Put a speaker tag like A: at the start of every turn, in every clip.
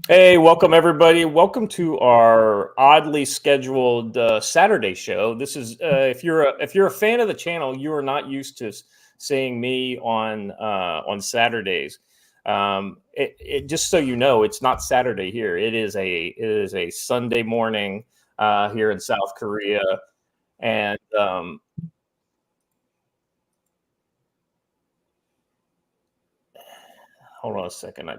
A: Hey, welcome everybody. Welcome to our oddly scheduled Saturday show. This is if you're a fan of the channel, you are not used to seeing me on Saturdays. Just so you know, it's not Saturday here. It is a Sunday morning here in South Korea, and hold on a second.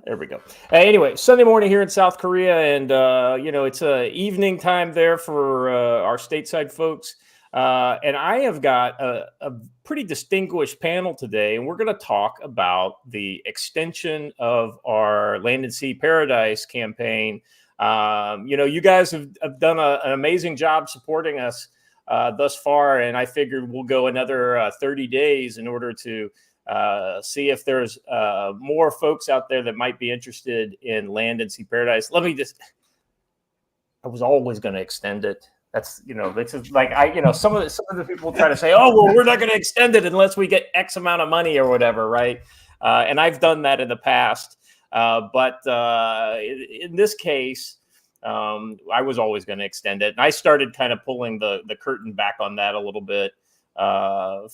A: There we go. Anyway, Sunday morning here in South Korea, and it's evening time there for our stateside folks. And I have got a pretty distinguished panel today, and we're going to talk about the extension of our Land and Sea Paradise campaign. You guys have done an amazing job supporting us thus far, and I figured we'll go another 30 days in order to see if there's more folks out there that might be interested in Land and Sea Paradise. I was always going to extend it. That's, this is like, some of the people try to say, oh, well, we're not going to extend it unless we get X amount of money or whatever. Right. And I've done that in the past. But in this case, I was always going to extend it. And I started kind of pulling the curtain back on that a little bit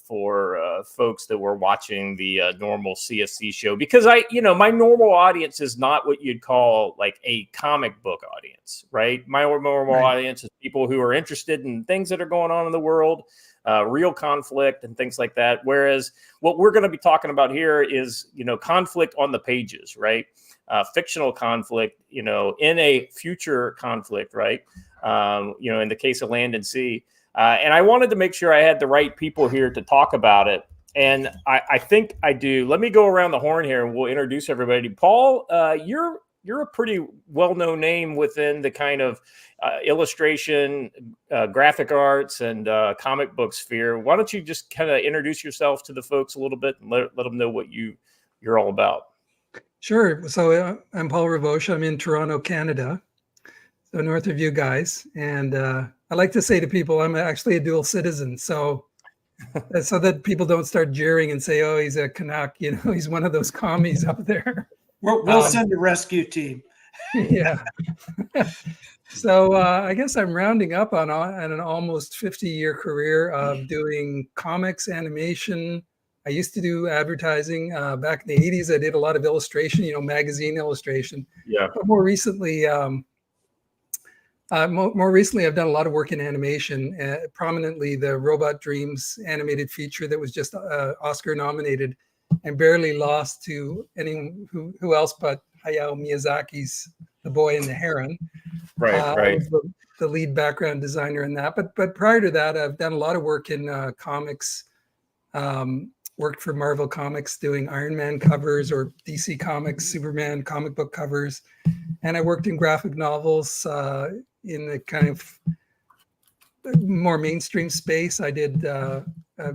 A: for folks that were watching the normal CFC show, because my normal audience is not what you'd call like a comic book audience, right? My normal audience is people who are interested in things that are going on in the world, real conflict and things like that. Whereas what we're going to be talking about here is, conflict on the pages, right? Fictional conflict, in a future conflict, right? In the case of Land and Sea. And I wanted to make sure I had the right people here to talk about it. And I think I do. Let me go around the horn here and we'll introduce everybody. Paul, you're a pretty well-known name within the kind of illustration, graphic arts, and comic book sphere. Why don't you just kind of introduce yourself to the folks a little bit and let them know what you're all about?
B: Sure. So I'm Paul Ravoche. I'm in Toronto, Canada, so north of you guys. And I like to say to people, I'm actually a dual citizen. So that people don't start jeering and say, oh, he's a Canuck, he's one of those commies up there.
C: We'll send a rescue team.
B: Yeah. So I guess I'm rounding up on an almost 50-year career of doing comics, animation. I used to do advertising back in the 80s. I did a lot of illustration, magazine illustration.
A: Yeah.
B: But more recently, I've done a lot of work in animation, prominently the Robot Dreams animated feature that was just Oscar nominated and barely lost to anyone who else but Hayao Miyazaki's The Boy and the Heron.
A: Right.
B: I was the lead background designer in that. But prior to that, I've done a lot of work in comics. Worked for Marvel Comics doing Iron Man covers, or DC Comics Superman comic book covers, and I worked in graphic novels in the kind of more mainstream space. I did a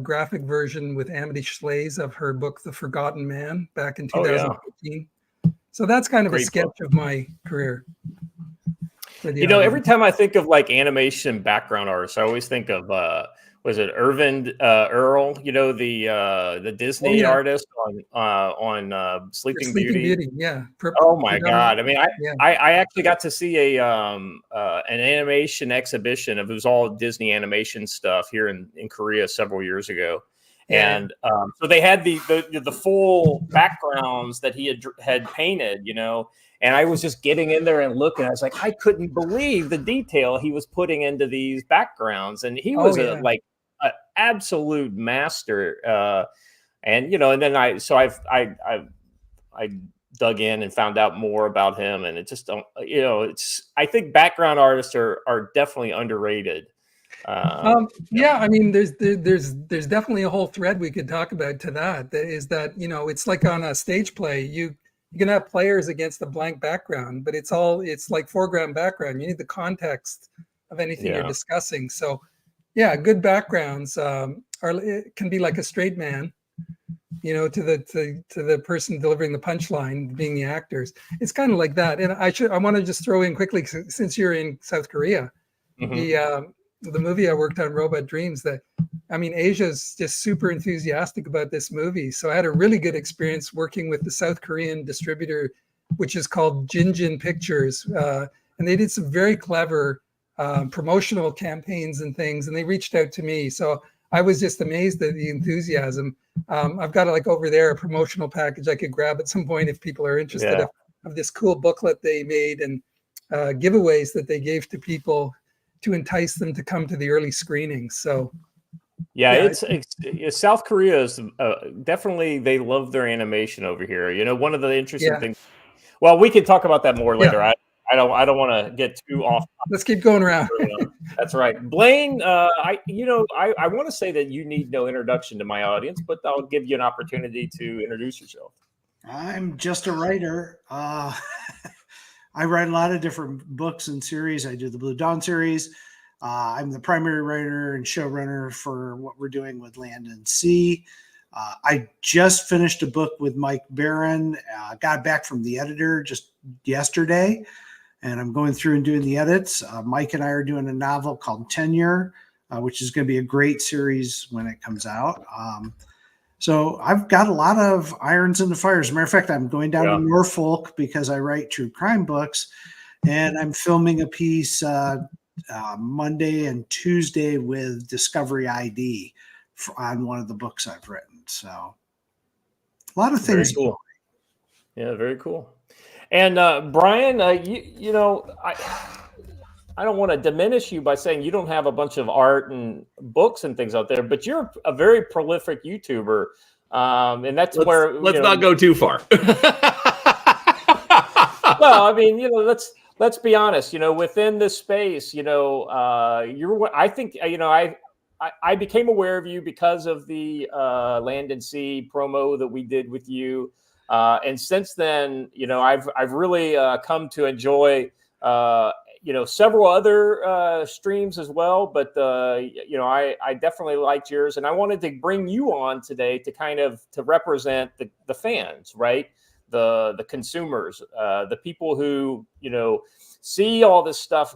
B: graphic version with Amity Schlaze of her book The Forgotten Man back in 2015. So that's kind of a sketch of my career.
A: Every time I think of like animation background artists, I always think of was it Irvin Earl? The Disney artist on Sleeping Beauty.
B: Yeah.
A: Oh my God! I mean, I actually got to see an animation exhibition of, it was all Disney animation stuff here in Korea several years ago. Yeah. And so they had the full backgrounds that he had painted, and I was just getting in there and looking. I was like, I couldn't believe the detail he was putting into these backgrounds, and he was an absolute master. And then I dug in and found out more about him, and it just I think background artists are definitely underrated.
B: I mean, there's definitely a whole thread we could talk about to that. Is that it's like on a stage play, you can have players against a blank background, but it's like foreground background. You need the context of anything you're discussing. So good backgrounds can be like a straight man, to the person delivering the punchline being the actors. It's kind of like that. And I want to just throw in quickly, since you're in South Korea, the movie I worked on, Robot Dreams, Asia's just super enthusiastic about this movie. So I had a really good experience working with the South Korean distributor, which is called Jinjin Pictures, and they did some very clever promotional campaigns and things, and they reached out to me. So I was just amazed at the enthusiasm. I've got like over there a promotional package I could grab at some point if people are interested of this cool booklet they made and giveaways that they gave to people to entice them to come to the early screenings. So
A: it's South Korea is definitely, they love their animation over here. You know, one of the interesting things. Well, we can talk about that more later. I don't want to get too off.
B: Let's keep going around.
A: That's right. Blaine, I want to say that you need no introduction to my audience, but I'll give you an opportunity to introduce yourself.
C: I'm just a writer. I write a lot of different books and series. I do the Blue Dawn series. I'm the primary writer and showrunner for what we're doing with Land&SEA. I just finished a book with Mike Barron. Got back from the editor just yesterday, and I'm going through and doing the edits. Mike and I are doing a novel called Tenure, which is going to be a great series when it comes out. So I've got a lot of irons in the fire. As a matter of fact, I'm going down to Norfolk because I write true crime books, and I'm filming a piece Monday and Tuesday with Discovery ID on one of the books I've written. So a lot of things.
A: Very cool. Yeah, very cool. And Brian, you know, I don't want to diminish you by saying you don't have a bunch of art and books and things out there, but you're a very prolific YouTuber, and that's
D: let's not go too far.
A: Well, I mean, you know, let's be honest. You know, within this space, you know, I think, you know, I became aware of you because of the Land&SEA promo that we did with you, and since then, you know, I've really come to enjoy. You know, several other streams as well, but you know, I definitely liked yours, and I wanted to bring you on today to kind of to represent the fans, right? The consumers, the people who, you know, see all this stuff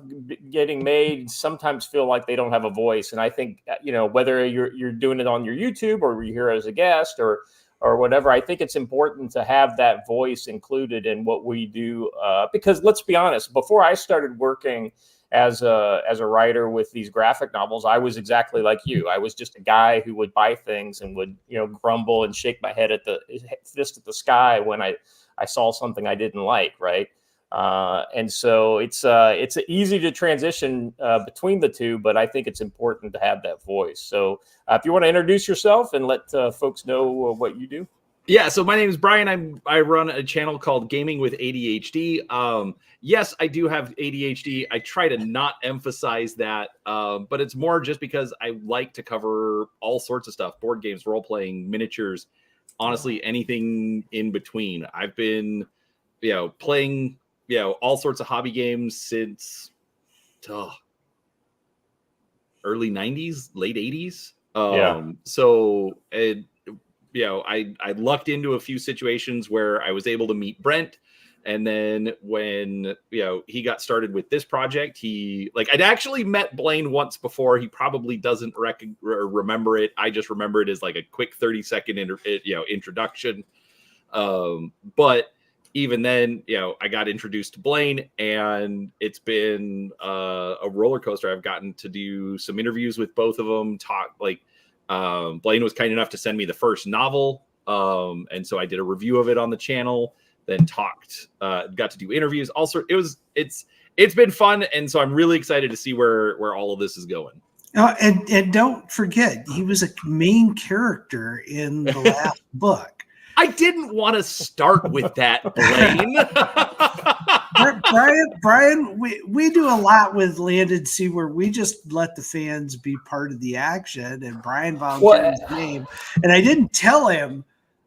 A: getting made, sometimes feel like they don't have a voice. And I think, you know, whether you're doing it on your YouTube or you're here as a guest or whatever, I think it's important to have that voice included in what we do. Because let's be honest, before I started working as a writer with these graphic novels, I was exactly like you. I was just a guy who would buy things and would, you know, grumble and shake my head at the sky when I saw something I didn't like, right? And so it's easy to transition between the two, but I think it's important to have that voice. So if you want to introduce yourself and let folks know what you do.
D: Yeah, so my name is Brian. I run a channel called Gaming with ADHD. Yes, I do have ADHD. I try to not emphasize that, but it's more just because I like to cover all sorts of stuff: board games, role playing, miniatures, honestly, anything in between. I've been, you know, playing, you know, all sorts of hobby games since early 90s, late 80s. So it, you know, I lucked into a few situations where I was able to meet Brent. And then when, you know, he got started with this project, I'd actually met Blaine once before. He probably doesn't remember it. I just remember it as like a quick 30-second introduction. But even then, you know, I got introduced to Blaine, and it's been a roller coaster. I've gotten to do some interviews with both of them, Blaine was kind enough to send me the first novel. And so I did a review of it on the channel, then got to do interviews. Also, it's been fun. And so I'm really excited to see where all of this is going.
C: And don't forget, he was a main character in the last book.
D: I didn't want to start with that, Blaine.
C: Brian, we do a lot with Land&SEA where we just let the fans be part of the action, and Brian volunteered his name. And I didn't tell him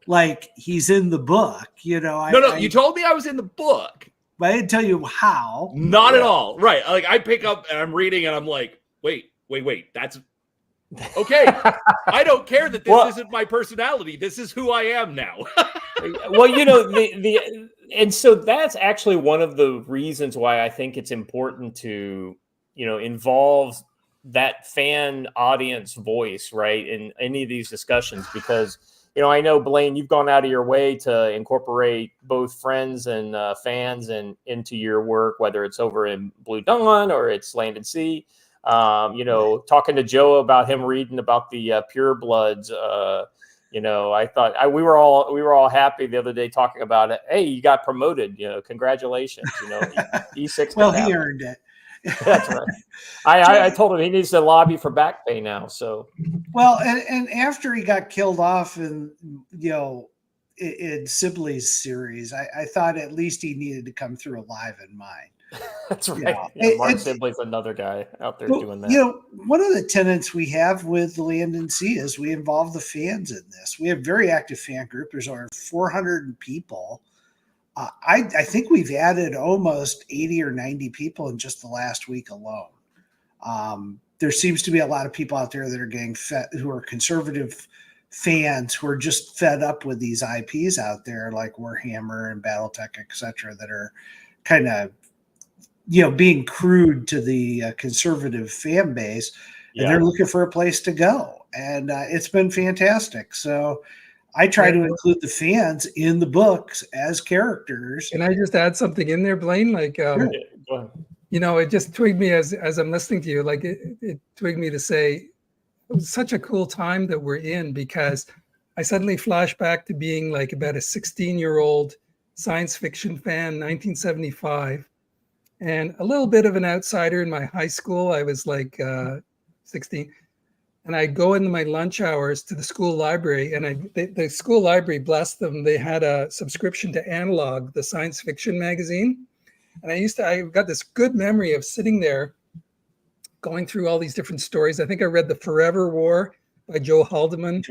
C: like he's in the book, you know.
D: No, you told me I was in the book.
C: But I didn't tell you how.
D: Not at all. Right. Like I pick up and I'm reading and I'm like, wait, that's okay. I don't care that this isn't my personality. This is who I am now.
A: Well, you know, and so that's actually one of the reasons why I think it's important to, you know, involve that fan audience voice, right, in any of these discussions, because I know, Blaine, you've gone out of your way to incorporate both friends and fans and into your work, whether it's over in Blue Dawn or it's Land&SEA. Talking to Joe about him reading about the purebloods. I thought we were all happy the other day talking about it. Hey, you got promoted. Congratulations. E6.
C: Well, he earned it.
A: That's right. I told him he needs to lobby for back pay now. So,
C: well, and after he got killed off in Sibley's series, I thought at least he needed to come through alive in mine.
A: That's right. Mark Sibley's another guy out there doing that.
C: One of the tenets we have with Land&SEA is we involve the fans in this. We have a very active fan group. There's over 400 people. I think we've added almost 80 or 90 people in just the last week alone. There seems to be a lot of people out there that are getting fed, who are conservative fans who are just fed up with these IPs out there like Warhammer and BattleTech, et cetera, that are kind of, being crude to the conservative fan base, and they're looking for a place to go. And it's been fantastic. So I try to include the fans in the books as characters.
B: Can I just add something in there, Blaine? Like,
A: Go ahead.
B: It just twigged me as I'm listening to you. Like, it twigged me to say it was such a cool time that we're in, because I suddenly flash back to being like about a 16-year-old science fiction fan, 1975, and a little bit of an outsider in my high school. I was like 16. And I'd go into my lunch hours to the school library, and the school library, bless them, they had a subscription to Analog, the science fiction magazine. And I got this good memory of sitting there going through all these different stories. I think I read The Forever War by Joe Haldeman.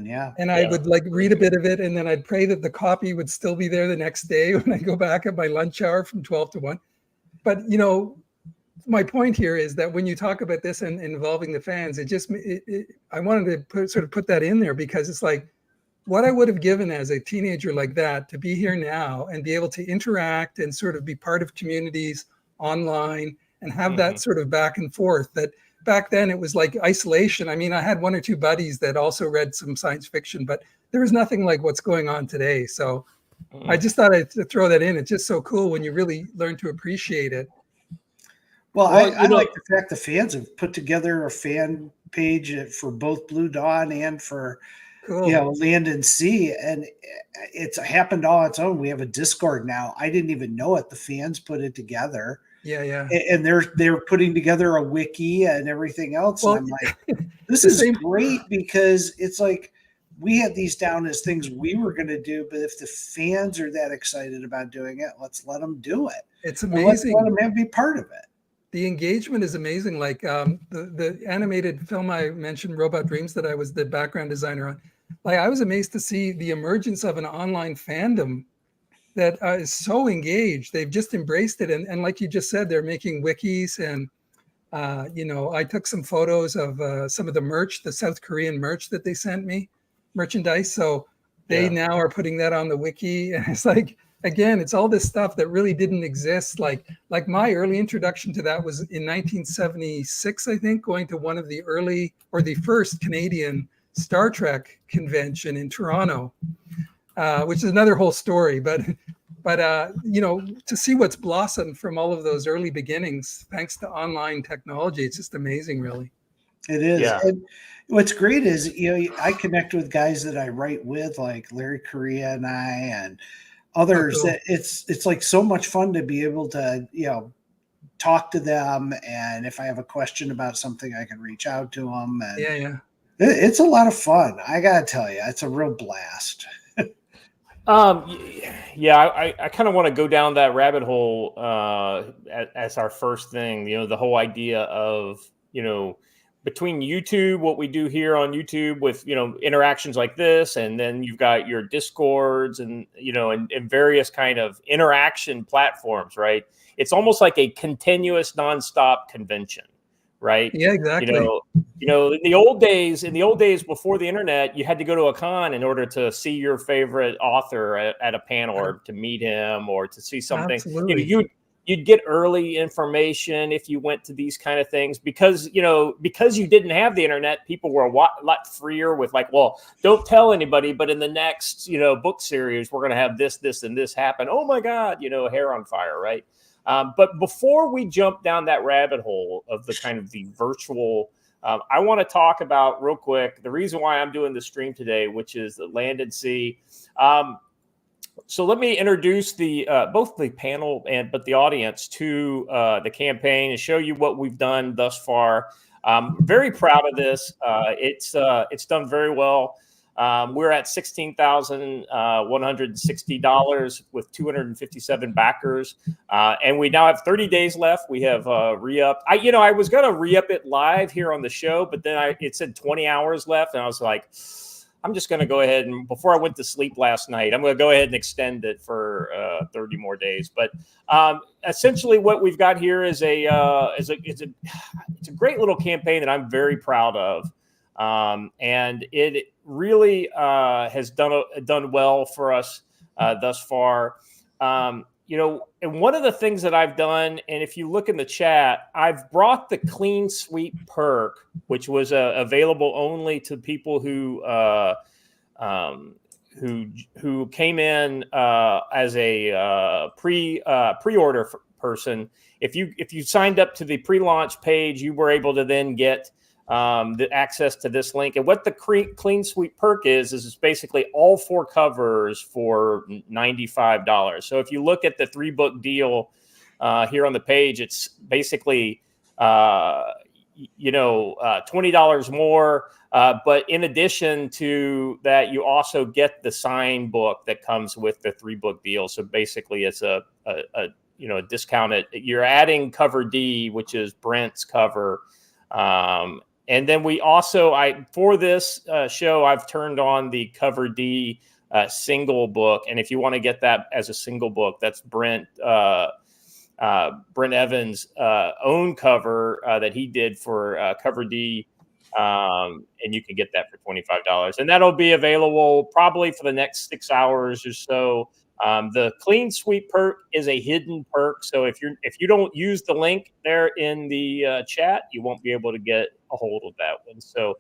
C: Yeah.
B: And I would like read a bit of it, and then I'd pray that the copy would still be there the next day when I go back at my lunch hour from 12 to 1. But, my point here is that when you talk about this and involving the fans, I wanted to put that in there, because it's like what I would have given as a teenager like that to be here now and be able to interact and sort of be part of communities online and have that sort of back and forth. That back then it was like isolation. I mean, I had one or two buddies that also read some science fiction, but there was nothing like what's going on today. So I just thought I'd throw that in. It's just so cool when you really learn to appreciate it.
C: Well, I like the fact the fans have put together a fan page for both Blue Dawn and for Land&SEA, and it's happened all on its own. We have a Discord now. I didn't even know it. The fans put it together.
B: Yeah.
C: And they're putting together a wiki and everything else. Well, and I'm like, this is great, because it's like we had these down as things we were going to do, but if the fans are that excited about doing it, let's let them do it.
B: It's amazing.
C: Let's let them be part of it.
B: The engagement is amazing. Like the animated film I mentioned, Robot Dreams, that I was the background designer on. Like, I was amazed to see the emergence of an online fandom that is so engaged. They've just embraced it. And like you just said, they're making wikis. And, I took some photos of some of the merch, the South Korean merch that they sent me, merchandise. So they now are putting that on the wiki. And it's like, again, it's all this stuff that really didn't exist. Like my early introduction to that was in 1976, I think, going to one of the the first Canadian Star Trek convention in Toronto, which is another whole story. But to see what's blossomed from all of those early beginnings, thanks to online technology, it's just amazing, really.
C: It is. Yeah. And what's great is, I connect with guys that I write with, like Larry Correa and I, and others. That it's like so much fun to be able to talk to them, and if I have a question about something, I can reach out to them. And it's a lot of fun. I gotta tell you, it's a real blast.
A: I kind of want to go down that rabbit hole as our first thing. The whole idea of between YouTube, what we do here on YouTube with, interactions like this, and then you've got your Discords and, and various kind of interaction platforms, right? It's almost like a continuous nonstop convention, right?
B: Yeah, exactly.
A: In the old days before the internet, you had to go to a con in order to see your favorite author at a panel, or to meet him, or to see something.
B: Absolutely.
A: you'd get early information if you went to these kind of things because you didn't have the internet. People were a lot freer with like, well, don't tell anybody, but in the next book series we're going to have this and this happen. Oh my God, hair on fire, right? But before we jump down that rabbit hole of the kind of the virtual, I want to talk about real quick the reason why I'm doing the stream today, which is the Land&SEA. So let me introduce both the panel but the audience to the campaign and show you what we've done thus far. Very proud of this. It's done very well. We're at $16,160 with 257 backers, and we now have 30 days left. We have re-upped. I was going to re-up it live here on the show, but then it said 20 hours left, and I was like, I'm just going to go ahead and before I went to sleep last night, I'm going to go ahead and extend it for 30 more days. But essentially, what we've got here is it's a great little campaign that I'm very proud of, and it really has done well for us thus far. And one of the things that I've done, and if you look in the chat, I've brought the clean sweep perk, which was available only to people who came in as a pre-order person. If you signed up to the pre-launch page, you were able to then get the access to this link. And what the clean sweep perk is it's basically all 4 covers for $95. So if you look at the 3-book deal here on the page, it's basically $20 more. But in addition to that, you also get the sign book that comes with the 3-book deal. So basically, it's a discounted. You're adding cover D, which is Brent's cover. And then we also, for this show, I've turned on the cover D single book. And if you want to get that as a single book, that's Brent Evans' own cover that he did for cover D. And you can get that for $25. And that'll be available probably for the next 6 hours or so. The clean sweep perk is a hidden perk. So if you don't use the link there in the chat, you won't be able to get a hold of that one. So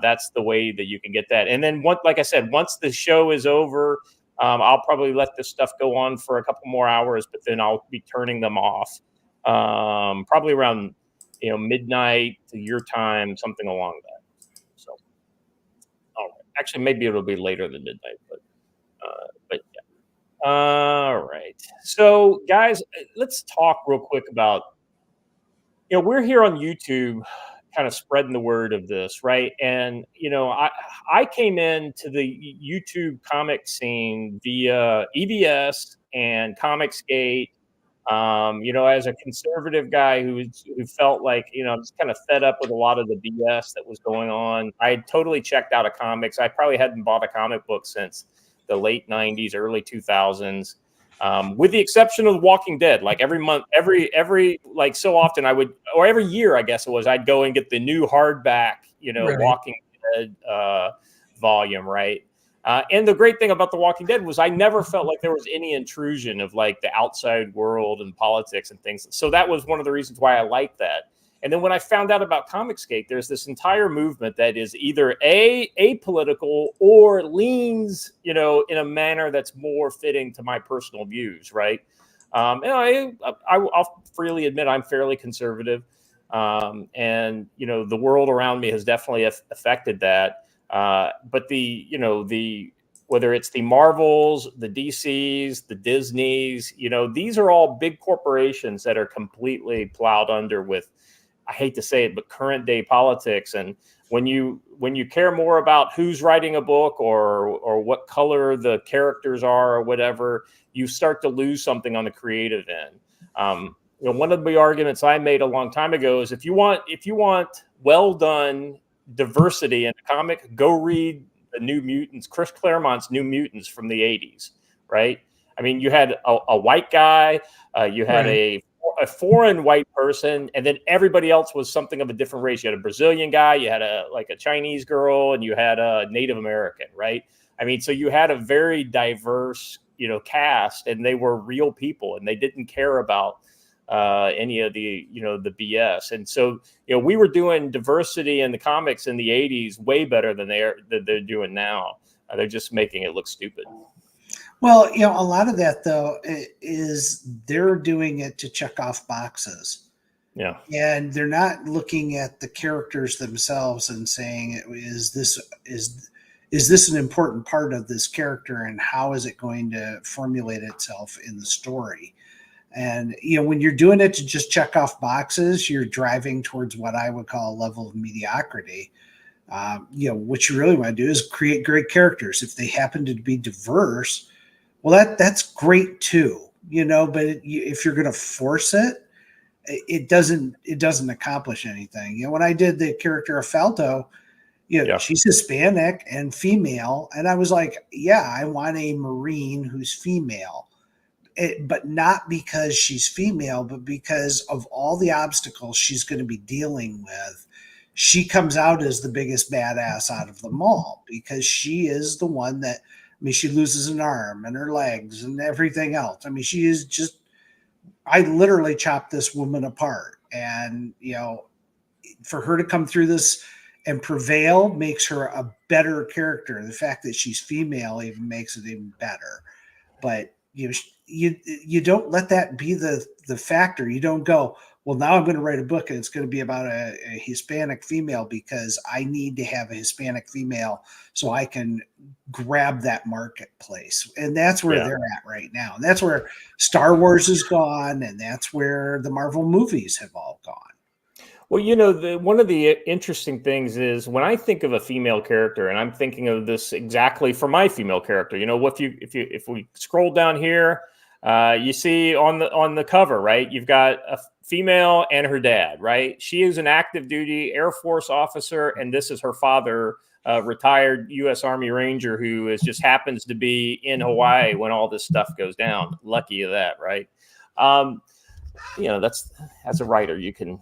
A: that's the way that you can get that. And then like I said, once the show is over, I'll probably let this stuff go on for a couple more hours, but then I'll be turning them off probably around midnight to your time, something along that. So, all right. Actually, maybe it'll be later than midnight, but yeah. All right. So, guys, let's talk real quick about, we're here on YouTube kind of spreading the word of this, right? And, I came into the YouTube comic scene via EBS and Comicsgate, as a conservative guy who felt like, I'm just kind of fed up with a lot of the BS that was going on. I totally checked out of comics. I probably hadn't bought a comic book since the late 90s, early 2000s, with the exception of The Walking Dead. Like every month, every like so often I would, or every year, I guess it was, I'd go and get the new hardback, right. Walking Dead volume, right? And the great thing about The Walking Dead was I never felt like there was any intrusion of like the outside world and politics and things. So that was one of the reasons why I liked that. And then when I found out about Comicsgate, there's this entire movement that is either apolitical or leans, in a manner that's more fitting to my personal views, right? And I'll freely admit I'm fairly conservative, and the world around me has definitely affected that. But whether it's the Marvels, the DCs, the Disneys, these are all big corporations that are completely plowed under with, I hate to say it, but current day politics. And when you care more about who's writing a book or what color the characters are or whatever, you start to lose something on the creative end. One of the arguments I made a long time ago is if you want well done diversity in a comic, go read the New Mutants, Chris Claremont's New Mutants from the 80s, right? I mean, you had a white guy, you had right. a foreign white person, and then everybody else was something of a different race. You had a Brazilian guy, you had a Chinese girl, and you had a Native American, right? I mean, so you had a very diverse, cast, and they were real people, and they didn't care about any of the, the BS. And so, we were doing diversity in the comics in the 80s way better than they're doing now. They're just making it look stupid.
C: Well, a lot of that though is they're doing it to check off boxes.
A: Yeah.
C: And they're not looking at the characters themselves and saying, is this an important part of this character, and how is it going to formulate itself in the story? And, when you're doing it to just check off boxes, you're driving towards what I would call a level of mediocrity. What you really want to do is create great characters. If they happen to be diverse, well, that's great too, but if you're going to force it, it doesn't accomplish anything. When I did the character of Falto, she's Hispanic and female. And I was like, I want a Marine who's female. But not because she's female, but because of all the obstacles she's going to be dealing with. She comes out as the biggest badass out of them all, because she is the one that, she loses an arm and her legs and everything else. She is just, I literally chopped this woman apart. And, for her to come through this and prevail makes her a better character. The fact that she's female even makes it even better. But, you don't let that be the factor. You don't go, well, now I'm going to write a book and it's going to be about a Hispanic female because I need to have a Hispanic female so I can grab that marketplace. And that's where they're at right now. And that's where Star Wars is gone. And that's where the Marvel movies have all gone.
A: Well, one of the interesting things is when I think of a female character, and I'm thinking of this exactly for my female character. If we scroll down here, you see on the cover, right? You've got a female and her dad, right? She is an active duty Air Force officer, and this is her father, retired U.S. Army Ranger, who just happens to be in Hawaii when all this stuff goes down. Lucky of that, right? That's, as a writer, you can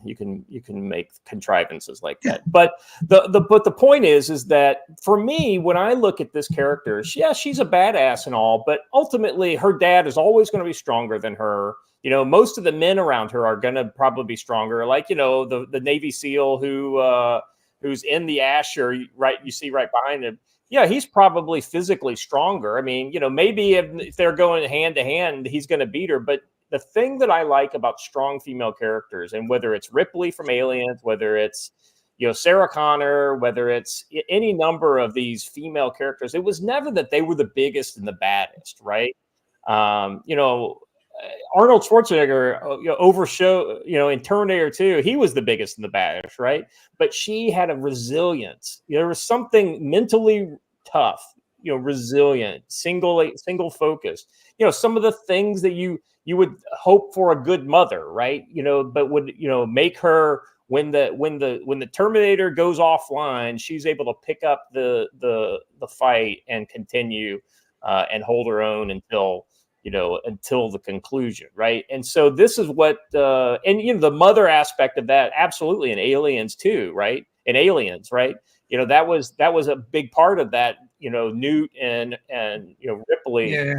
A: make contrivances like that. But the point is that for me, when I look at this character, she's a badass and all, but ultimately her dad is always going to be stronger than her. Most of the men around her are going to probably be stronger. Like, the Navy SEAL who's in the Asher, right? You see right behind him. Yeah, he's probably physically stronger. Maybe if they're going hand to hand, he's going to beat her. But the thing that I like about strong female characters, and whether it's Ripley from Aliens, whether it's, Sarah Connor, whether it's any number of these female characters, it was never that they were the biggest and the baddest, right? Arnold Schwarzenegger, in Terminator 2, he was the biggest and the baddest, right? But she had a resilience. There was something mentally tough, resilient, single focus. Some of the things that you would hope for a good mother, right? But would make her, when the Terminator goes offline, she's able to pick up the fight and continue and hold her own until the conclusion, right? And so this is what the mother aspect of that, absolutely, in Aliens too, right? In Aliens, right? That was a big part of that. Newt and Ripley.
B: Yeah.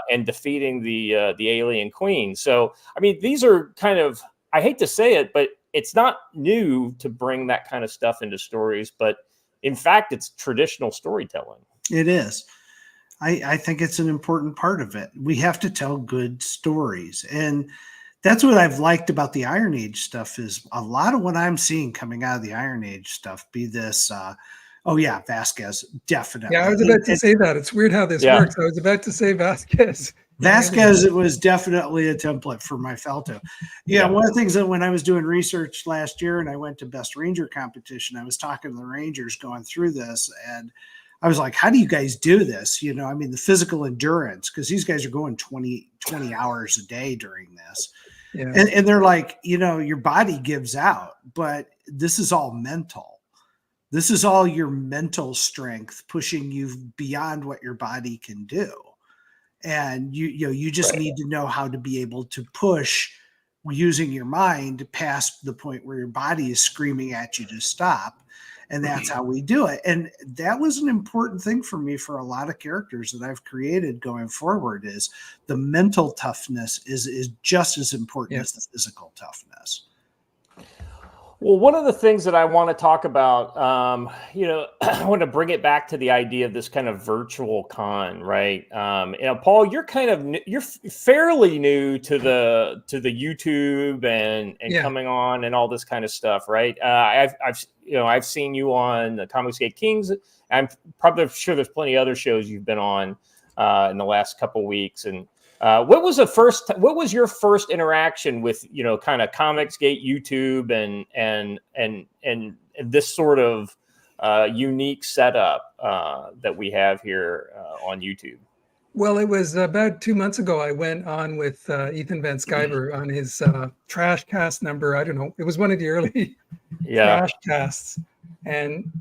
A: And defeating the alien queen. So, these are kind of, I hate to say it, but it's not new to bring that kind of stuff into stories. But in fact, it's traditional storytelling.
C: It is. I think it's an important part of it. We have to tell good stories. And that's what I've liked about the Iron Age stuff, is a lot of what I'm seeing coming out of the Iron Age stuff be this, Vasquez, definitely.
B: Yeah, I was about to say that. It's weird how this works. I was about to say Vasquez.
C: Vasquez, it was definitely a template for my Falto. One of the things that when I was doing research last year and I went to Best Ranger competition, I was talking to the Rangers going through this, and I was like, how do you guys do this? The physical endurance, because these guys are going 20 hours a day during this. Yeah. And they're like, your body gives out, but this is all mental. This is all your mental strength pushing you beyond what your body can do. And you just need to know how to be able to push using your mind past the point where your body is screaming at you to stop. And that's how we do it. And that was an important thing for me for a lot of characters that I've created going forward, is the mental toughness is just as important as the physical toughness.
A: Well, one of the things that I want to talk about, I want to bring it back to the idea of this kind of virtual con, right? Paul, you're fairly new to the YouTube and coming on and all this kind of stuff, right? I've seen you on the Comics Gate Kings. I'm probably sure there's plenty of other shows you've been on in the last couple of weeks. And what was your first interaction with, kind of Comicsgate, YouTube, and this sort of unique setup that we have here on YouTube?
B: Well, it was about 2 months ago. I went on with Ethan Van Sciver on his Trash Cast number. I don't know. It was one of the early Trash Casts. And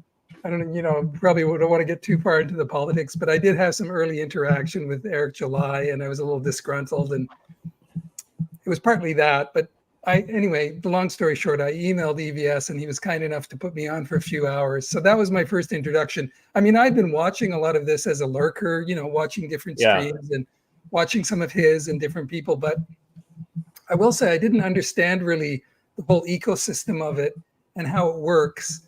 B: I don't know, probably don't want to get too far into the politics, but I did have some early interaction with Eric July, and I was a little disgruntled, and it was partly that. But anyway, the long story short, I emailed EVS, and he was kind enough to put me on for a few hours. So that was my first introduction. I mean, I'd been watching a lot of this as a lurker, watching different streams and watching some of his and different people. But I will say I didn't understand really the whole ecosystem of it and how it works,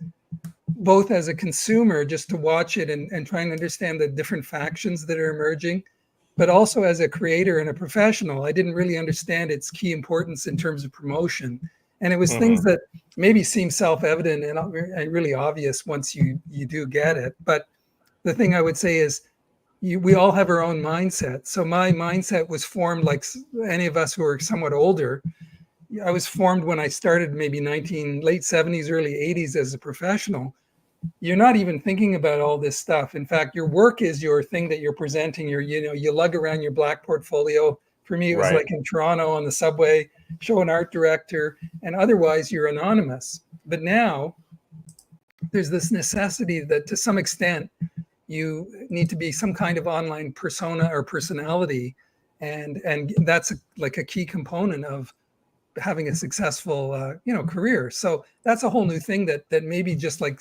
B: both as a consumer, just to watch it and try and understand the different factions that are emerging, but also as a creator and a professional. I didn't really understand its key importance in terms of promotion. And it was things that maybe seem self-evident and really obvious once you do get it. But the thing I would say is we all have our own mindset. So my mindset was formed, like any of us who are somewhat older. I was formed when I started maybe late 70s, early 80s as a professional. You're not even thinking about all this stuff. In fact, your work is your thing that you're presenting. You lug around your black portfolio. For me, it was like in Toronto on the subway, show an art director, and otherwise you're anonymous. But now there's this necessity that to some extent you need to be some kind of online persona or personality. And that's like a key component of having a successful career. So that's a whole new thing that maybe just like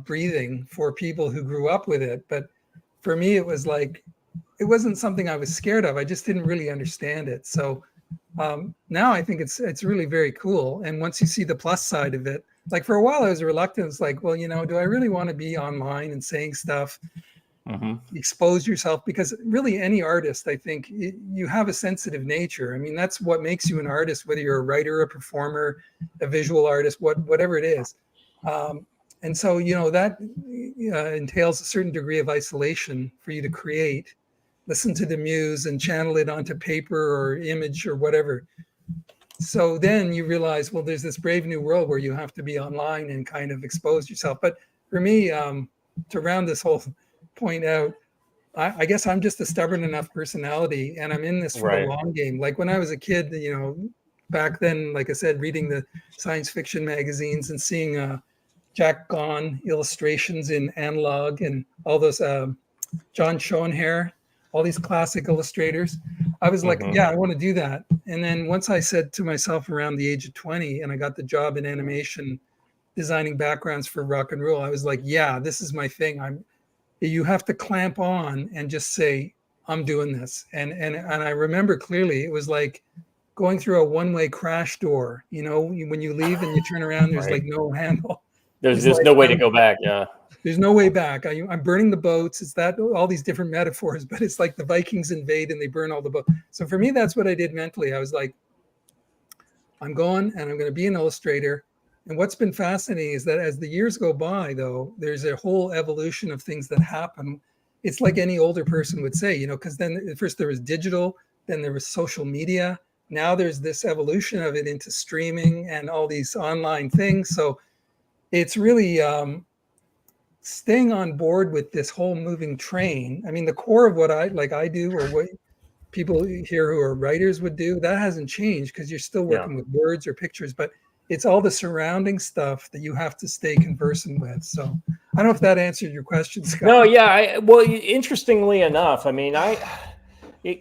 B: breathing for people who grew up with it. But for me, it was like, it wasn't something I was scared of. I just didn't really understand it. So now I think it's really very cool. And once you see the plus side of it, like for a while I was reluctant. It's like, well, do I really want to be online and saying stuff? Expose yourself, because really any artist, I think you have a sensitive nature. I mean, that's what makes you an artist, whether you're a writer, a performer, a visual artist, whatever it is. And so, that entails a certain degree of isolation for you to create, listen to the muse and channel it onto paper or image or whatever. So then you realize, well, there's this brave new world where you have to be online and kind of expose yourself. But for me, to round this whole point out, I guess I'm just a stubborn enough personality, and I'm in this for the long game. Like when I was a kid, back then, like I said, reading the science fiction magazines and seeing Jack Gahn illustrations in Analog and all those John Schoenherr, all these classic illustrators, I was like, yeah, I want to do that. And then once I said to myself around the age of 20 and I got the job in animation designing backgrounds for rock and roll, I was like, yeah, this is my thing. You have to clamp on and just say, I'm doing this. And I remember clearly, it was like going through a one-way crash door. When you leave and you turn around, there's like no handle.
A: There's no way to go back. Yeah.
B: There's no way back. I'm burning the boats. It's that all these different metaphors, but it's like the Vikings invade and they burn all the boats. So for me, that's what I did mentally. I was like, I'm going and I'm going to be an illustrator. And what's been fascinating is that as the years go by, though, there's a whole evolution of things that happen. It's like any older person would say, because then first there was digital, then there was social media. Now there's this evolution of it into streaming and all these online things. So it's really staying on board with this whole moving train. I mean, the core of what I do, or what people here who are writers would do, that hasn't changed, because you're still working with words or pictures, but it's all the surrounding stuff that you have to stay conversant with. So I don't know if that answered your question, Scott.
A: No, yeah. Well, interestingly enough, I mean,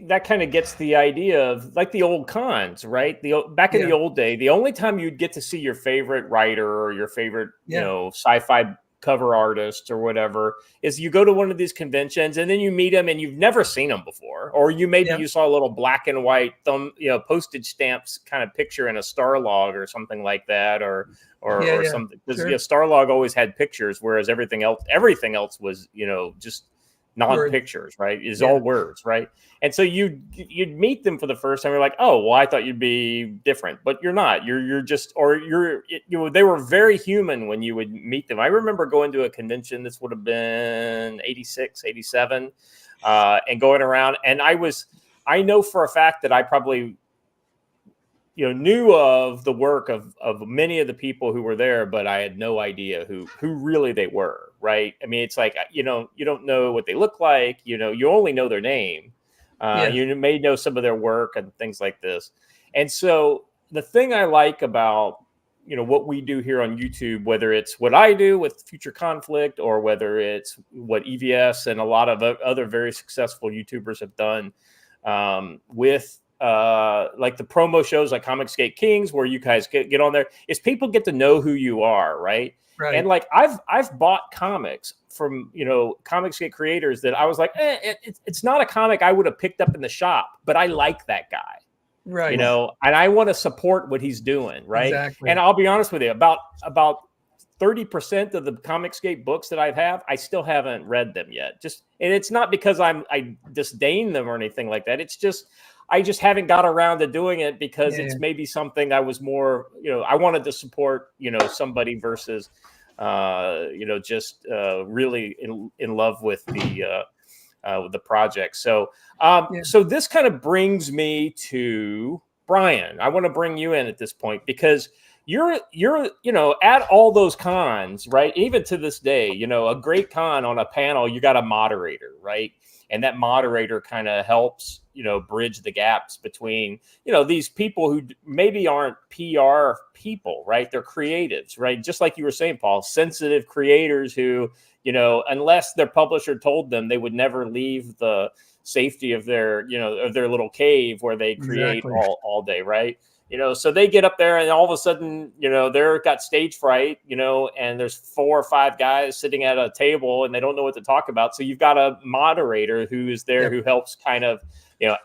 A: that kind of gets the idea of like the old cons, right? Back in the old day, the only time you'd get to see your favorite writer or your favorite, sci-fi cover artist or whatever is you go to one of these conventions and then you meet them and you've never seen them before, or you saw a little black and white postage stamps kind of picture in a Starlog or something like that, or something, because Starlog always had pictures, whereas everything else was just non-pictures, right? Is all words, right? And so you'd meet them for the first time. You're like, oh, well, I thought you'd be different, but you're not. They were very human when you would meet them. I remember going to a convention. This would have been 86, 87, and going around. And I know for a fact that I probably knew of the work of many of the people who were there, but I had no idea who really they were, right? I mean, it's like, you don't know what they look like, you only know their name. You may know some of their work and things like this. And so the thing I like about, what we do here on YouTube, whether it's what I do with Future Conflict or whether it's what EVS and a lot of other very successful YouTubers have done with like the promo shows like Comicsgate Kings, where you guys get on there, is people get to know who you are, right? And like I've bought comics from Comicsgate creators that I was like, it's not a comic I would have picked up in the shop, but I like that guy, right? And I want to support what he's doing, right? Exactly. And I'll be honest with you, about 30% of the Comicsgate books that I have, I still haven't read them yet. And it's not because I disdain them or anything like that. It's just I just haven't got around to doing it because it's maybe something I was more, I wanted to support, somebody versus, just really in love with the project. So, so this kind of brings me to Brian. I want to bring you in at this point because you're at all those cons, right? Even to this day, a great con on a panel, you got a moderator, right? And that moderator kind of helps, bridge the gaps between, these people who maybe aren't PR people, right? They're creatives, right? Just like you were saying, Paul, sensitive creators who, unless their publisher told them, they would never leave the safety of their, of their little cave where they create all day, right? So they get up there and all of a sudden, they're got stage fright, and there's 4 or 5 guys sitting at a table and they don't know what to talk about. So you've got a moderator who is there who helps kind of,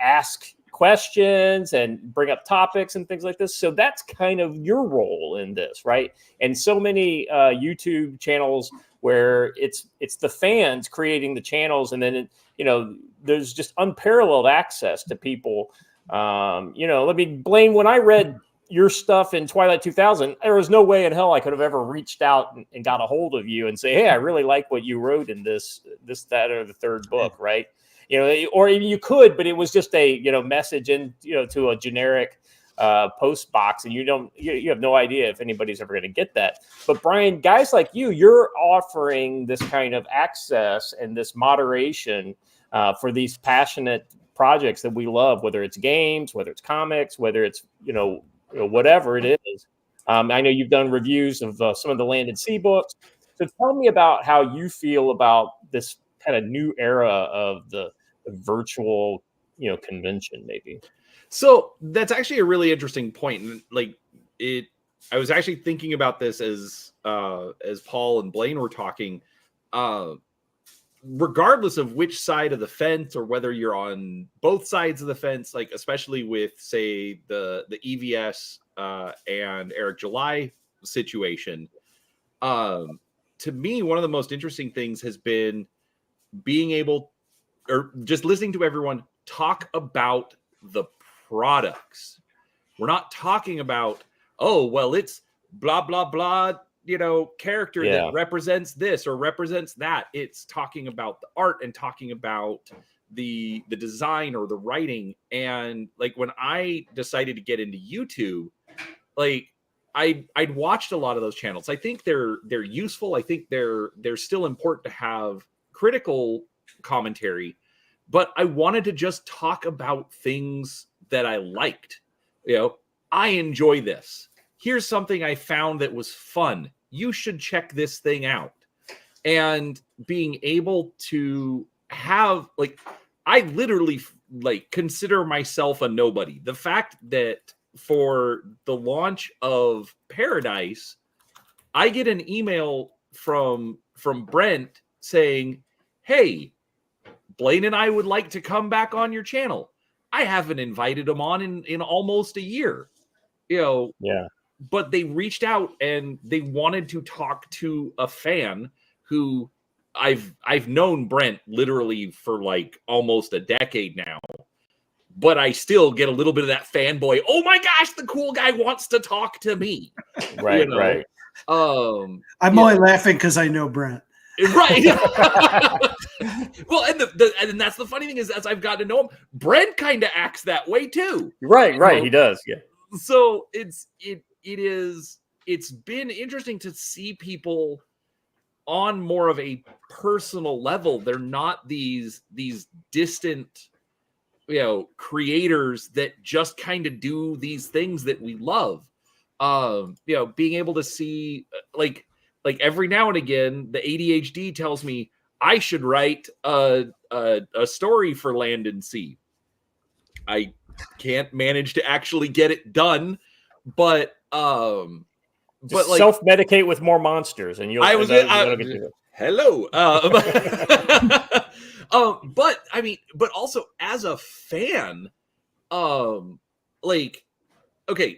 A: ask questions and bring up topics and things like this. So that's kind of your role in this, right? And so many YouTube channels where it's the fans creating the channels, and then there's just unparalleled access to people. Let me blame, when I read your stuff in Twilight 2000, there was no way in hell I could have ever reached out and got a hold of you and say, hey, I really like what you wrote in this, that, or the third book, right? Or even you could, but it was just a, message in, to a generic post box, and you have no idea if anybody's ever going to get that. But Brian, guys like you're offering this kind of access and this moderation for these passionate projects that we love, whether it's games, whether it's comics, whether it's whatever it is. I know you've done reviews of some of the Land&SEA books. So tell me about how you feel about this kind of new era of the virtual convention, maybe.
D: So that's actually a really interesting point. And I was actually thinking about this as Paul and Blaine were talking. Regardless of which side of the fence, or whether you're on both sides of the fence, like especially with, say, the EVS and Eric July situation, to me, one of the most interesting things has been being able, or just listening to everyone talk about the products. We're not talking about, oh, well, it's blah, blah, blah, character that represents this or represents that. It's talking about the art and talking about the design or the writing. And like when I decided to get into YouTube, like I'd watched a lot of those channels. I think they're useful. I think they're still important to have critical commentary, but I wanted to just talk about things that I liked. I enjoy this. Here's something I found that was fun. You should check this thing out. And being able to have, like, I literally like consider myself a nobody. The fact that for the launch of Paradise, I get an email from Brent saying, "Hey, Blaine and I would like to come back on your channel." I haven't invited him on in almost a year,
A: Yeah.
D: But they reached out and they wanted to talk to a fan who I've known Brent literally for like almost a decade now, but I still get a little bit of that fanboy. Oh my gosh, the cool guy wants to talk to me.
A: Right. Right.
C: I'm only laughing because I know Brent.
D: Right. Well, and that's the funny thing is, as I've gotten to know him, Brent kind of acts that way too.
A: Right. He does. Yeah.
D: So it's been interesting to see people on more of a personal level. They're not these distant, creators that just kind of do these things that we love. Being able to see like every now and again, the ADHD tells me I should write a story for Land&SEA. I can't manage to actually get it done, but
A: Just self-medicate with more monsters, and you'll.
D: Hello. But I mean, but also as a fan, okay,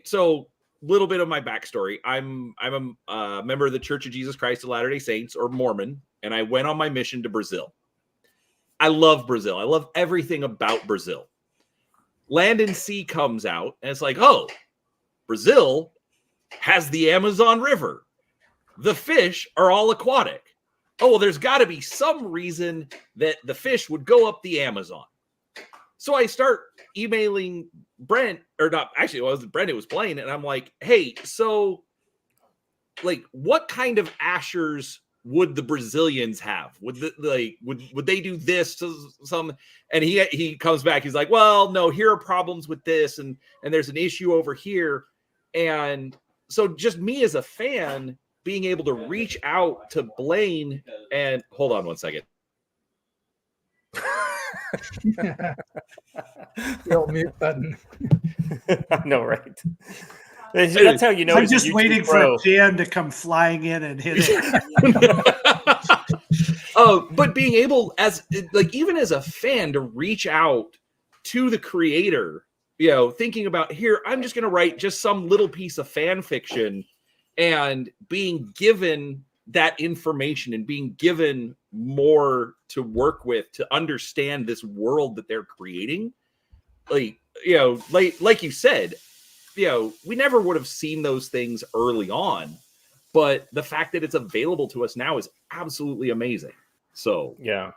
D: so little bit of my backstory. I'm a member of the Church of Jesus Christ of Latter-day Saints, or Mormon, and I went on my mission to Brazil. I love Brazil. I love everything about Brazil. Land&SEA comes out, and it's like, oh, Brazil has the Amazon River. The fish are all aquatic. Oh, well, there's got to be some reason that the fish would go up the Amazon. So I start emailing Brent, or not, actually, it wasn't Brent, it was Blaine, and I'm like, hey, so, like, what kind of ashers would the Brazilians have? Would they do this to some? And he comes back, he's like, well, no, here are problems with this, and there's an issue over here. And so just me as a fan being able to reach out to Blaine and hold on one second.
B: The old mute button.
A: I know, right? That's how you know.
C: I'm just waiting for a fan to come flying in and hit it.
D: But being able, even as a fan, to reach out to the creator, thinking about, here, I'm just going to write just some little piece of fan fiction, and being given that information and being given more to work with to understand this world that they're creating. Like you said, we never would have seen those things early on, but the fact that it's available to us now is absolutely amazing. So,
A: yeah.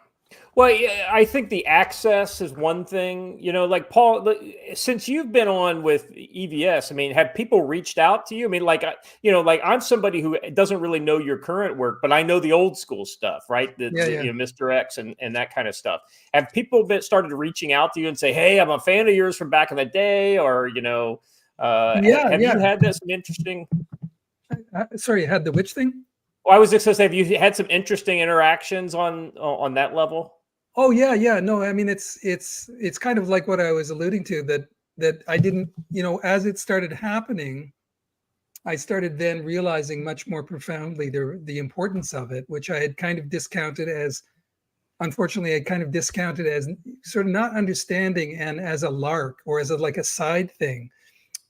A: Well, I think the access is one thing, like Paul, since you've been on with EVS, I mean, have people reached out to you? I mean, I'm somebody who doesn't really know your current work, but I know the old school stuff, right? Mr. X and that kind of stuff. Have people started reaching out to you and say, hey, I'm a fan of yours from back in the day, or, have you had some interesting?
B: Sorry, had the which thing?
A: Well, I was just going to say, have you had some interesting interactions on that level?
B: Oh yeah. No, I mean it's kind of like what I was alluding to, that I didn't, as it started happening, I started then realizing much more profoundly the importance of it, which I had kind of discounted as, unfortunately, as sort of not understanding and as a lark or as a side thing.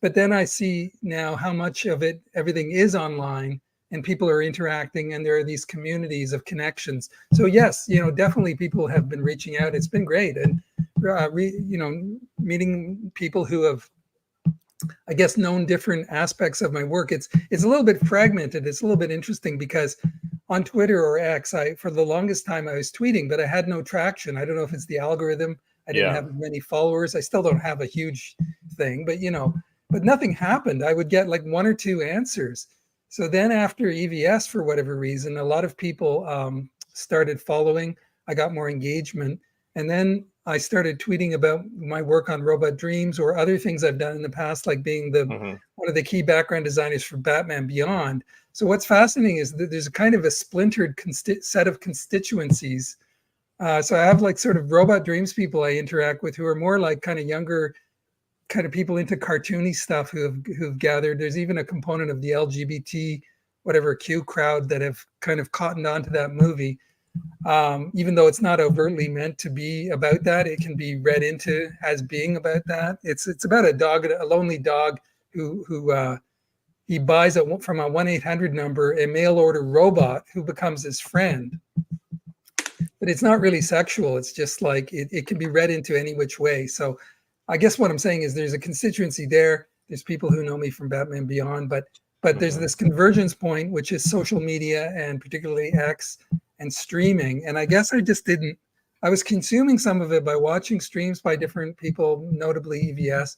B: But then I see now how much of it, everything is online. And people are interacting, and there are these communities of connections. So yes, definitely people have been reaching out. It's been great, and meeting people who have, I guess, known different aspects of my work. It's a little bit fragmented. It's a little bit interesting because on Twitter or X, for the longest time I was tweeting, but I had no traction. I don't know if it's the algorithm. I didn't have many followers. I still don't have a huge thing, but nothing happened. I would get like one or two answers. So then after EVS, for whatever reason, a lot of people started following. I got more engagement. And then I started tweeting about my work on Robot Dreams or other things I've done in the past, like being one of the key background designers for Batman Beyond. So what's fascinating is that there's a kind of a splintered set of constituencies So I have like sort of robot dreams people I interact with who are more like kind of younger, kind of people into cartoony stuff who've gathered. There's even a component of the LGBT whatever Q crowd that have kind of cottoned onto that movie. Even though it's not overtly meant to be about that, it can be read into as being about that. It's about a dog, a lonely dog who he buys from a 1-800 number a mail order robot who becomes his friend. But it's not really sexual. It's just like it can be read into any which way. So I guess what I'm saying is there's a constituency there. There's people who know me from Batman Beyond, but there's this convergence point, which is social media and particularly X and streaming. And I guess I was consuming some of it by watching streams by different people, notably EVS,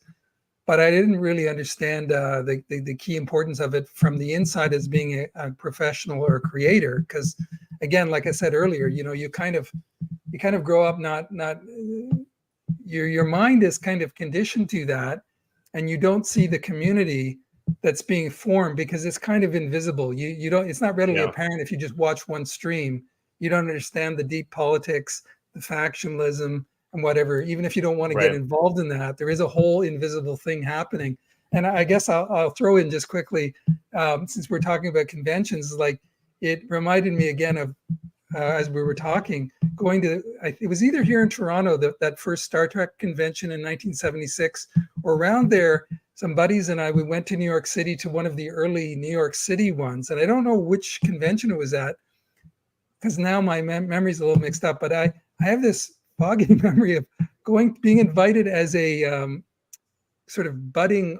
B: but I didn't really understand the key importance of it from the inside as being a professional or a creator. Because again, like I said earlier, you kind of grow up not your mind is kind of conditioned to that, and you don't see the community that's being formed because it's kind of invisible. You don't, it's not readily apparent if you just watch one stream. You don't understand the deep politics, the factionalism, and whatever. Even if you don't want to get involved in that, there is a whole invisible thing happening. And I guess I'll throw in just quickly, since we're talking about conventions, like it reminded me again of as we were talking, going to, it was either here in Toronto, that first Star Trek convention in 1976, or around there, some buddies and we went to New York City to one of the early New York City ones. And I don't know which convention it was at, because now my memory's a little mixed up, but I have this foggy memory of being invited as a sort of budding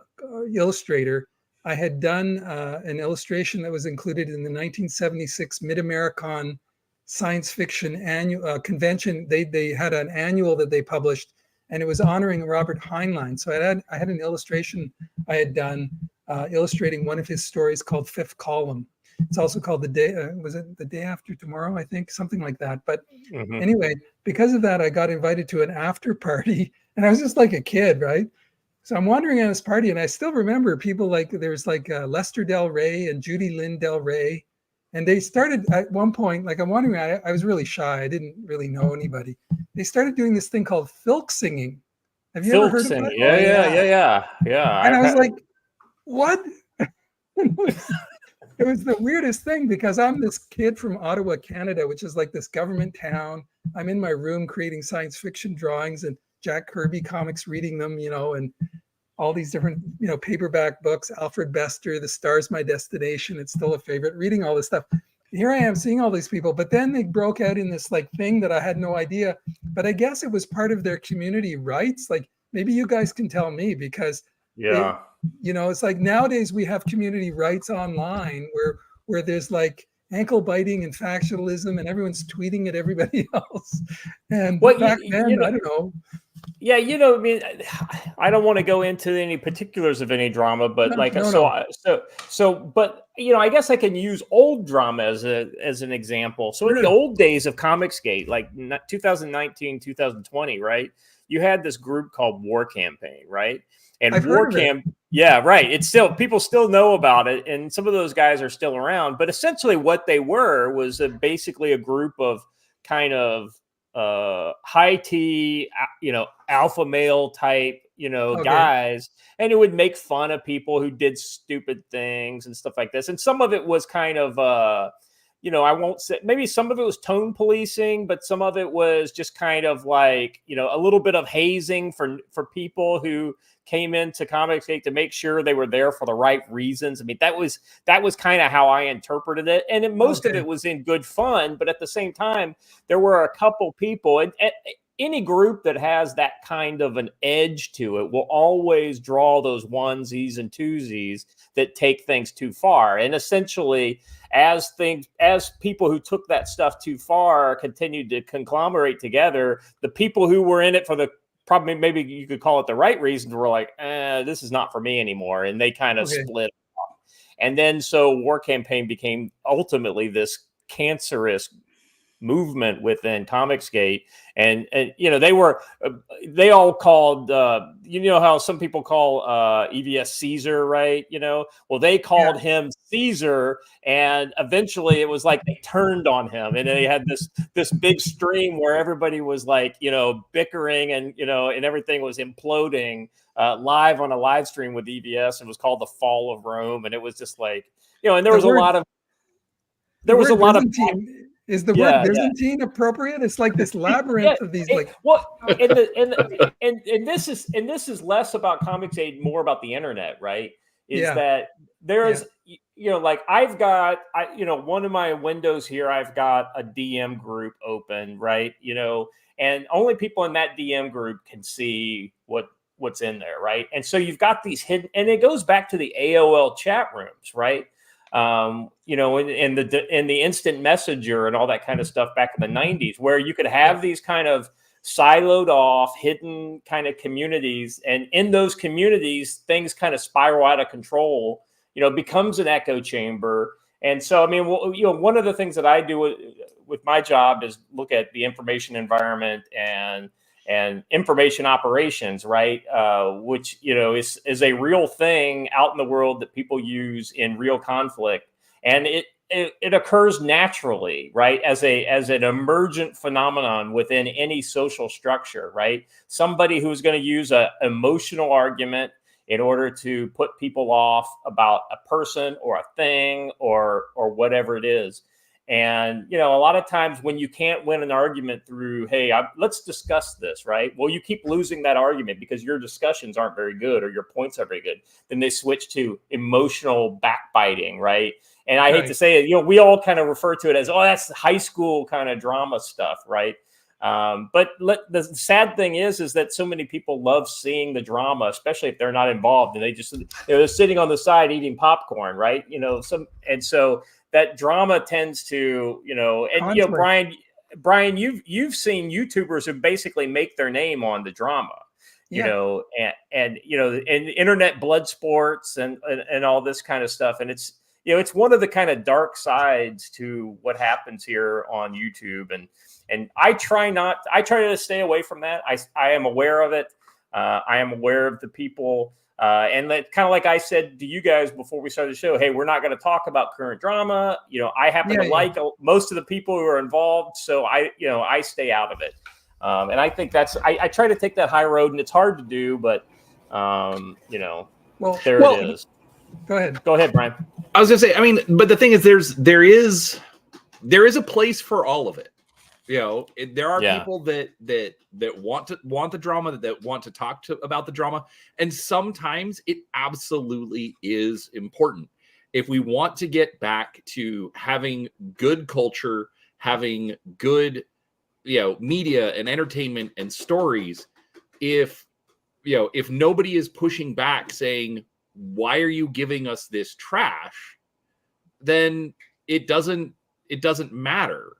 B: illustrator. I had done an illustration that was included in the 1976 Mid-American Science Fiction annual convention. They had an annual that they published, and it was honoring Robert Heinlein. So I had an illustration I had done illustrating one of his stories called Fifth Column. It's also called The Day, was it The Day After Tomorrow, I think, something like that. But anyway, because of that, I got invited to an after party, and I was just like a kid, right? So I'm wandering at this party, and I still remember people like, there's like Lester Del Rey and Judy Lynn Del Rey. And they started at one point, like I'm wondering, I was really shy. I didn't really know anybody. They started doing this thing called filk singing. Have you ever heard of that?
A: Yeah.
B: And I was like, what? It was the weirdest thing, because I'm this kid from Ottawa, Canada, which is like this government town. I'm in my room creating science fiction drawings and Jack Kirby comics, reading them, and all these different, paperback books, Alfred Bester, The Star's My Destination. It's still a favorite, reading all this stuff. Here I am seeing all these people, but then they broke out in this like thing that I had no idea, but I guess it was part of their community rights. Like maybe you guys can tell me, because it's like nowadays we have community rights online where there's like ankle biting and factionalism and everyone's tweeting at everybody else. And back then, I don't know.
A: Yeah, I mean, I don't want to go into any particulars of any drama, but but I guess I can use old drama as an example. So in the old days of Comicsgate, like 2019, 2020, right? You had this group called War Campaign, right? And it's still, people still know about it, and some of those guys are still around. But essentially, what they were was basically a group of kind of high tea, alpha male type, guys, and it would make fun of people who did stupid things and stuff like this. And some of it was kind of, I won't say, maybe some of it was tone policing, but some of it was just kind of like, a little bit of hazing for people who came into Comicsgate to make sure they were there for the right reasons. I mean, that was kind of how I interpreted it. And most of it was in good fun, but at the same time, there were a couple people, and any group that has that kind of an edge to it will always draw those onesies and twosies that take things too far. And essentially, as people who took that stuff too far continued to conglomerate together, the people who were in it for the, probably maybe you could call it the right reasons, were like, this is not for me anymore. And they kind of split up. And then so War Campaign became ultimately this cancerous movement within Comicsgate, and you know, they all called you know how some people call EVS Caesar, right? You know, well, they called him Caesar, and eventually it was like they turned on him, and they had this big stream where everybody was like, you know, bickering, and you know, and everything was imploding live on a live stream with EVS. It was called the Fall of Rome, and it was just like, you know, and there was a lot of
B: is the word Byzantine appropriate? It's like this labyrinth of these
A: well, and this is less about Comicsgate, more about the internet, right? That there is you know, like I've got you know, one of my windows here, I've got a DM group open, right? You know, and only people in that DM group can see what's in there, right? And so you've got these hidden, and it goes back to the AOL chat rooms, right? You know, in the instant messenger and all that kind of stuff back in the 90s, where you could have these kind of siloed off, hidden kind of communities, and in those communities, things kind of spiral out of control. You know, becomes an echo chamber. And so, I mean, well, you know, one of the things that I do with my job is look at the information environment and information operations, right? Which, you know, is a real thing out in the world that people use in real conflict. And it occurs naturally, right? As an emergent phenomenon within any social structure, right? Somebody who's going to use an emotional argument in order to put people off about a person or a thing or whatever it is. And, you know, a lot of times when you can't win an argument through, hey, let's discuss this, right? Well, you keep losing that argument because your discussions aren't very good or your points aren't very good. Then they switch to emotional backbiting, right? And I hate to say it, you know, we all kind of refer to it as, oh, that's high school kind of drama stuff, right? But the sad thing is that so many people love seeing the drama, especially if they're not involved, and they're sitting on the side eating popcorn, right? You know, and so that drama tends to, you know, and you know, Brian, you've seen YouTubers who basically make their name on the drama, you know, and you know, and internet blood sports and all this kind of stuff, and it's, you know, it's one of the kind of dark sides to what happens here on YouTube, and I try to stay away from that. I am aware of it. I am aware of the people. And that kind of like I said to you guys before we started the show, hey, we're not going to talk about current drama. You know, I happen to like most of the people who are involved. So I stay out of it. And I think I try to take that high road, and it's hard to do, but you know, it is. Go ahead, Brian.
D: I was going to say, I mean, but the thing is, there is a place for all of it. You know, there are people that want the drama, that want to talk about the drama, and sometimes it absolutely is important. If we want to get back to having good culture, having good, you know, media and entertainment and stories, if nobody is pushing back saying, why are you giving us this trash, then it doesn't matter.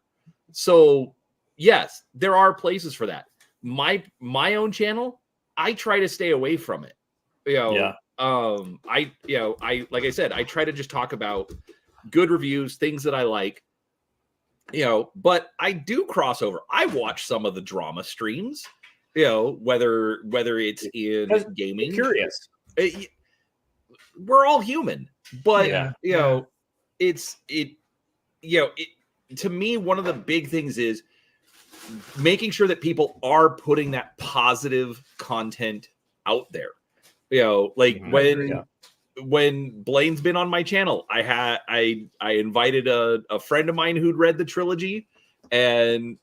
D: So yes, there are places for that. My own channel, I try to stay away from it. You know, I like I said, I try to just talk about good reviews, things that I like. You know, but I do cross over. I watch some of the drama streams. You know, whether it's in gaming.
A: Curious.
D: We're all human, but you know, to me, one of the big things is making sure that people are putting that positive content out there. You know, like when Blaine's been on my channel, I invited a friend of mine who'd read the trilogy, and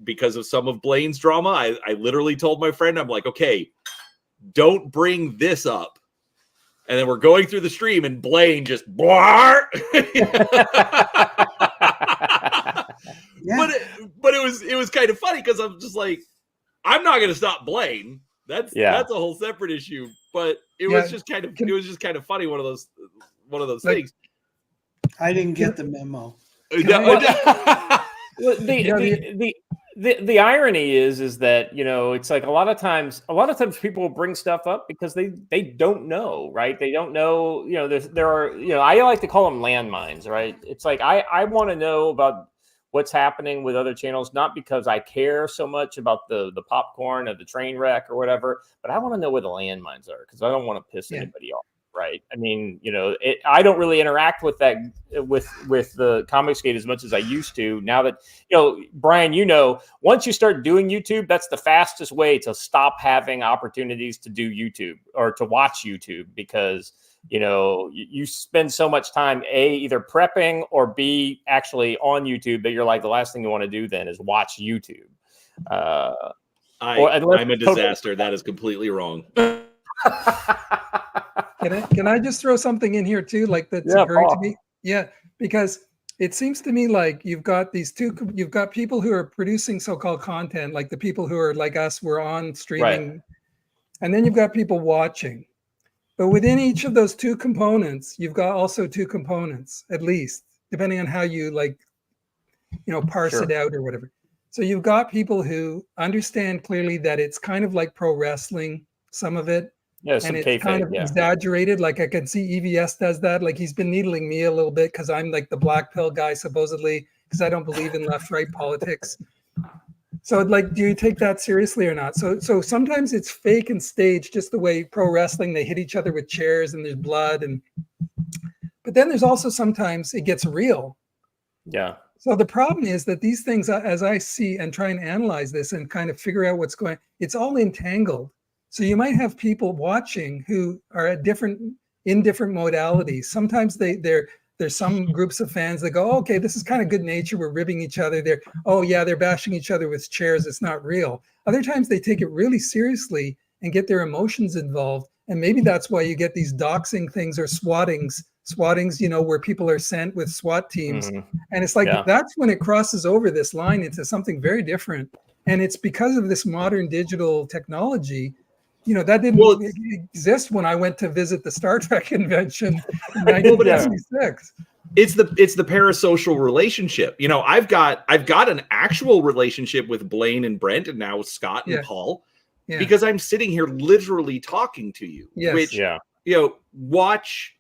D: because of some of Blaine's drama, I literally told my friend, I'm like, okay, don't bring this up. And then we're going through the stream, and Blaine just blah. But it was kind of funny because I'm just like, I'm not going to stop Blaine. That's a whole separate issue. But it was just kind of funny. One of those things.
C: I didn't get the memo.
A: The irony is that, you know, it's like a lot of times people will bring stuff up because they don't know, right? They don't know, you know, there are, you know, I like to call them landmines, right? It's like I want to know about what's happening with other channels, not because I care so much about the popcorn or the train wreck or whatever, but I want to know where the landmines are because I don't want to piss anybody off. Right. I mean, I don't really interact with that with the Comicsgate as much as I used to. Now that, Brian, once you start doing YouTube, that's the fastest way to stop having opportunities to do YouTube or to watch YouTube because, you spend so much time, A, either prepping or B, actually on YouTube that you're like, the last thing you want to do then is watch YouTube.
D: I'm a disaster. That is completely wrong.
B: Can I just throw something in here too, like that's occurring to me? Yeah, because it seems to me like you've got people who are producing so-called content, like the people who are like us, we're on streaming, right. And then you've got people watching. But within each of those two components, you've got also two components, at least, depending on how you parse it out or whatever. So you've got people who understand clearly that it's kind of like pro wrestling, some of it.
A: Yeah,
B: and it's kind of exaggerated. Like I can see EVS does that. Like he's been needling me a little bit because I'm like the black pill guy, supposedly, because I don't believe in left-right politics. So like, do you take that seriously or not? So sometimes it's fake and staged, just the way pro wrestling, they hit each other with chairs and there's blood. But then there's also sometimes it gets real.
A: Yeah.
B: So the problem is that these things, as I see and try and analyze this and kind of figure out what's going, it's all entangled. So you might have people watching who are in different modalities. Sometimes there's some groups of fans that go, okay, this is kind of good nature. We're ribbing each other. They're bashing each other with chairs. It's not real. Other times they take it really seriously and get their emotions involved. And maybe that's why you get these doxing things or swottings, where people are sent with SWAT teams. Mm-hmm. And it's like, that's when it crosses over this line into something very different. And it's because of this modern digital technology. That didn't exist when I went to visit the Star Trek convention in 1976.
D: It's the parasocial relationship. I've got an actual relationship with Blaine and Brent and now Scott and Paul because I'm sitting here literally talking to you.
B: Yes.
D: Which watch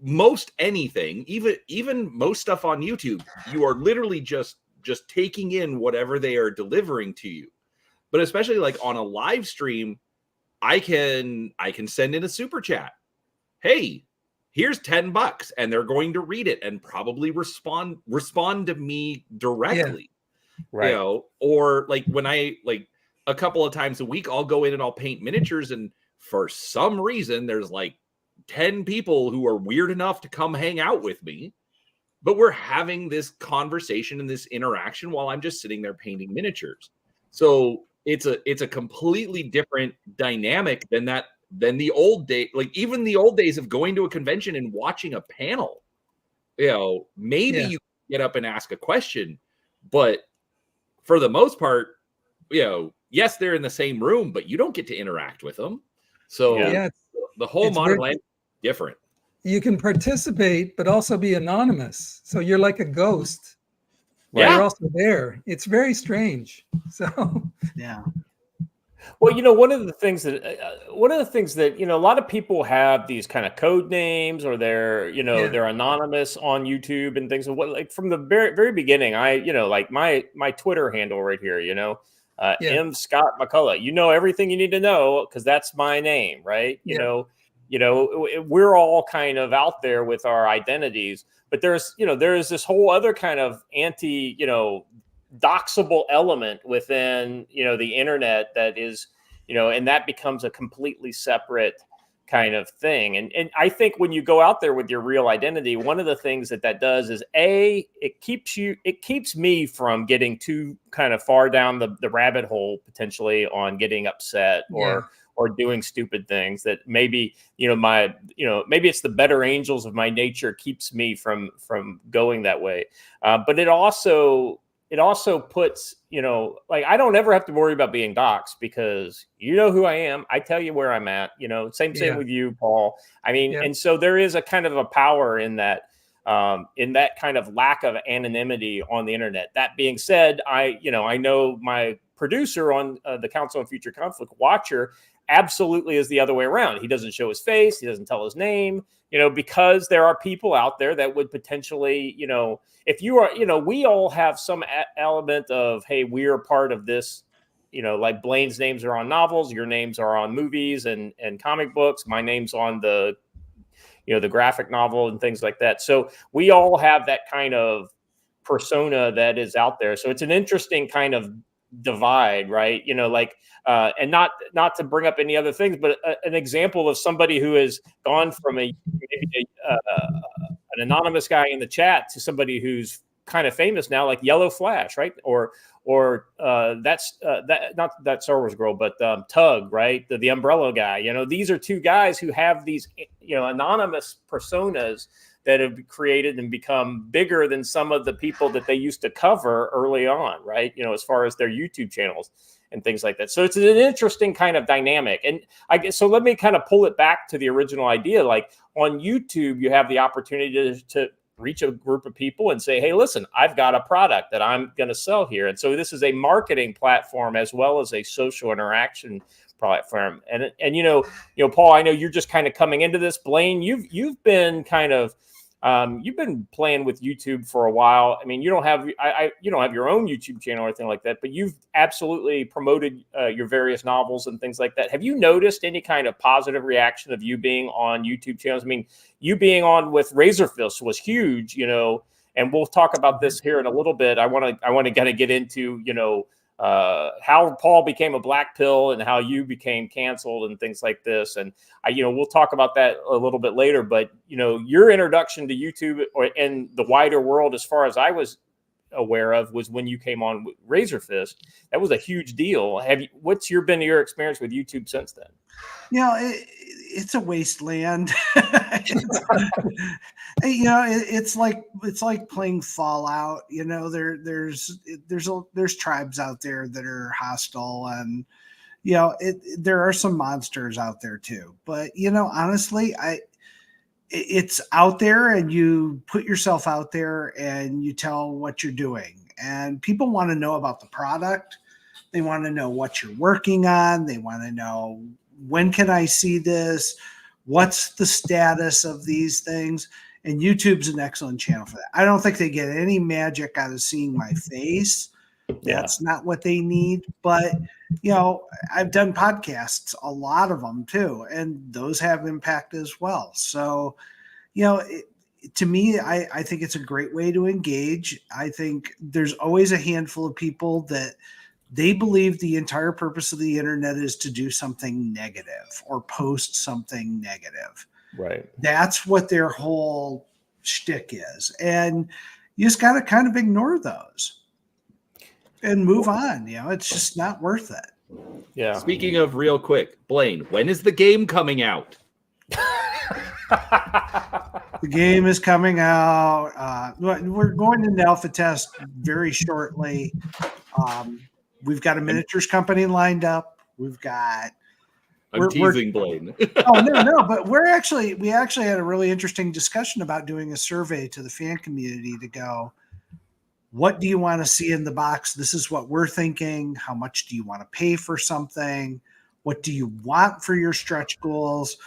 D: most anything, even most stuff on YouTube, you are literally just taking in whatever they are delivering to you. But especially like on a live stream, I can send in a super chat. Hey, here's $10, and they're going to read it and probably respond to me directly.
A: Yeah. Right.
D: Or like when I a couple of times a week, I'll go in and I'll paint miniatures, and for some reason there's like 10 people who are weird enough to come hang out with me, but we're having this conversation and this interaction while I'm just sitting there painting miniatures. So it's a completely different dynamic than the old day. Like even the old days of going to a convention and watching a panel, maybe you get up and ask a question, but for the most part, yes, they're in the same room, but you don't get to interact with them. So the whole modern land is different.
B: You can participate, but also be anonymous. So you're like a ghost.
A: Yeah.
B: You're also there. It's very strange. So
C: yeah.
A: Well, one of the things that a lot of people have these kind of code names, or they're anonymous on YouTube and things. Like from the very, very beginning, like my Twitter handle right here, M Scott McCullough. Everything you need to know because that's my name, right? We're all kind of out there with our identities, but there's this whole other kind of doxable element within, the internet that is, and that becomes a completely separate kind of thing. And I think when you go out there with your real identity, one of the things that does is it keeps me from getting too kind of far down the rabbit hole, potentially on getting upset or doing stupid things that maybe, maybe it's the better angels of my nature keeps me from going that way. But it also puts, like I don't ever have to worry about being doxxed because who I am. I tell you where I'm at, same with you, Paul. I mean, and so there is a kind of a power in that kind of lack of anonymity on the internet. That being said, I know my producer on the Council on Future Conflict, Watcher, absolutely is the other way around. He doesn't show his face. He doesn't tell his name, because there are people out there that would potentially, if you are, we all have some element of, hey, we are part of this, like Blaine's names are on novels, your names are on movies and comic books. My name's on the graphic novel and things like that. So we all have that kind of persona that is out there. So it's an interesting kind of divide, right? And not to bring up any other things, but an example of somebody who has gone from an anonymous guy in the chat to somebody who's kind of famous now, like Yellow Flash, right? Or that's not that Star Wars girl, but Tug, right? The Umbrella guy. These are two guys who have these anonymous personas that have created and become bigger than some of the people that they used to cover early on, right? As far as their YouTube channels and things like that. So it's an interesting kind of dynamic. And I guess, so let me kind of pull it back to the original idea. Like on YouTube, you have the opportunity to reach a group of people and say, hey, listen, I've got a product that I'm going to sell here. And so this is a marketing platform as well as a social interaction platform. And Paul, I know you're just kind of coming into this. Blaine, you've been kind of you've been playing with YouTube for a while. I mean, you don't have your own YouTube channel or anything like that, but you've absolutely promoted your various novels and things like that. Have you noticed any kind of positive reaction of you being on YouTube channels? I mean, you being on with Razorfist was huge, and we'll talk about this here in a little bit. I want to kind of get into, how Paul became a black pill and how you became canceled and things like this. And we'll talk about that a little bit later, but your introduction to YouTube and the wider world, as far as I was aware of, was when you came on with Razorfist. That was a huge deal. What's been your experience with YouTube since then?
C: It's a wasteland. It's like playing Fallout. There's tribes out there that are hostile, and there are some monsters out there too. But honestly, it's out there, and you put yourself out there, and you tell what you're doing, and people want to know about the product. They want to know what you're working on. They want to know, when can I see this? What's the status of these things? And YouTube's an excellent channel for that. I don't think they get any magic out of seeing my face. That's not what they need. But, I've done podcasts, a lot of them too, and those have impact as well. So, to me, I think it's a great way to engage. I think there's always a handful of people that they believe the entire purpose of the internet is to do something negative or post something negative.
A: Right.
C: That's what their whole shtick is. And you just got to kind of ignore those and move on. It's just not worth it.
A: Yeah.
D: Speaking of, real quick, Blaine, when is the game coming out?
C: The game is coming out. We're going to alpha test very shortly. We've got a miniatures company lined up.
D: I'm teasing Blaine.
C: Oh, no. But we actually had a really interesting discussion about doing a survey to the fan community to go, what do you want to see in the box? This is what we're thinking. How much do you want to pay for something? What do you want for your stretch goals?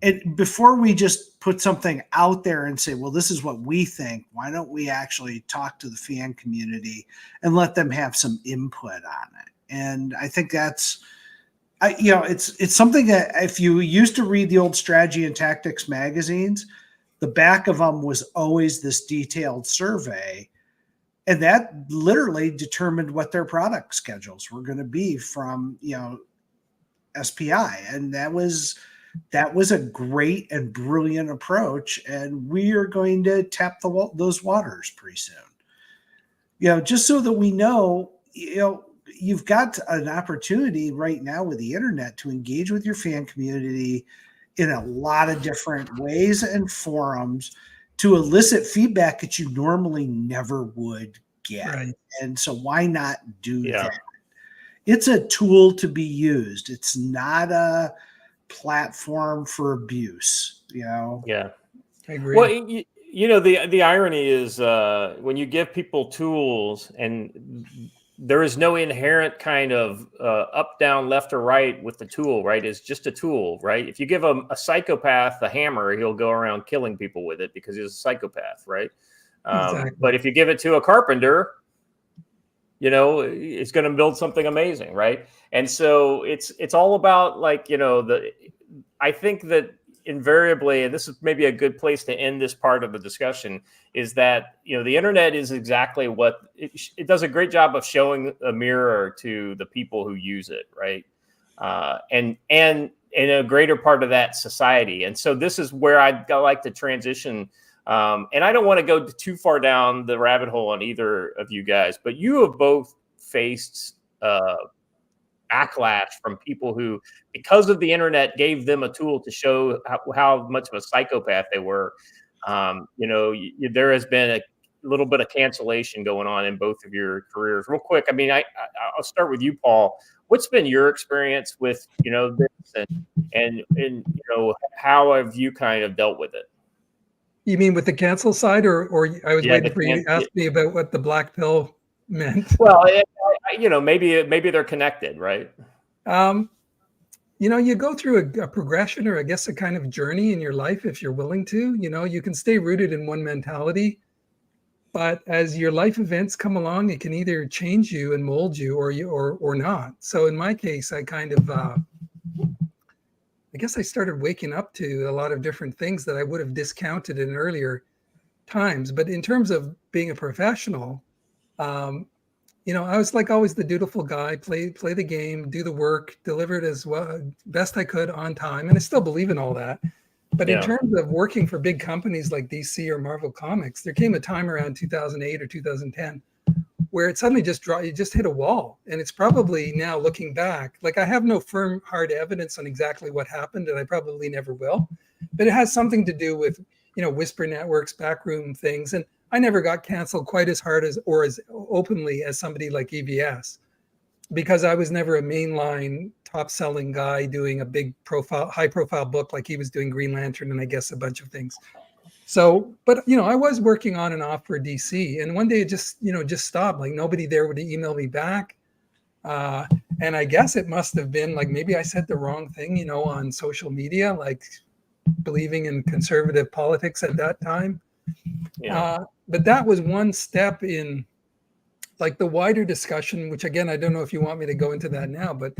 C: And before we just put something out there and say, well, this is what we think, why don't we actually talk to the fan community and let them have some input on it? And I think that's, it's something that if you used to read the old strategy and tactics magazines, the back of them was always this detailed survey. And that literally determined what their product schedules were going to be from, SPI. And that was a great and brilliant approach, and we are going to tap those waters pretty soon. Just so that we know, you've got an opportunity right now with the internet to engage with your fan community in a lot of different ways and forums to elicit feedback that you normally never would get. Right. And so why not do that? It's a tool to be used. It's not a platform for abuse,
A: Yeah,
B: I agree.
A: Well, the irony is when you give people tools and there is no inherent kind of up, down, left, or right with the tool, right? It's just a tool, right? If you give a psychopath a hammer, he'll go around killing people with it because he's a psychopath, right?
B: Exactly.
A: But if you give it to a carpenter, you know, it's going to build something amazing, right? And so it's all about, like, you know, I think that invariably, and this is maybe a good place to end this part of the discussion, is that, you know, the internet is exactly what it does a great job of showing a mirror to the people who use it, right? And a greater part of that society. And so this is where I'd like to transition. And I don't want to go too far down the rabbit hole on either of you guys, but you have both faced backlash from people who, because of the internet, gave them a tool to show how much of a psychopath they were. You know, there has been a little bit of cancellation going on in both of your careers. Real quick, I mean, I'll start with you, Paul. What's been your experience with, you know, this, and you know, how have you kind of dealt with it?
B: You mean with the cancel side, or I was waiting for you to ask me about what the black pill meant?
A: Well, you know, maybe they're connected, right?
B: You know, you go through a progression, or I guess a kind of journey in your life if you're willing to. You know, you can stay rooted in one mentality, but as your life events come along, it can either change you and mold you, or not. So in my case, I kind of I guess I started waking up to a lot of different things that I would have discounted in earlier times. But in terms of being a professional, you know, I was like always the dutiful guy, play the game, do the work, deliver it as well best I could on time, and I still believe in all that. But in terms of working for big companies like DC or Marvel Comics, there came a time around 2008 or 2010 where it suddenly you just hit a wall. And it's probably now, looking back, like, I have no firm, hard evidence on exactly what happened, and I probably never will. But it has something to do with, you know, whisper networks, backroom things. And I never got canceled quite as hard or as openly as somebody like EVS, because I was never a mainline top-selling guy doing a big profile, high-profile book like he was doing Green Lantern and I guess a bunch of things. So, but, you know, I was working on and off for DC, and one day it just stopped. Like, nobody there would email me back. And I guess it must have been like, maybe I said the wrong thing, you know, on social media, like believing in conservative politics at that time. But that was one step in like the wider discussion, which again, I don't know if you want me to go into that now, but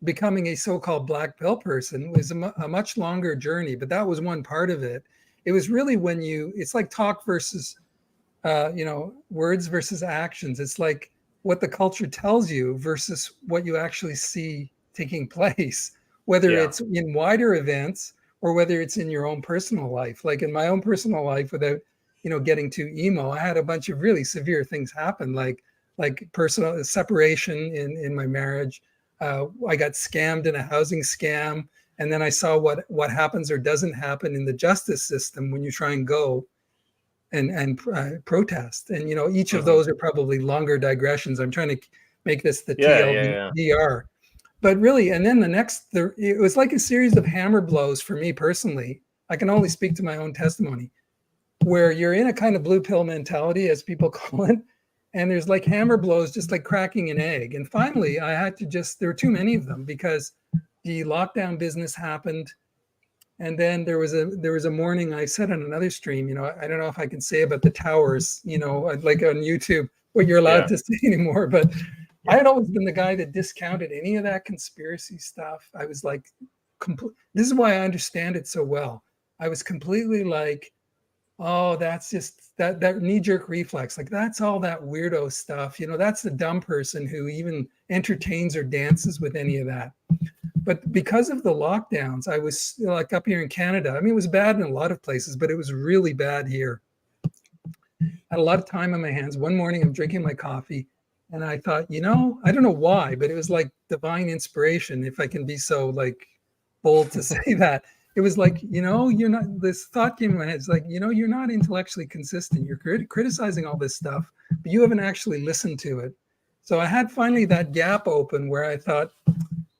B: becoming a so-called black pill person was a much longer journey, but that was one part of it. It was really when it's like talk versus, you know, words versus actions. It's like what the culture tells you versus what you actually see taking place, whether it's in wider events or whether it's in your own personal life. Like in my own personal life, without, you know, getting too emo, I had a bunch of really severe things happen, like personal separation in my marriage. I got scammed in a housing scam. And then I saw what happens or doesn't happen in the justice system when you try and go and protest. And, you know, each of those are probably longer digressions. I'm trying to make this the TLDR. But really, and then it was like a series of hammer blows for me personally. I can only speak to my own testimony, where you're in a kind of blue pill mentality, as people call it. And there's like hammer blows, just like cracking an egg. And finally, I had to there were too many of them, because the lockdown business happened. And then there was a morning, I said on another stream, you know, I don't know if I can say about the towers, you know, like on YouTube, what you're allowed to say anymore. But I had always been the guy that discounted any of that conspiracy stuff. I was like, this is why I understand it so well. I was completely like, oh, that's just that knee-jerk reflex. Like, that's all that weirdo stuff. You know, that's the dumb person who even entertains or dances with any of that. But because of the lockdowns, I was like up here in Canada. I mean, it was bad in a lot of places, but it was really bad here. I had a lot of time on my hands. One morning, I'm drinking my coffee, and I thought, you know, I don't know why, but it was like divine inspiration, if I can be so like bold to say that. It was like, you know, this thought came in my head. It's like, you know, you're not intellectually consistent. You're criticizing all this stuff, but you haven't actually listened to it. So I had finally that gap open where I thought,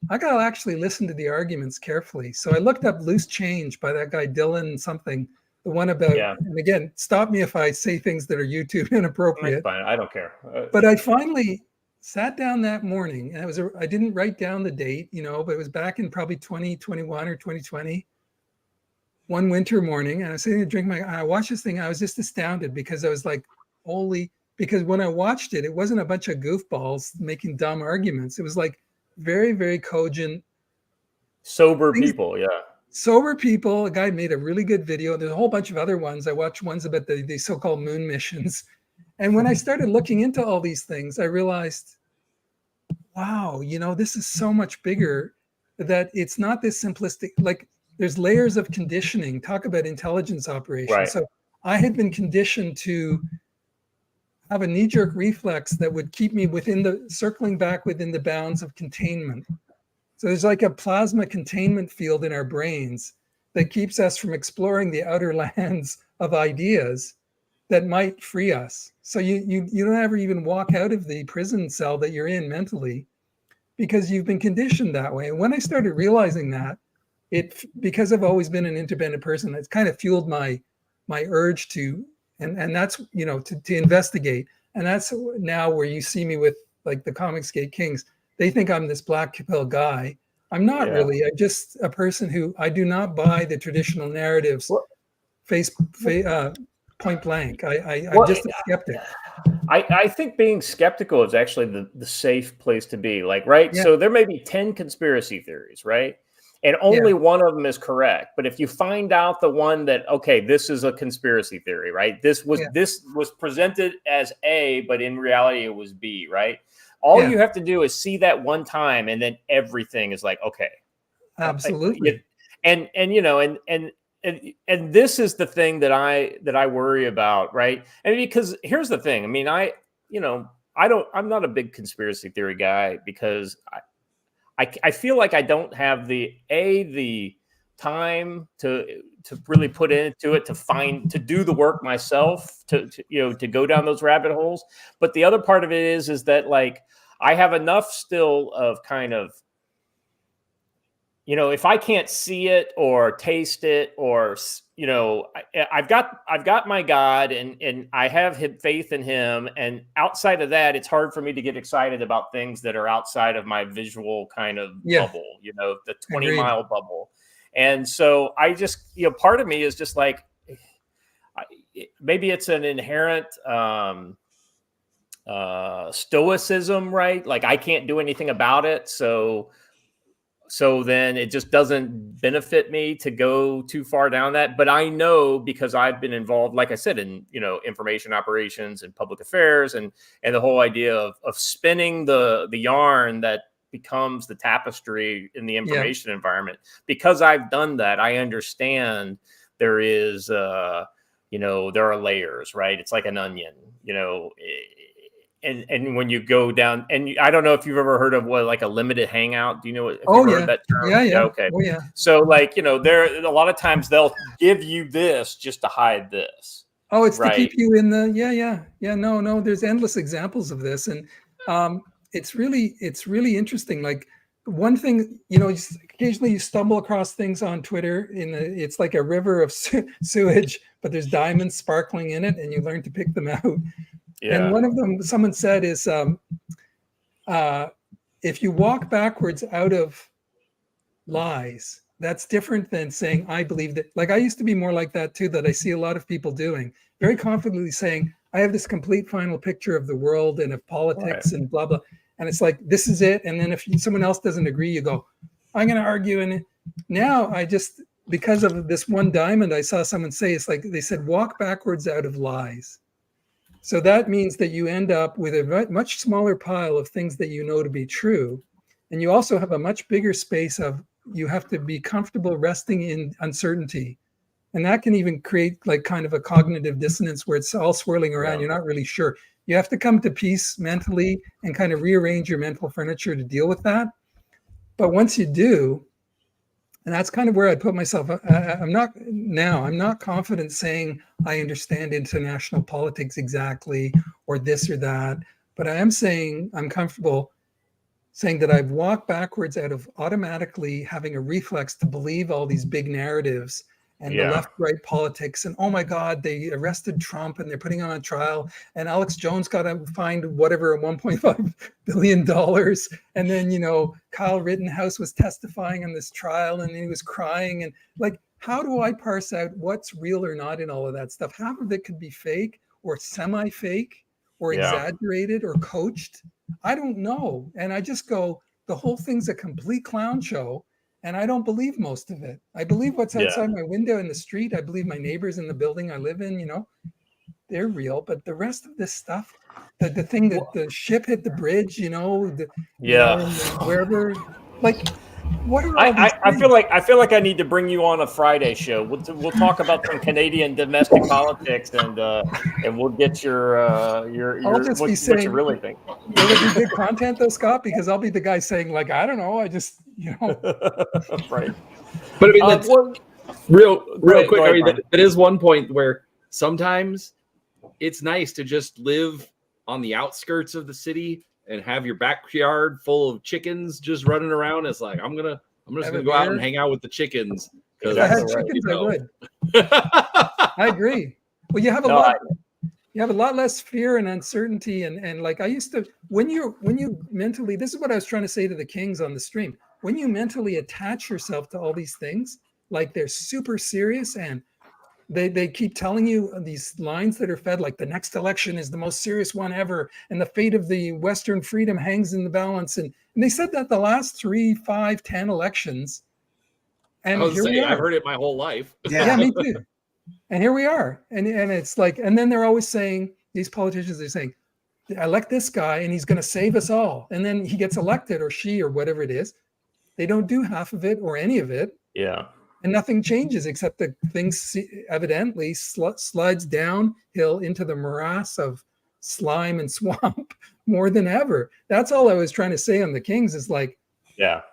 B: I got to actually listen to the arguments carefully. So I looked up Loose Change by that guy, Dylan something, the one about, and again, stop me if I say things that are YouTube inappropriate.
A: That's fine. I don't care.
B: But I finally sat down that morning, and I didn't write down the date, but it was back in probably 2021 or 2020, one winter morning, and I was sitting there I watched this thing. I was just astounded because I was like, holy, because when I watched it, it wasn't a bunch of goofballs making dumb arguments. It was like very, very cogent,
A: sober people. Yeah.
B: Sober people. A guy made a really good video. There's a whole bunch of other ones. I watched ones about the so-called moon missions. And when I started looking into all these things, I realized, wow, this is so much bigger, that it's not this simplistic, like there's layers of conditioning. Talk about intelligence operations.
A: Right.
B: So I had been conditioned to have a knee-jerk reflex that would keep me circling back within the bounds of containment. So there's like a plasma containment field in our brains that keeps us from exploring the outer lands of ideas that might free us. So you don't ever even walk out of the prison cell that you're in mentally, because you've been conditioned that way. And when I started realizing that, because I've always been an independent person, it's kind of fueled my urge to, and that's, to investigate. And that's now where you see me with like the Comicsgate Kings. They think I'm this black pill guy. I'm not really. I'm just a person who, I do not buy the traditional narratives point blank. I'm just a skeptic.
A: I think being skeptical is actually the safe place to be. Like, right? Yeah. So there may be 10 conspiracy theories, right? And only one of them is correct. But if you find out the one that, okay, this is a conspiracy theory, right? This was presented as A, but in reality it was B, right? All you have to do is see that one time, and then everything is like, okay.
B: Absolutely.
A: And this is the thing that I worry about, right? And because here's the thing. I mean, I'm not a big conspiracy theory guy, because I feel like I don't have the time to really put into it, to do the work myself, to go down those rabbit holes. But the other part of it is that, like, I have enough still of kind of, if I can't see it or taste it, or, I've got my God, and I have faith in him. And outside of that, it's hard for me to get excited about things that are outside of my visual kind of bubble, the 20-mile bubble. And so I just, part of me is just like, maybe it's an inherent stoicism, right? Like, I can't do anything about it. So then it just doesn't benefit me to go too far down that. But I know, because I've been involved, like I said, in, information operations and public affairs, and the whole idea of spinning the yarn that becomes the tapestry in the information environment. Because I've done that, I understand there is, there are layers, right? It's like an onion, And when you go down, and I don't know if you've ever heard of like a limited hangout. Do you know what? Heard that term?
B: Yeah.
A: Okay.
B: Oh, yeah.
A: So, like, there a lot of times they'll give you this just to hide this.
B: Oh, it's right? To keep you in the yeah. No. There's endless examples of this, and it's really interesting. Like, one thing, occasionally you stumble across things on Twitter it's like a river of sewage, but there's diamonds sparkling in it, and you learn to pick them out. Yeah. And one of them, someone said, is if you walk backwards out of lies, that's different than saying, I believe that. Like, I used to be more like that too, that I see a lot of people doing, very confidently saying, I have this complete final picture of the world and of politics and blah, blah. And it's like, this is it. And then if someone else doesn't agree, you go, I'm going to argue. And now because of this one diamond, I saw someone say, it's like, they said, walk backwards out of lies. So that means that you end up with a much smaller pile of things that you know to be true. And you also have a much bigger space of, you have to be comfortable resting in uncertainty. And that can even create like kind of a cognitive dissonance where it's all swirling around. You're not really sure. You have to come to peace mentally and kind of rearrange your mental furniture to deal with that. But once you do, and that's kind of where I put myself. I'm not confident saying I understand international politics exactly, or this or that, but I am saying I'm comfortable saying that I've walked backwards out of automatically having a reflex to believe all these big narratives and the left-right politics, and oh my God, they arrested Trump and they're putting him on trial, and Alex Jones got to find whatever $1.5 billion, and then Kyle Rittenhouse was testifying on this trial, and he was crying, and like, how do I parse out what's real or not in all of that stuff? Half of it could be fake or semi-fake or exaggerated or coached. I don't know, and I just go, the whole thing's a complete clown show. And I don't believe most of it. I believe what's outside my window in the street. I believe my neighbors in the building I live in, they're real. But the rest of this stuff, the thing that the ship hit the bridge, wherever, like, what are all these
A: I feel like I need to bring you on a Friday show. We'll talk about some Canadian domestic politics, and we'll get your
B: I'll just
A: what,
B: be saying,
A: what you really think.
B: Will it be good content though, Scott? Because I'll be the guy saying, like, I don't know, I just
A: right.
D: But I mean, that's real quick. I mean, that is one point where sometimes it's nice to just live on the outskirts of the city and have your backyard full of chickens just running around. It's like, I'm just gonna go out and hang out with the chickens.
B: If I had chickens, I would. I agree. Well, you have a lot less fear and uncertainty, and like I used to, when you mentally, this is what I was trying to say to the Kings on the stream. When you mentally attach yourself to all these things, like they're super serious, and they keep telling you these lines that are fed, like the next election is the most serious one ever, and the fate of the Western freedom hangs in the balance. And they said that the last 3, 5, 10 elections. And
D: I've heard it my whole life.
B: Yeah, me too. And here we are. And it's like, and then they're always saying, these politicians are saying, elect this guy and he's going to save us all. And then he gets elected, or she, or whatever it is. They don't do half of it or any of it.
A: Yeah.
B: And nothing changes except that things evidently slides downhill into the morass of slime and swamp more than ever. That's all I was trying to say on the Kings is like,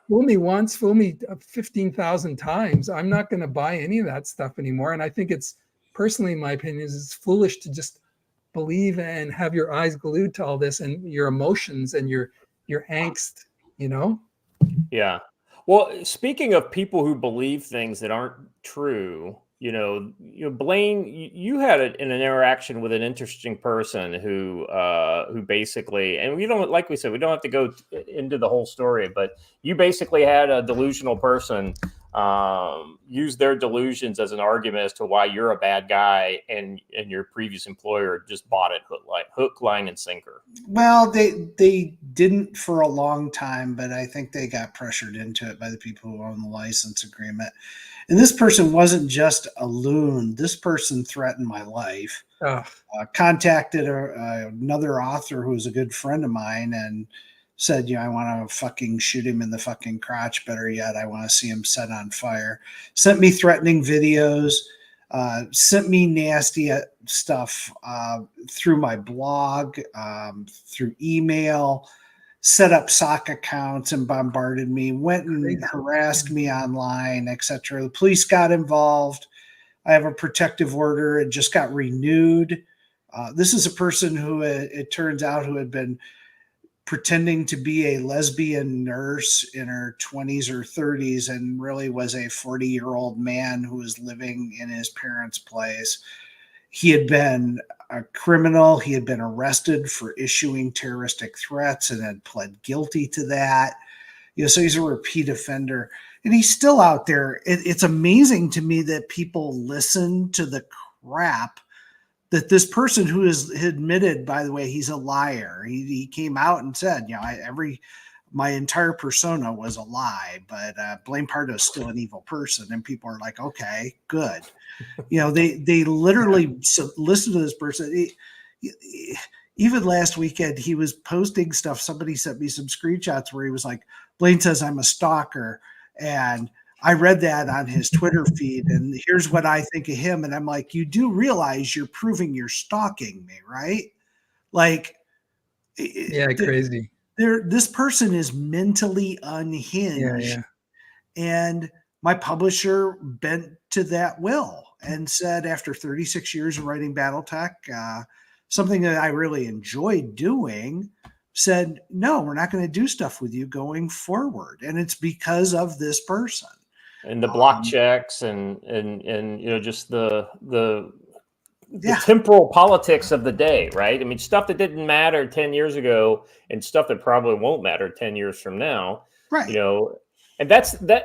B: fool me once, fool me 15,000 times. I'm not going to buy any of that stuff anymore. And I think it's, personally, in my opinion, it's foolish to just believe and have your eyes glued to all this and your emotions and your angst,
A: Yeah. Well, speaking of people who believe things that aren't true, Blaine, you had an interaction with an interesting person who basically, and we don't, like we said, we don't have to go into the whole story, but you basically had a delusional person use their delusions as an argument as to why you're a bad guy, and your previous employer just bought it hook, line, and sinker.
C: Well, they didn't for a long time, but I think they got pressured into it by the people who own the license agreement. And this person wasn't just a loon. This person threatened my life. Contacted another author who was a good friend of mine and said, I want to fucking shoot him in the fucking crotch. Better yet, I want to see him set on fire. Sent me threatening videos, sent me nasty stuff through my blog, through email, set up sock accounts and bombarded me, went and harassed me online, etc. The police got involved. I have a protective order. It just got renewed. This is a person who it turns out who had been pretending to be a lesbian nurse in her 20s or 30s and really was a 40-year-old man who was living in his parents' place. He had been a criminal. He had been arrested for issuing terroristic threats and had pled guilty to that. So he's a repeat offender, and he's still out there. It's amazing to me that people listen to the crap that this person who is admitted, by the way, he's a liar. He came out and said, my entire persona was a lie, but Blaine Pardo's still an evil person. And people are like, okay, good. They literally listen to this person. Even last weekend, he was posting stuff. Somebody sent me some screenshots where he was like, Blaine says I'm a stalker. And I read that on his Twitter feed, and here's what I think of him. And I'm like, you do realize you're proving you're stalking me, right? Like,
B: crazy.
C: This person is mentally unhinged. Yeah. And my publisher bent to that will and said, after 36 years of writing BattleTech, something that I really enjoyed doing, said, no, we're not going to do stuff with you going forward. And it's because of this person.
A: and the block checks and just the temporal politics of the day, right? I mean, stuff that didn't matter 10 years ago and stuff that probably won't matter 10 years from now,
C: Right.
A: And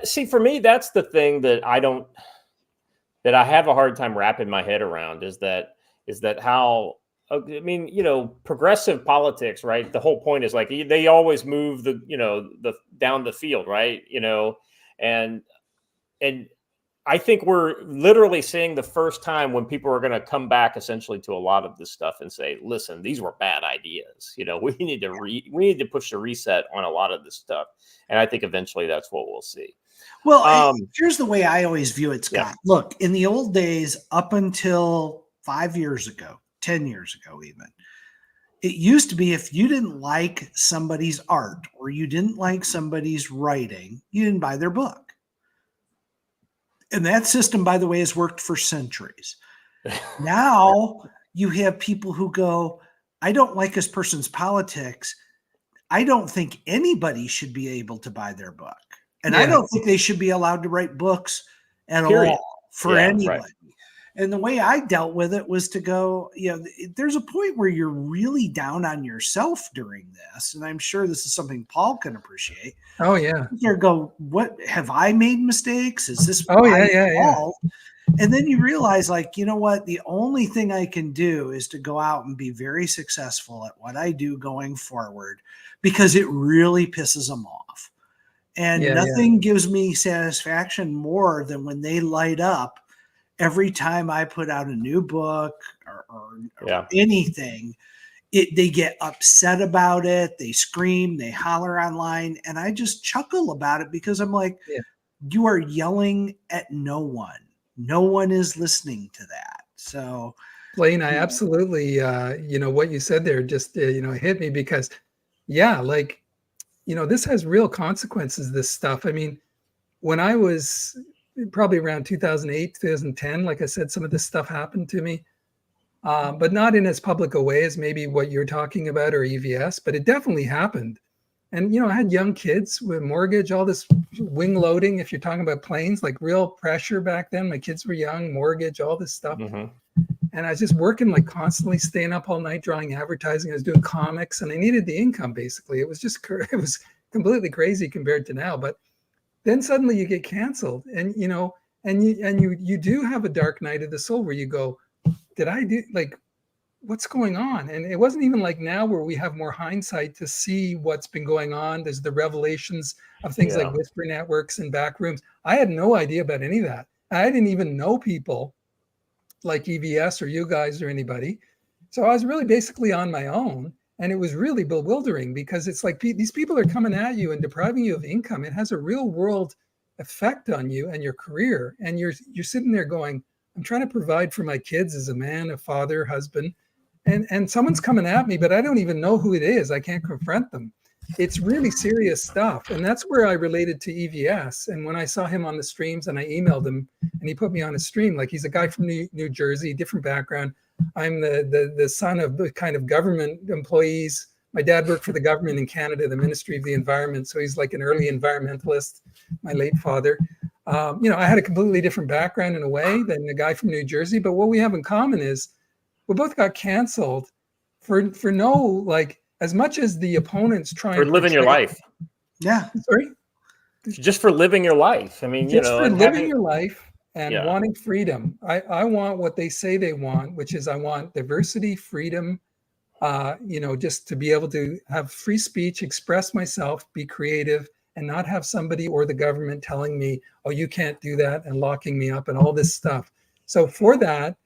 A: see, for me, that's the thing that I have a hard time wrapping my head around is that how, I mean, progressive politics, right? The whole point is like, they always move the down the field, right? And I think we're literally seeing the first time when people are going to come back essentially to a lot of this stuff and say, listen, these were bad ideas. We need to push the reset on a lot of this stuff. And I think eventually that's what we'll see.
C: Well, here's the way I always view it, Scott.
A: Yeah.
C: Look, in the old days, up until 5 years ago, 10 years ago, even, it used to be if you didn't like somebody's art or you didn't like somebody's writing, you didn't buy their book. And that system, by the way, has worked for centuries. Now you have people who go, I don't like this person's politics. I don't think anybody should be able to buy their book. And I don't think they should be allowed to write books at all for anybody. Right. And the way I dealt with it was to go, there's a point where you're really down on yourself during this. And I'm sure this is something Paul can appreciate.
B: Oh, yeah.
C: You go, what, have I made mistakes? Is this
B: fault?
C: And then you realize, like, you know what? The only thing I can do is to go out and be very successful at what I do going forward, because it really pisses them off. And nothing gives me satisfaction more than when they light up every time I put out a new book or anything. They get upset about it. They scream, they holler online. And I just chuckle about it because I'm like, you are yelling at no one. No one is listening to that. So,
B: Blaine, I absolutely, what you said there just, hit me because, this has real consequences, this stuff. I mean, when I was probably around 2008, 2010, like I said, some of this stuff happened to me, but not in as public a way as maybe what you're talking about or EVS, but it definitely happened. And, I had young kids with mortgage, all this wing loading. If you're talking about planes, like real pressure back then, my kids were young, mortgage, all this stuff. Mm-hmm. And I was just working, like constantly staying up all night, drawing advertising. I was doing comics and I needed the income. Basically, it was completely crazy compared to now. But then suddenly you get canceled and, you do have a dark night of the soul where you go, did I do what's going on? And it wasn't even like now where we have more hindsight to see what's been going on. There's the revelations of things like whisper networks and back rooms. I had no idea about any of that. I didn't even know people like EVS or you guys or anybody. So I was really basically on my own. And it was really bewildering because it's like these people are coming at you and depriving you of income. It has a real world effect on you and your career. And you're sitting there going, I'm trying to provide for my kids as a man, a father, husband. And someone's coming at me, but I don't even know who it is. I can't confront them. It's really serious stuff. And that's where I related to EVS. And when I saw him on the streams and I emailed him and he put me on a stream, like he's a guy from New Jersey, different background. I'm the son of the kind of government employees. My dad worked for the government in Canada, the Ministry of the Environment. So he's like an early environmentalist, my late father. I had a completely different background in a way than the guy from New Jersey. But what we have in common is we both got canceled for no, as much as the opponents trying
A: for living your life.
C: Yeah.
B: Sorry?
A: Just for living your life. I mean,
B: just for living your life and wanting freedom. I want what they say they want, which is I want diversity, freedom, just to be able to have free speech, express myself, be creative, and not have somebody or the government telling me, oh, you can't do that and locking me up and all this stuff. So for that,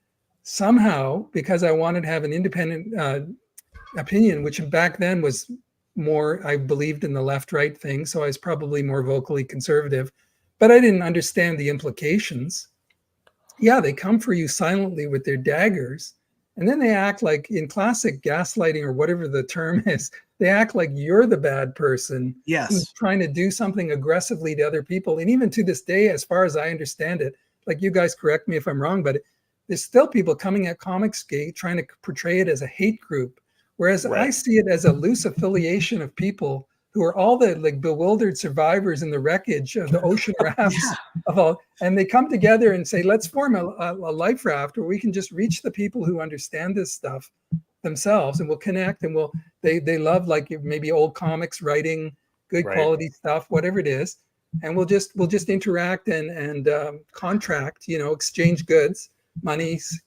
B: somehow, because I wanted to have an independent opinion, which back then was more, I believed in the left-right thing, so I was probably more vocally conservative, but I didn't understand the implications. Yeah, they come for you silently with their daggers, and then they act like, in classic gaslighting or whatever the term is, they act like you're the bad person who's trying to do something aggressively to other people. And even to this day, as far as I understand it, like you guys correct me if I'm wrong, but there's still people coming at Comicsgate trying to portray it as a hate group. Whereas I see it as a loose affiliation of people who are all the like bewildered survivors in the wreckage of the ocean rafts
C: Yeah.
B: of all, and they come together and say, let's form a life raft where we can just reach the people who understand this stuff themselves, and we'll connect, and they love like maybe old comics, writing good
A: Right.
B: quality stuff, whatever it is, and we'll just interact and contract, exchange goods, monies,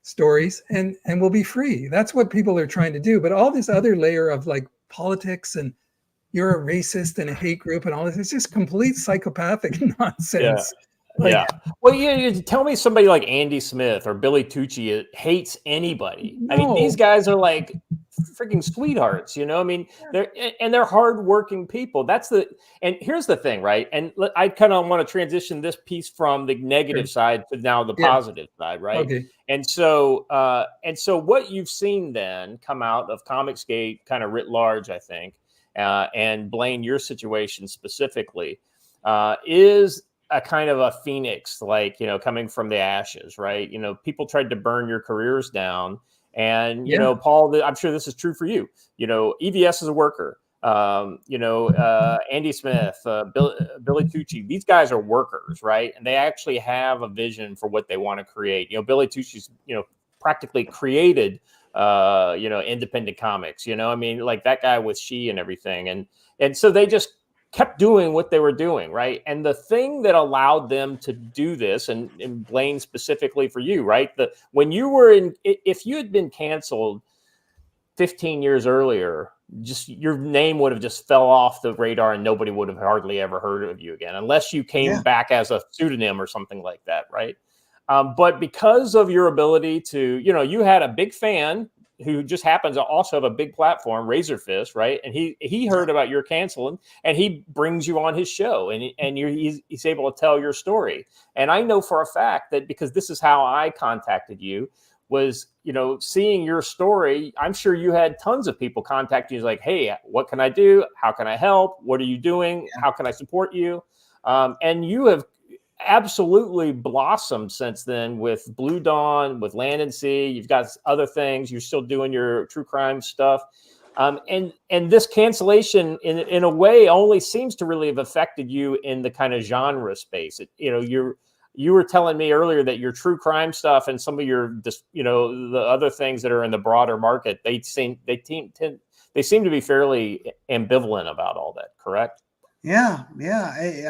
B: stories, and we'll be free. That's what people are trying to do. But all this other layer of like politics and you're a racist and a hate group and all this, it's just complete psychopathic nonsense. Like,
A: Yeah. Well, you tell me somebody like Andy Smith or Billy Tucci hates anybody. I mean, these
B: no,
A: guys are like freaking sweethearts, I mean, they're hardworking people. And here's the thing, right? And I kind of want to transition this piece from the negative side to now the positive side, right?
B: Okay.
A: And so what you've seen then come out of Comicsgate kind of writ large, I think, and Blaine, your situation specifically, is a kind of a phoenix, like, coming from the ashes, right? People tried to burn your careers down. And, Paul, I'm sure this is true for you. EVS is a worker. Andy Smith, Billy Tucci, these guys are workers, right? And they actually have a vision for what they want to create. Billy Tucci's, practically created, independent comics, I mean, like that guy with She and everything. And so they just kept doing what they were doing, right? And the thing that allowed them to do this, and Blaine specifically for you, right? When you were if you had been canceled 15 years earlier, just your name would have just fell off the radar and nobody would have hardly ever heard of you again, unless you came back as a pseudonym or something like that, right? But because of your ability to, you had a big fan who just happens to also have a big platform, Razorfist, right? And he heard about your canceling, and he brings you on his show, and he's able to tell your story. And I know for a fact that, because this is how I contacted you, was, seeing your story. I'm sure you had tons of people contact you like, hey, what can I do? How can I help? What are you doing? How can I support you? And you have absolutely blossomed since then with Blue Dawn, with Land&SEA. You've got other things. You're still doing your true crime stuff. And this cancellation in a way only seems to really have affected you in the kind of genre space. You were telling me earlier that your true crime stuff and some of your, the other things that are in the broader market, they seem to be fairly ambivalent about all that, correct?
C: Yeah.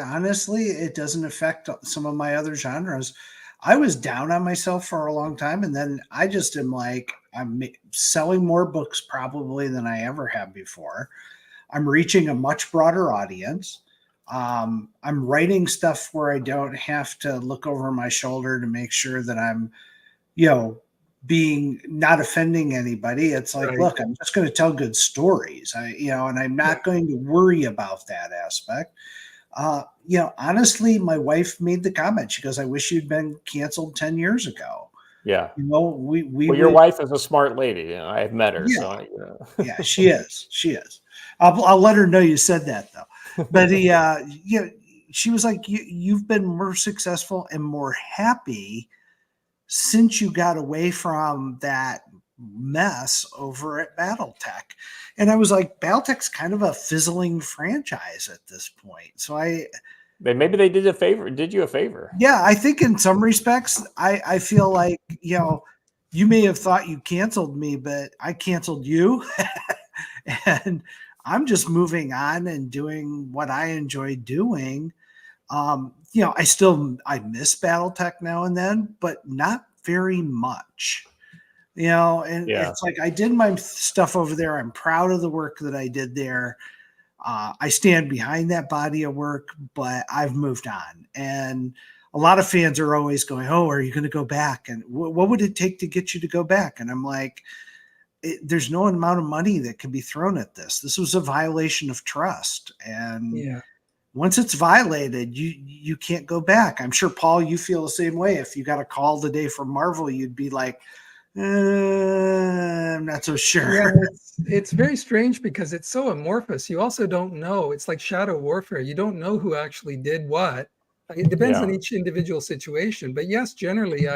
C: Honestly, it doesn't affect some of my other genres. I was down on myself for a long time, and then I just am like, I'm selling more books probably than I ever have before. I'm reaching a much broader audience. I'm writing stuff where I don't have to look over my shoulder to make sure that I'm, being not offending anybody. It's like, look, I'm just going to tell good stories. And I'm not going to worry about that aspect. Honestly, my wife made the comment. She goes, I wish you'd been canceled 10 years ago.
A: Yeah.
C: Your
A: wife is a smart lady. I've met her.
C: Yeah.
A: So,
C: yeah, she is. She is. I'll let her know you said that though. But she was like, you've been more successful and more happy since you got away from that mess over at BattleTech. And I was like, BattleTech's kind of a fizzling franchise at this point. So
A: maybe they did you a favor.
C: Yeah, I think in some respects, I feel like, you may have thought you canceled me, but I canceled you. And I'm just moving on and doing what I enjoy doing. I miss BattleTech now and then, but not very much. It's like I did my stuff over there. I'm proud of the work that I did there. I stand behind that body of work, but I've moved on. And a lot of fans are always going, oh, are you going to go back? And what would it take to get you to go back? And I'm like, there's no amount of money that can be thrown at this. This was a violation of trust. And once it's violated, you can't go back. I'm sure, Paul, you feel the same way. If you got a call today from Marvel, you'd be like, I'm not so sure.
B: Yeah, it's very strange because it's so amorphous. You also don't know. It's like shadow warfare. You don't know who actually did what. It depends on each individual situation. But yes, generally,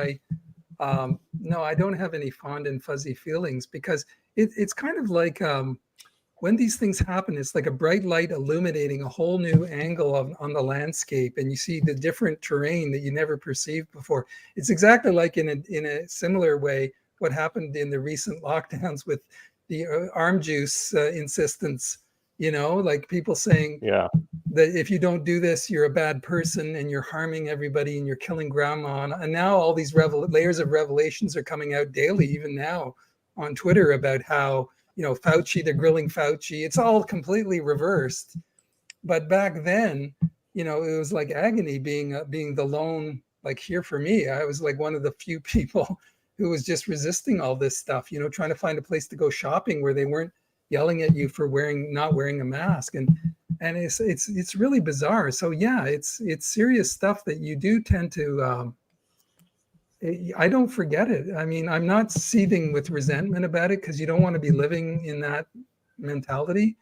B: no, I don't have any fond and fuzzy feelings because it's kind of like when these things happen, it's like a bright light illuminating a whole new angle on the landscape, and you see the different terrain that you never perceived before. It's exactly like in a similar way what happened in the recent lockdowns with the arm juice insistence. Like people saying
A: Yeah.
B: that if you don't do this, you're a bad person and you're harming everybody and you're killing grandma. And now all these layers of revelations are coming out daily, even now on Twitter, about how, Fauci, they're grilling Fauci. It's all completely reversed. But back then, it was like agony being the lone, like here for me, I was like one of the few people who was just resisting all this stuff, trying to find a place to go shopping where they weren't yelling at you for not wearing a mask. And it's really bizarre. So yeah, it's serious stuff that you do tend to, I don't forget it. I mean, I'm not seething with resentment about it, because you don't want to be living in that mentality.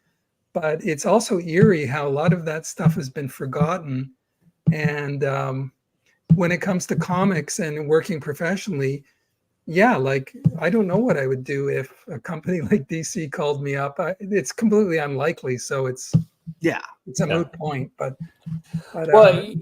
B: But it's also eerie how a lot of that stuff has been forgotten. And when it comes to comics and working professionally, yeah, like I don't know what I would do if a company like DC called me up. It's completely unlikely. So it's a moot point. But
A: well,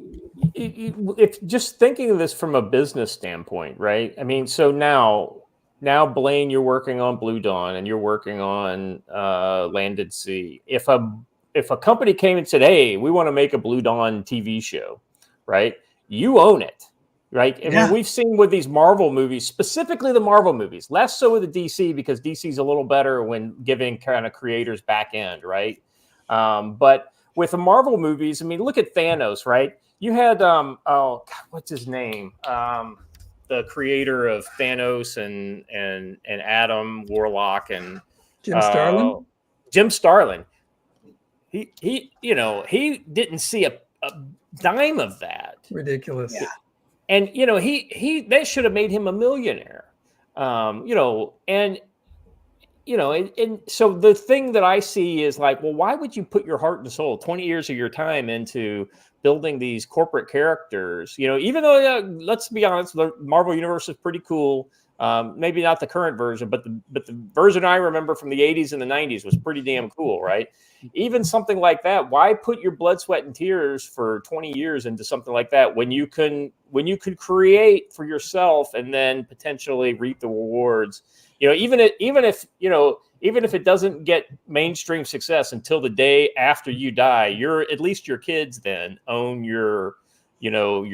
A: if just thinking of this from a business standpoint, right? I mean, so now Blaine, you're working on Blue Dawn and you're working on Land&SEA. If a company came and said, "Hey, we want to make a Blue Dawn TV show," right? You own it, right? I mean, we've seen with these Marvel movies, specifically the Marvel movies, less so with the DC, because DC's a little better when giving kind of creators back end, right? But with the Marvel movies, I mean, look at Thanos, right? You had what's his name? The creator of Thanos and Adam Warlock and
B: Jim Starlin.
A: Jim Starlin. He didn't see a dime of that.
B: Ridiculous.
C: Yeah.
A: And that should have made him a millionaire. And so the thing that I see is like, well, why would you put your heart and soul, 20 years of your time into building these corporate characters? Even though, let's be honest, the Marvel Universe is pretty cool. Maybe not the current version, but the version I remember from the 80s and the 90s was pretty damn cool, right? Even something like that, why put your blood, sweat, and tears for 20 years into something like that when you could create for yourself and then potentially reap the rewards? Even if it doesn't get mainstream success until the day after you die, at least your kids then own your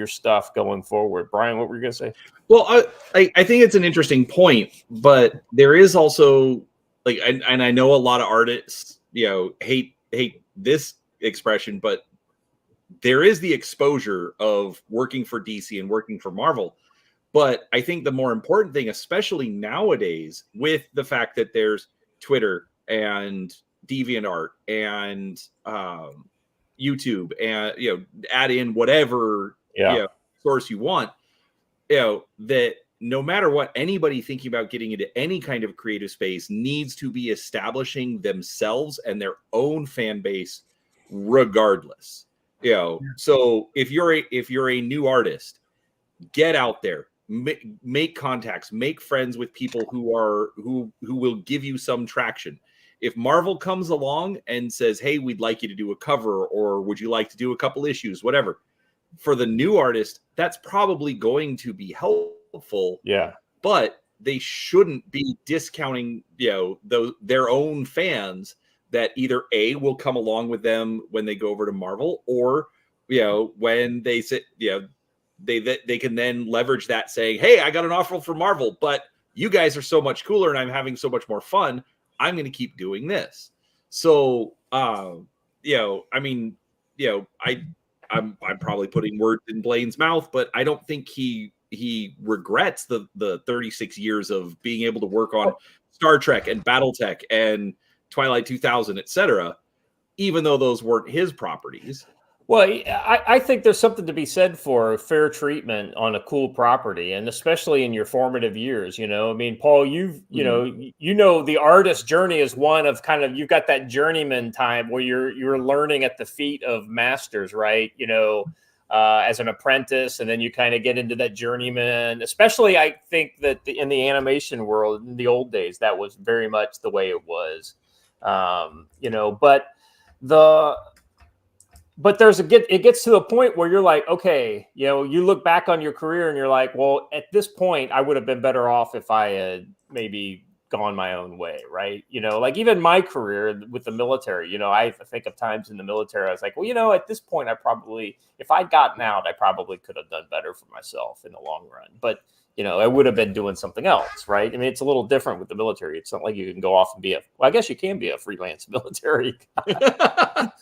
A: stuff going forward. Brian, what were you going to say?
D: Well, I think it's an interesting point, but there is also like, and I know a lot of artists, hate this expression, but there is the exposure of working for DC and working for Marvel. But I think the more important thing, especially nowadays, with the fact that there's Twitter and DeviantArt and YouTube, and add in whatever source you want, that no matter what, anybody thinking about getting into any kind of creative space needs to be establishing themselves and their own fan base, regardless. So if you're a new artist, get out there. Make contacts, make friends with people who will give you some traction. If Marvel comes along and says, "Hey, we'd like you to do a cover," or "Would you like to do a couple issues," whatever, for the new artist, that's probably going to be helpful.
A: Yeah.
D: But they shouldn't be discounting, their own fans that either A, will come along with them when they go over to Marvel, or when they sit, they can then leverage that, saying, "Hey, I got an offer from Marvel, but you guys are so much cooler and I'm having so much more fun. I'm going to keep doing this." So, I'm probably putting words in Blaine's mouth, but I don't think he regrets the 36 years of being able to work on Star Trek and BattleTech and Twilight 2000, etc., even though those weren't his properties.
A: Well, I think there's something to be said for fair treatment on a cool property, and especially in your formative years. I mean, Paul, the artist journey is one of kind of, you've got that journeyman time where you're learning at the feet of masters, right? As an apprentice, and then you kind of get into that journeyman. Especially, I think that in the animation world in the old days, that was very much the way it was. You know, but it gets to a point where you're like, okay, you know, you look back on your career and you're like, well, at this point, I would have been better off if I had maybe gone my own way, right? You know, like even my career with the military, you know, I think of times in the military, I was like, well, you know, at this point, if I'd gotten out, I probably could have done better for myself in the long run. But, you know, I would have been doing something else, right? I mean, it's a little different with the military. It's not like you can go off and I guess you can be a freelance military.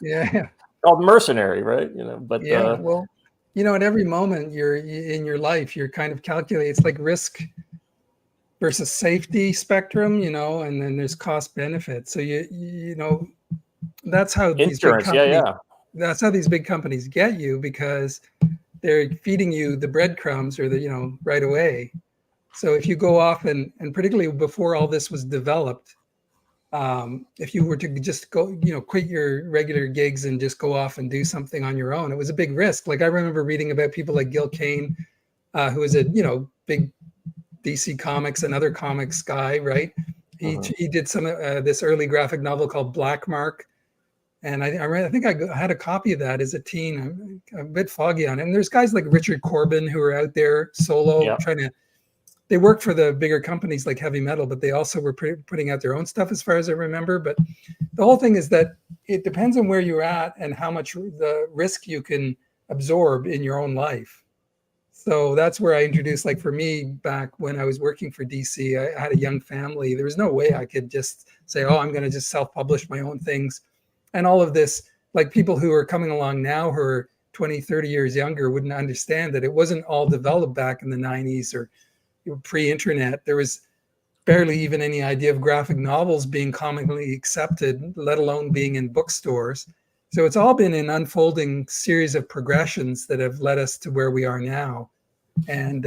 B: Yeah.
A: Called mercenary, right? You know, but
B: yeah, well, you know, at every moment you're in your life, you're kind of calculating. It's like risk versus safety spectrum, you know, and then there's cost benefit. So you know, that's how these big companies, that's how these big companies get you, because they're feeding you the breadcrumbs or the, you know, right away. So if you go off and particularly before all this was developed, if you were to just go, you know, quit your regular gigs and just go off and do something on your own, it was a big risk. Like I remember reading about people like Gil Kane, who was a, you know, big DC Comics and other comics guy, right? He did some this early graphic novel called Black Mark, and I think I had a copy of that as a teen. I'm a bit foggy on it. And there's guys like Richard Corbin who are out there solo trying to. They work for the bigger companies like Heavy Metal, but they also were putting out their own stuff as far as I remember. But the whole thing is that it depends on where you're at and how much the risk you can absorb in your own life. So that's where I introduced, like for me, back when I was working for DC, I had a young family. There was no way I could just say, oh, I'm going to just self-publish my own things. And all of this, like people who are coming along now who are 20, 30 years younger wouldn't understand that it wasn't all developed back in the 90s or pre-internet. There was barely even any idea of graphic novels being commonly accepted, let alone being in bookstores. So it's all been an unfolding series of progressions that have led us to where we are now. And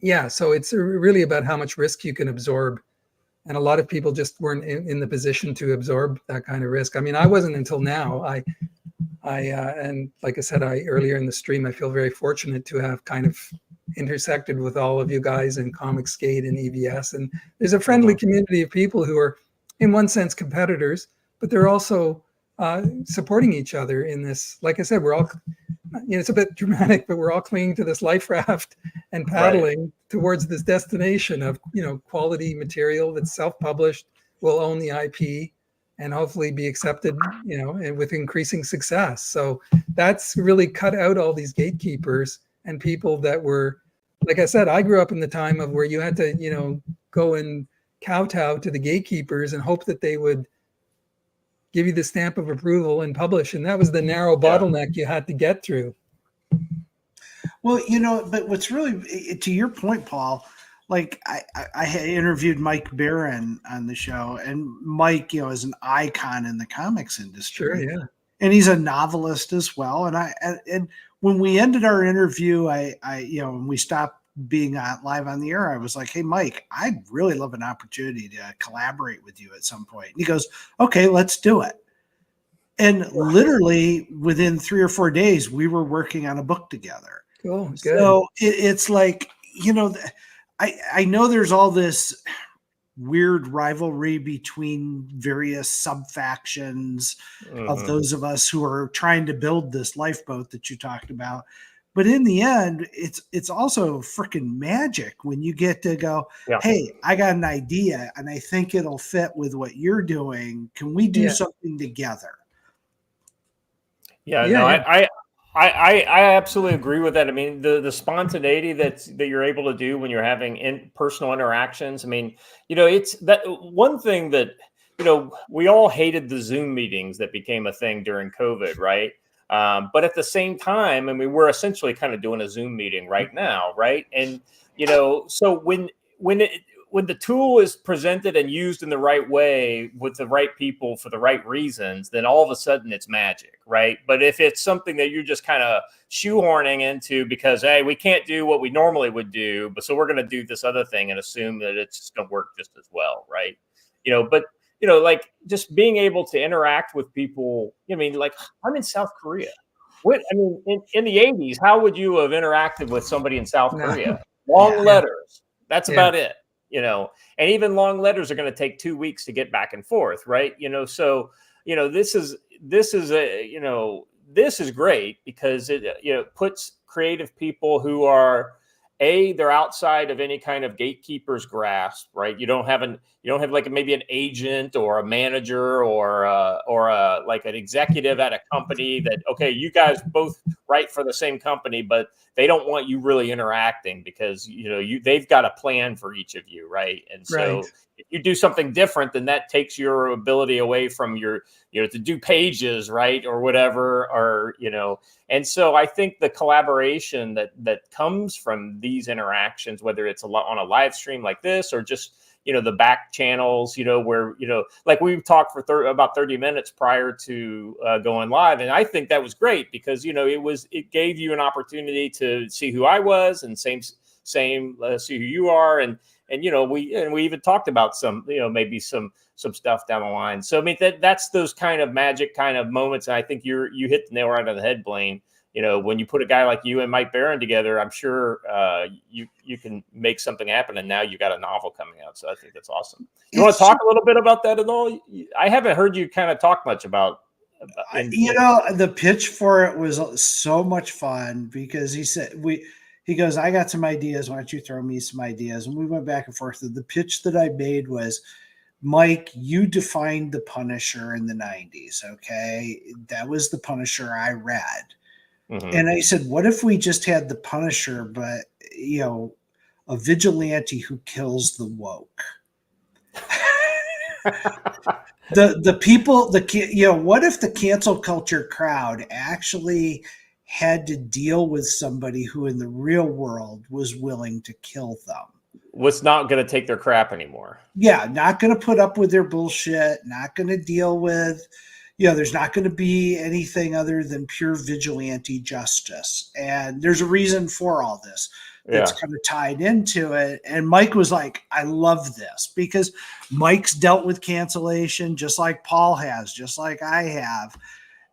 B: yeah, so it's really about how much risk you can absorb. And a lot of people just weren't in the position to absorb that kind of risk. I mean, I wasn't until now. And like I said earlier in the stream, I feel very fortunate to have kind of intersected with all of you guys in Comicsgate and EVS. And there's a friendly community of people who are, in one sense, competitors, but they're also supporting each other in this. Like I said, we're all, you know, it's a bit dramatic, but we're all clinging to this life raft and paddling towards this destination of, you know, quality material that's self-published, will own the IP, and hopefully be accepted, you know, and with increasing success. So that's really cut out all these gatekeepers and people that were, like I said, I grew up in the time of where you had to, you know, go and kowtow to the gatekeepers and hope that they would give you the stamp of approval and publish. And that was the narrow bottleneck you had to get through.
C: Well, you know, but what's really, to your point, Paul, like I had interviewed Mike Barron on the show, and Mike, you know, is an icon in the comics industry.
B: Sure, yeah.
C: And he's a novelist as well. And when we ended our interview, I you know, when we stopped being live on the air, I was like, hey, Mike, I'd really love an opportunity to collaborate with you at some point. And he goes, okay, let's do it. And literally within 3 or 4 days, we were working on a book together.
B: Cool. Good.
C: So it's like, you know, I know there's all this weird rivalry between various sub-factions of those of us who are trying to build this lifeboat that you talked about. But in the end, it's also freaking magic when you get to go, hey, I got an idea and I think it'll fit with what you're doing. Can we do something together?
A: I absolutely agree with that. I mean, the spontaneity that you're able to do when you're having personal interactions. I mean, you know, it's that one thing that, you know, we all hated the Zoom meetings that became a thing during COVID, right? But at the same time, I mean, we're essentially kind of doing a Zoom meeting right now, right? And, you know, so when the tool is presented and used in the right way with the right people for the right reasons, then all of a sudden it's magic, right? But if it's something that you're just kind of shoehorning into because, hey, we can't do what we normally would do, but so we're going to do this other thing and assume that it's just going to work just as well, right? You know, but, you know, like just being able to interact with people, I mean, like I'm in South Korea. In the 80s, how would you have interacted with somebody in South Korea? Long letters. That's about it. and even long letters are going to take 2 weeks to get back and forth, right? So this is this is great because it puts creative people who are they're outside of any kind of gatekeeper's grasp, right? You don't have like maybe an agent or a manager or like an executive at a company that, okay, you guys both write for the same company, but they don't want you really interacting because they've got a plan for each of you, right? And so if you do something different, then that takes your ability away from your to do pages, right, or whatever, or and so I think the collaboration that comes from these interactions, whether it's on a live stream like this or just the back channels, where like we've talked for about 30 minutes prior to going live, and I think that was great because it gave you an opportunity to see who I was and same see who you are, and we even talked about some maybe some stuff down the line. So I mean that's those kind of magic kind of moments, and I think you hit the nail right on the head, Blaine. When you put a guy like you and Mike Barron together, I'm sure you can make something happen. And now you got a novel coming out, so I think that's awesome. You want to talk a little bit about that at all? I haven't heard you kind of talk much about.
C: The pitch for it was so much fun because he goes, I got some ideas. Why don't you throw me some ideas? And we went back and forth. The pitch that I made was, Mike, you defined the Punisher in the 90s. Okay. That was the Punisher I read. Mm-hmm. And I said, what if we just had the Punisher, but, a vigilante who kills the woke? the people, what if the cancel culture crowd actually had to deal with somebody who in the real world was willing to kill them?
A: Was not going to take their crap anymore.
C: Yeah, not going to put up with their bullshit, not going to deal with, there's not going to be anything other than pure vigilante justice. And there's a reason for all this that's kind of tied into it. And Mike was like, I love this because Mike's dealt with cancellation just like Paul has, just like I have.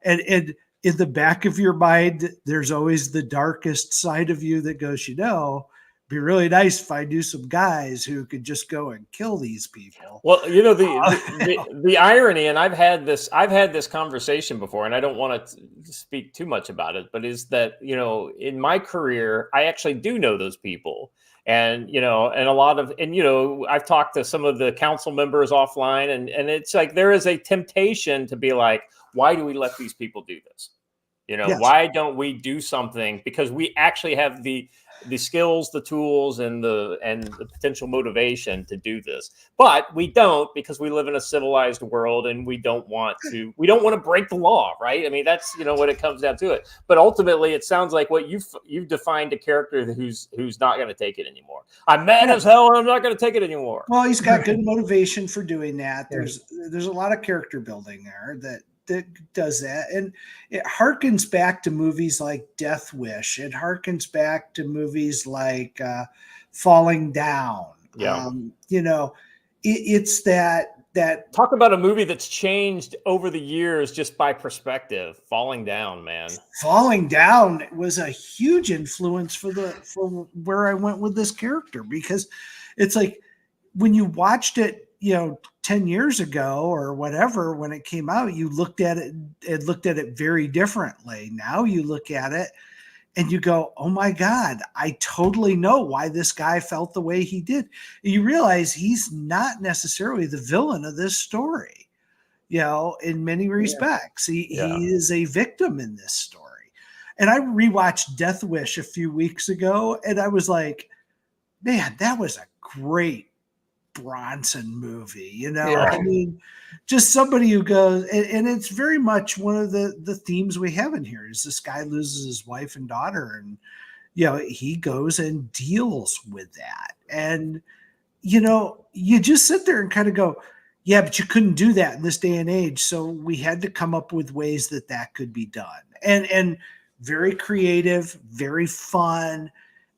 C: And in the back of your mind, there's always the darkest side of you that goes, be really nice if I knew some guys who could just go and kill these people.
A: Well, the irony, and I've had this conversation before, and I don't want to speak too much about it, but is that, in my career, I actually do know those people. And, and a lot of, and, I've talked to some of the council members offline, and it's like, there is a temptation to be like, why do we let these people do this? Yes. Why don't we do something? Because we actually have the skills, the tools, and the potential motivation to do this, but we don't because we live in a civilized world and we don't want to break the law, right? I mean, that's what it comes down to it. But ultimately, it sounds like what you've defined a character who's not going to take it anymore. I'm mad as hell, and I'm not going to take it anymore.
C: Well, he's got good motivation for doing that. There's a lot of character building there that does that, and it harkens back to movies like Death Wish. It harkens back to movies like Falling Down. It's that
A: talk about a movie that's changed over the years just by perspective. Falling Down, man. Falling
C: Down was a huge influence for where I went with this character, because it's like when you watched it 10 years ago or whatever, when it came out, you looked at it very differently. Now you look at it and you go, oh my God, I totally know why this guy felt the way he did. And you realize he's not necessarily the villain of this story, in many respects. He is a victim in this story. And I rewatched Death Wish a few weeks ago, and I was like, man, that was a great Bronson movie, I mean, just somebody who goes, and it's very much one of the themes we have in here is this guy loses his wife and daughter, and he goes and deals with that, and you just sit there and kind of go, yeah, but you couldn't do that in this day and age, so we had to come up with ways that could be done, and very creative, very fun.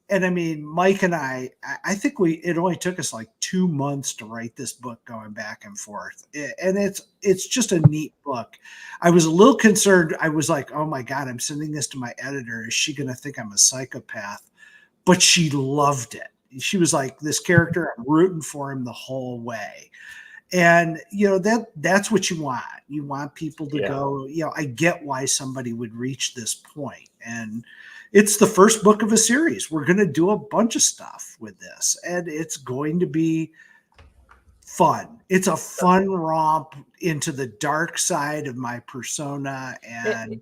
C: And I mean, Mike and I think it only took us like 2 months to write this book, going back and forth. And it's just a neat book. I was a little concerned. I was like, oh my God, I'm sending this to my editor. Is she going to think I'm a psychopath? But she loved it. she was like, this character, I'm rooting for him the whole way. And, you know, that's what you want. You want people to go, you know, I get why somebody would reach this point. And it's the first book of a series. We're going to do a bunch of stuff with this, and it's going to be fun. It's a fun romp into the dark side of my persona. And,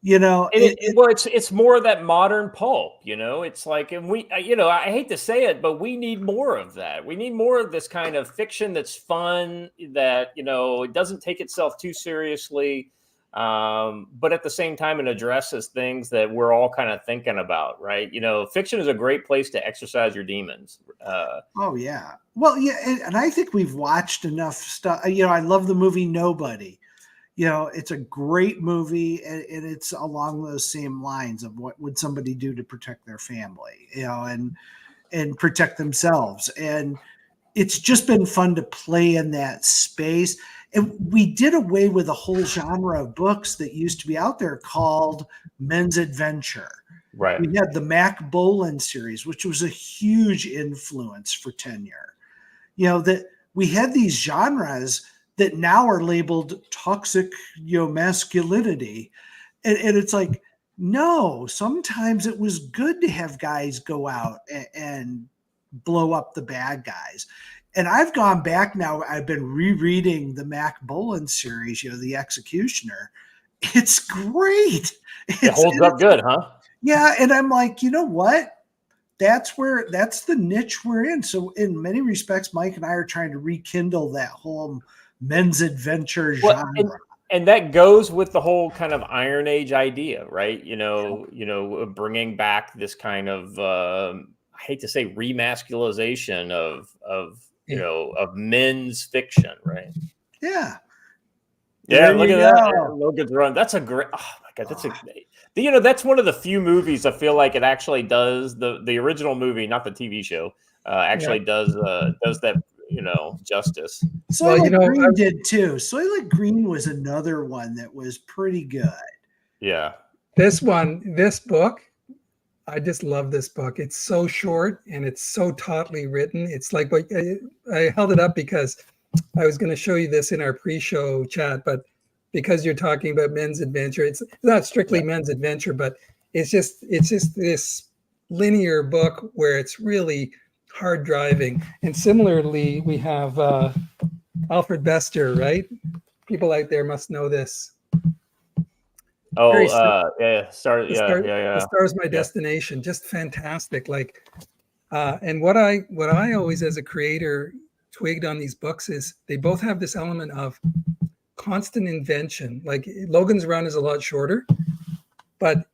C: you know,
A: it's more of that modern pulp, you know. It's like, and we, you know, I hate to say it, but we need more of that. We need more of this kind of fiction that's fun, that, you know, it doesn't take itself too seriously, but at the same time, it addresses things that we're all kind of thinking about, right? You know, fiction is a great place to exercise your demons.
C: Oh yeah, well, yeah, and I think we've watched enough stuff. You know, I love the movie Nobody. You know, it's a great movie, and it's along those same lines of what would somebody do to protect their family, you know, and protect themselves. And it's just been fun to play in that space. And we did away with a whole genre of books that used to be out there called men's adventure.
A: Right.
C: We had the Mac Bolan series, which was a huge influence for tenure. You know, that we had these genres that now are labeled toxic, you know, masculinity. And it's like, no, sometimes it was good to have guys go out and blow up the bad guys. And I've gone back now, I've been rereading the Mac Bolan series, you know, The Executioner. It's great.
A: It holds up good, huh?
C: Yeah. And I'm like, you know what? That's the niche we're in. So in many respects, Mike and I are trying to rekindle that whole men's adventure genre.
A: And that goes with the whole kind of Iron Age idea, right? You know, bringing back this kind of, I hate to say remasculization of you know, of men's fiction, right?
C: Yeah.
A: Yeah, look at that. Logan's Run. That's a great, oh my God, that's you know, that's one of the few movies I feel like it actually does the original movie, not the TV show, actually does that, you know, justice.
C: Soylent Green did too. Soylent Green was another one that was pretty good.
A: Yeah.
B: This book, I just love this book. It's so short and it's so tautly written. It's like, I held it up because I was going to show you this in our pre-show chat, but because you're talking about men's adventure, it's not strictly men's adventure, but it's just this linear book where it's really hard driving. And similarly, we have Alfred Bester, right? People out there must know this.
A: Oh, The
B: Star's My Destination, just fantastic. Like, and what I always as a creator twigged on these books is they both have this element of constant invention. Like Logan's Run is a lot shorter, but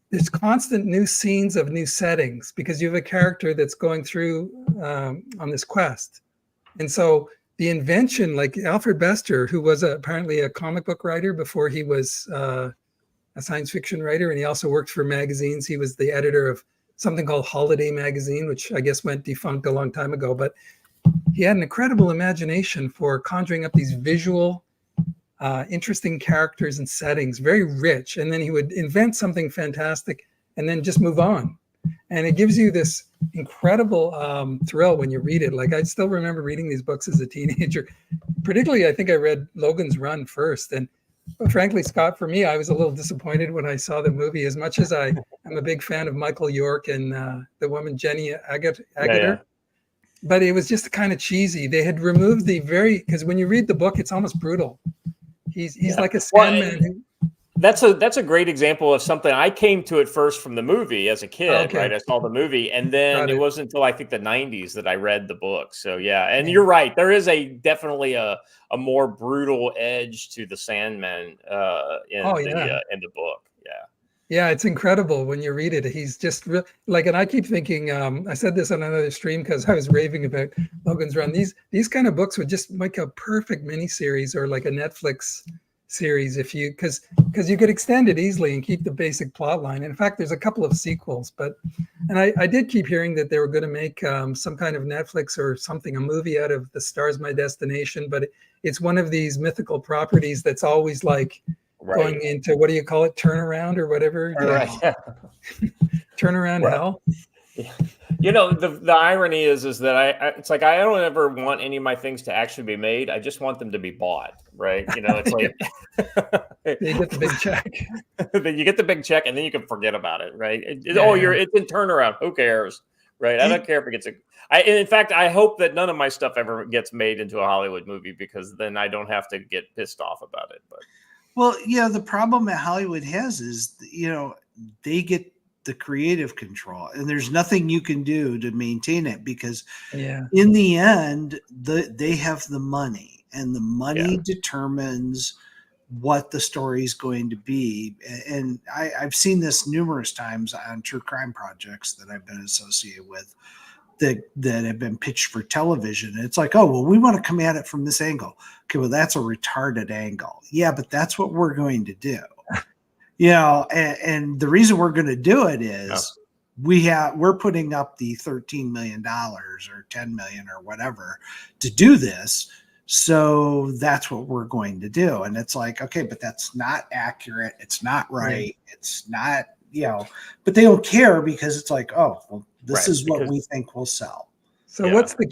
B: there's constant new scenes of new settings because you have a character that's going through on this quest. And so the invention, like Alfred Bester, who was apparently a comic book writer before he was a science fiction writer, and he also worked for magazines. He was the editor of something called Holiday Magazine, which I guess went defunct a long time ago. But he had an incredible imagination for conjuring up these visual, interesting characters and settings, very rich. And then he would invent something fantastic and then just move on. And it gives you this incredible thrill when you read it. Like I still remember reading these books as a teenager. Particularly, I think I read Logan's Run first. And frankly, Scott, for me, I was a little disappointed when I saw the movie. As much as I am a big fan of Michael York and the woman Jenny Agutter, but it was just kind of cheesy. They had removed because when you read the book, it's almost brutal. He's like a Sandman.
A: That's a great example of something. I came to it first from the movie as a kid, right? I saw the movie, and then it wasn't until I think the 90s that I read the book. So yeah, and you're right. There is definitely a more brutal edge to the Sandman in the book. Yeah.
B: Yeah, it's incredible when you read it. He's just like, and I keep thinking, I said this on another stream because I was raving about Logan's Run. These kind of books would just make a perfect miniseries or like a Netflix series because you could extend it easily and keep the basic plot line. In fact, there's a couple of sequels, and I did keep hearing that they were going to make some kind of Netflix or something, a movie out of The Star's My Destination, but it's one of these mythical properties that's always like going into, what do you call it, turnaround or whatever?
A: Right.
B: Turnaround hell.
A: You know, the irony is that it's like I don't ever want any of my things to actually be made. I just want them to be bought, right? You know, it's like
B: You get the big check.
A: then you get the big check, and then you can forget about it, right?
B: Yeah,
A: It's in turnaround. Who cares, right? I don't care if it gets in fact, I hope that none of my stuff ever gets made into a Hollywood movie, because then I don't have to get pissed off about it. But
C: Well, yeah, the problem that Hollywood has is, they get the creative control, and there's nothing you can do to maintain it, because
B: yeah,
C: in the end, they have the money, and the money determines what the story is going to be. And I've seen this numerous times on true crime projects that I've been associated with that have been pitched for television. And it's like, oh, well, we want to come at it from this angle. Okay, well, that's a retarded angle. Yeah, but that's what we're going to do. And the reason we're going to do it is we're putting up the $13 million or $10 million or whatever to do this. So that's what we're going to do. And it's like, okay, but that's not accurate. It's not right. It's not, but they don't care, because it's like, oh, well, this is what we think will sell.
B: So what's the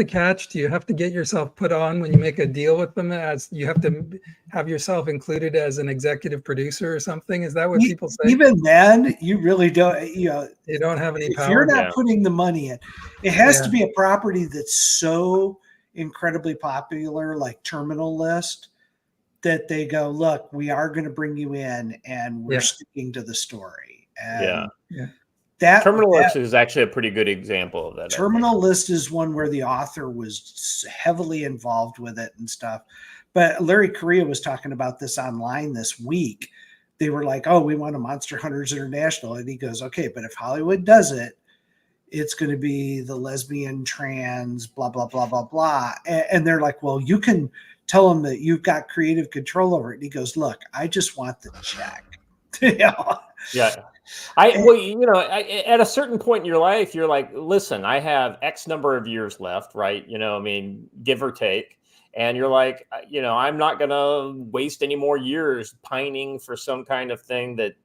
B: catch? Do you have to get yourself put on when you make a deal with them, as you have to have yourself included as an executive producer or something? Is that what people say?
C: Even then, you really don't,
B: you don't have any power.
C: If you're not putting the money in, it has to be a property that's so incredibly popular, like Terminal List, that they go, look, we are going to bring you in, and we're sticking to the story. And
A: Terminal List is actually a pretty good example of that.
C: Terminal List is one where the author was heavily involved with it and stuff. But Larry Correia was talking about this online this week. They were like, oh, we want a Monster Hunters International. And he goes, okay, but if Hollywood does it, it's going to be the lesbian, trans, blah, blah, blah, blah, blah. And they're like, well, you can tell them that you've got creative control over it. And he goes, look, I just want the check.
A: Yeah. At a certain point in your life, you're like, listen, I have X number of years left, right? Give or take. And you're like, I'm not going to waste any more years pining for some kind of thing that,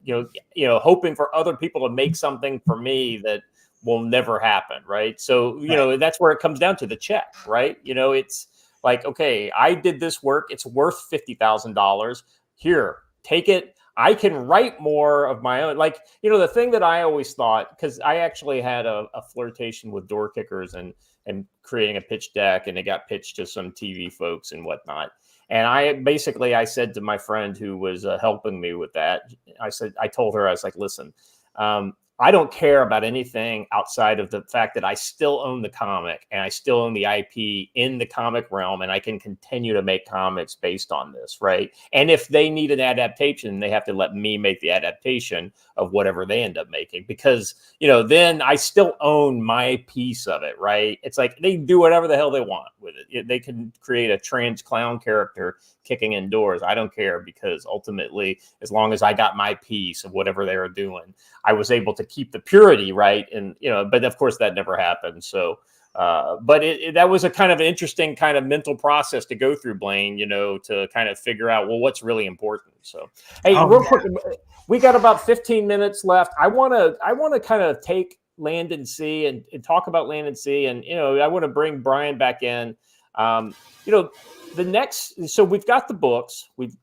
A: hoping for other people to make something for me that will never happen, right? So, that's where it comes down to the check, right? It's like, okay, I did this work. It's worth $50,000. Here, take it. I can write more of my own. Like, the thing that I always thought, because I actually had a flirtation with door kickers and creating a pitch deck, and it got pitched to some TV folks and whatnot. And I said to my friend who was helping me with that, I told her, I was like, listen, I don't care about anything outside of the fact that I still own the comic, and I still own the IP in the comic realm, and I can continue to make comics based on this, right? And if they need an adaptation, they have to let me make the adaptation of whatever they end up making, because, then I still own my piece of it, right? It's like they do whatever the hell they want with it. They can create a trans clown character kicking in doors. I don't care, because ultimately, as long as I got my piece of whatever they were doing, I was able to keep the purity, right? And, but of course that never happened. So, but that was a kind of an interesting kind of mental process to go through, Blaine, to kind of figure out, well, what's really important. So, hey, real quick, we got about 15 minutes left. I want to kind of take Land&SEA and talk about Land&SEA. And, I want to bring Brian back in. So we've got the books, we've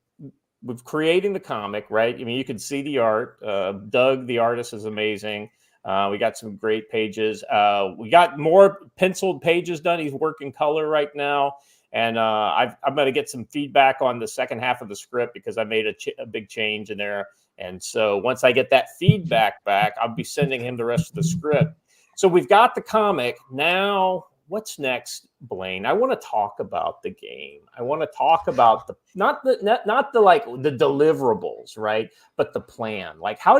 A: creating the comic, right? I mean, you can see the art. Doug, the artist, is amazing. We got some great pages. We got more penciled pages done. He's working color right now. And I'm going to get some feedback on the second half of the script, because I made a big change in there. And so once I get that feedback back, I'll be sending him the rest of the script. So we've got the comic. Now, what's next, Blaine? I want to talk about the game. I want to talk about not the deliverables, right? But the plan. Like, I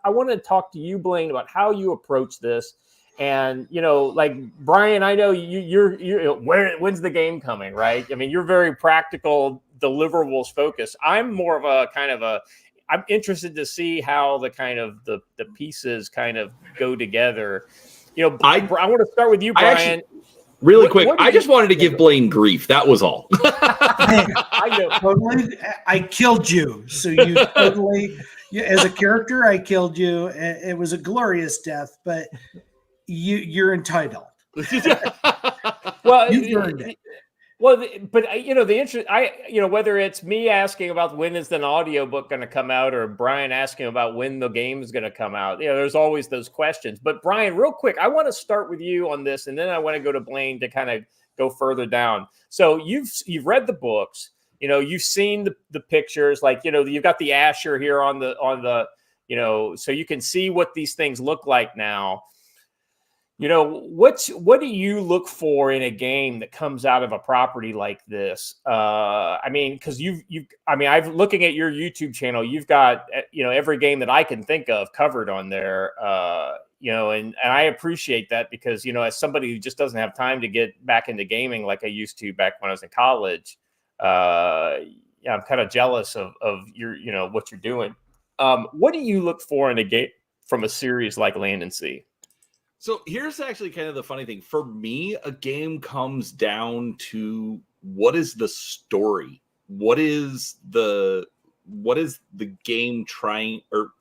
A: want to talk to you, Blaine, about how you approach this. And, like, Brian, I know you're when's the game coming, right? I mean, you're very practical, deliverables focused. I'm more of I'm interested to see how the kind of the pieces kind of go together. I want to start with you, Brian.
D: Really quick, I just wanted to give Blaine grief. That was all.
C: I know. I killed you, so as a character, I killed you. It was a glorious death, but you're entitled.
A: Well,
C: You've earned it.
A: Well, but the interest, whether it's me asking about when is an audiobook going to come out, or Brian asking about when the game is going to come out, there's always those questions. But Brian, real quick, I want to start with you on this, and then I want to go to Blaine to kind of go further down. So you've read the books, you've seen the pictures, like you've got the Asher here on the so you can see what these things look like now. What do you look for in a game that comes out of a property like this? I mean, because I've looking at your YouTube channel, you've got every game that I can think of covered on there. And I appreciate that because as somebody who just doesn't have time to get back into gaming like I used to back when I was in college, I'm kind of jealous of your what you're doing. What do you look for in a game from a series like Land&SEA?
D: So here's actually kind of the funny thing. For me, a game comes down to what is the story? What is the game trying, or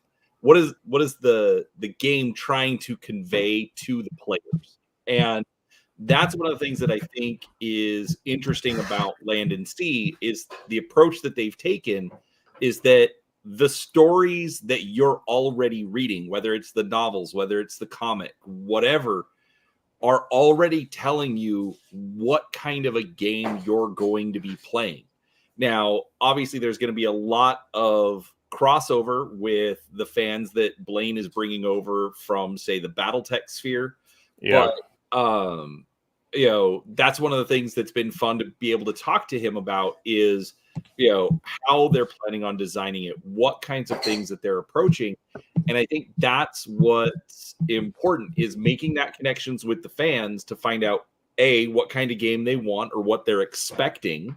D: what is the game trying to convey to the players? And that's one of the things that I think is interesting about Land&SEA is the approach that they've taken is that the stories that you're already reading, whether it's the novels, whether it's the comic, whatever, are already telling you what kind of a game you're going to be playing. Now, obviously, there's going to be a lot of crossover with the fans that Blaine is bringing over from, say, the BattleTech sphere.
A: Yeah.
D: But, that's one of the things that's been fun to be able to talk to him about is how they're planning on designing it, what kinds of things that they're approaching. And I think that's what's important is making that connections with the fans to find out what kind of game they want or what they're expecting,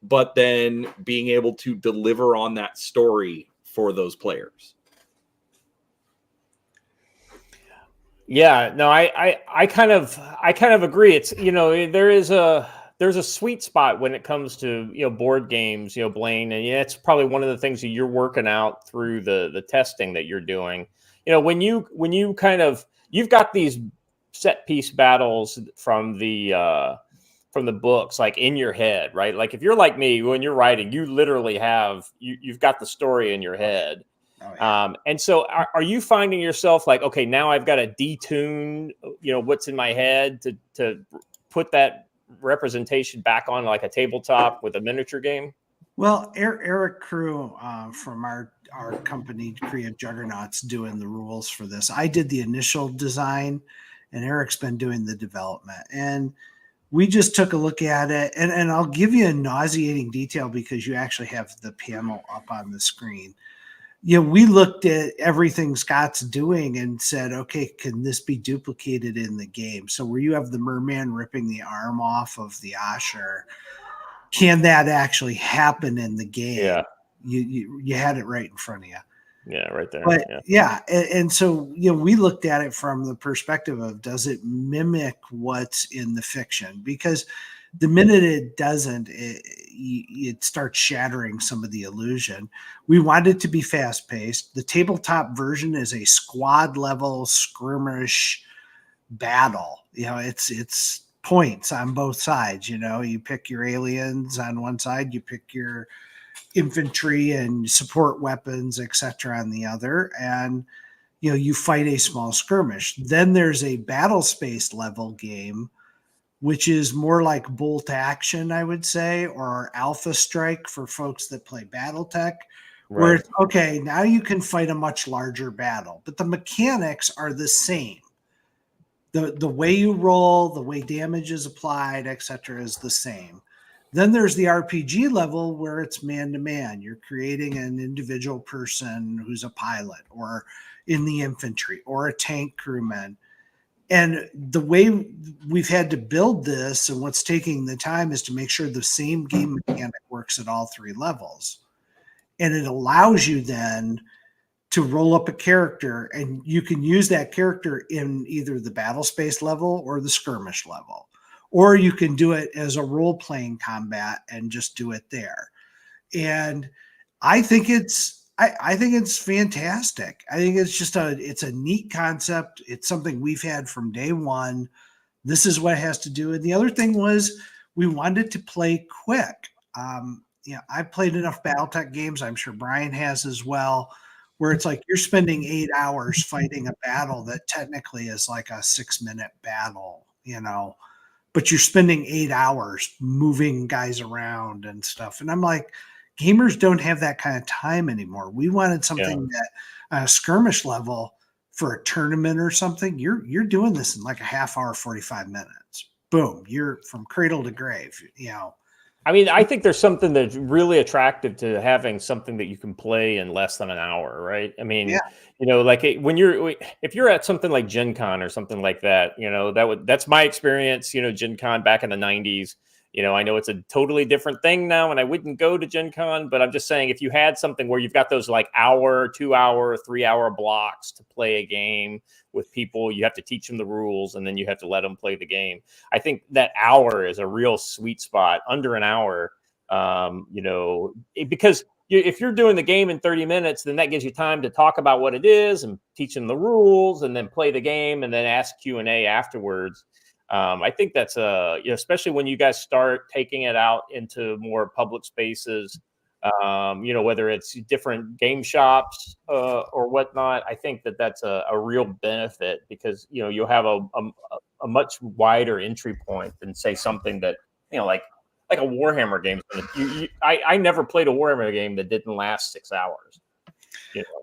D: but then being able to deliver on that story for those players.
A: Yeah, no, I kind of agree. It's there's a sweet spot when it comes to board games, Blaine, and it's probably one of the things that you're working out through the testing that you're doing. When you kind of you've got these set piece battles from the books like in your head, right? Like if you're like me, when you're writing, you literally have you've got the story in your head.
C: Oh, yeah.
A: And so are you finding yourself like, okay, now I've got to detune, what's in my head to put that representation back on like a tabletop with a miniature game?
C: Well, Eric Crew from our company, Creative Juggernauts, doing the rules for this. I did the initial design, and Eric's been doing the development. And we just took a look at it, and I'll give you a nauseating detail because you actually have the panel up on the screen. We looked at everything Scott's doing and said, okay, can this be duplicated in the game? So where you have the merman ripping the arm off of the Asher, can that actually happen in the game?
A: Yeah.
C: You had it right in front of you.
A: Yeah, right there.
C: But and so we looked at it from the perspective of, does it mimic what's in the fiction? Because the minute it doesn't, it starts shattering some of the illusion. We want it to be fast paced. The tabletop version is a squad level skirmish battle. It's points on both sides. You pick your aliens on one side, you pick your infantry and support weapons, etc., on the other, and you fight a small skirmish. Then there's a battle space level game, which is more like bolt action, I would say, or Alpha Strike for folks that play BattleTech, where it's, okay, now you can fight a much larger battle, but the mechanics are the same. The way you roll, the way damage is applied, etc., is the same. Then there's the RPG level where it's man-to-man. You're creating an individual person who's a pilot or in the infantry or a tank crewman. And the way we've had to build this and what's taking the time is to make sure the same game mechanic works at all three levels. And it allows you then to roll up a character, and you can use that character in either the battle space level or the skirmish level. Or you can do it as a role-playing combat and just do it there. And I think it's I think it's fantastic. I think it's just it's a neat concept. It's something we've had from day one. This is what it has to do. And the other thing was we wanted to play quick. I've played enough BattleTech games. I'm sure Brian has as well, where it's like you're spending 8 hours fighting a battle that technically is like a 6-minute battle, but you're spending 8 hours moving guys around and stuff. And I'm like, gamers don't have that kind of time anymore. We wanted something that on a skirmish level for a tournament or something, you're doing this in like a half hour, 45 minutes. Boom. You're from cradle to grave,
A: I mean, I think there's something that's really attractive to having something that you can play in less than an hour, right? I mean, like if you're at something like Gen Con or something like that, that's my experience, Gen Con back in the 90s. I know it's a totally different thing now, and I wouldn't go to Gen Con, but I'm just saying if you had something where you've got those like hour, 2 hour, 3 hour blocks to play a game with people, you have to teach them the rules, and then you have to let them play the game. I think that hour is a real sweet spot, under an hour, because if you're doing the game in 30 minutes, then that gives you time to talk about what it is and teach them the rules, and then play the game, and then ask Q&A afterwards. I think that's especially when you guys start taking it out into more public spaces, whether it's different game shops or whatnot. I think that's a real benefit because, you'll have a much wider entry point than say something that, like a Warhammer game. I never played a Warhammer game that didn't last 6 hours.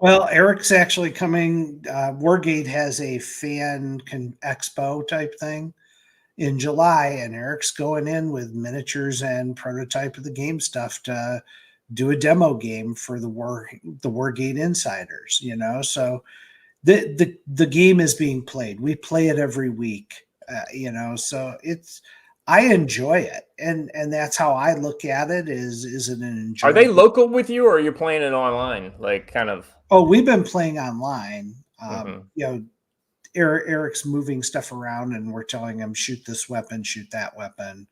C: Well, Eric's actually coming. Wargate has a fan expo type thing in July, and Eric's going in with miniatures and prototype of the game stuff to do a demo game for the Wargate insiders, so the game is being played. We play it every week, so I enjoy it. And that's how I look at it is an enjoyment.
A: Are they local with you, or are you playing it online? Like kind of.
C: Oh, we've been playing online. Eric's moving stuff around, and we're telling him, shoot this weapon, shoot that weapon.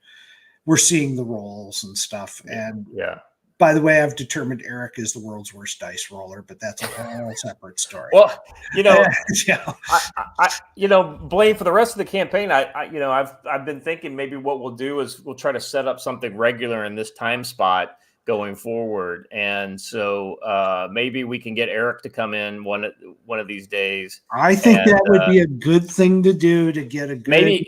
C: We're seeing the rolls and stuff. And by the way, I've determined Eric is the world's worst dice roller, but that's a whole separate story.
A: Well, Blaine, for the rest of the campaign, I've been thinking maybe what we'll do is we'll try to set up something regular in this time spot going forward. And so maybe we can get Eric to come in one of these days.
C: I think that would be a good thing to do, to get a good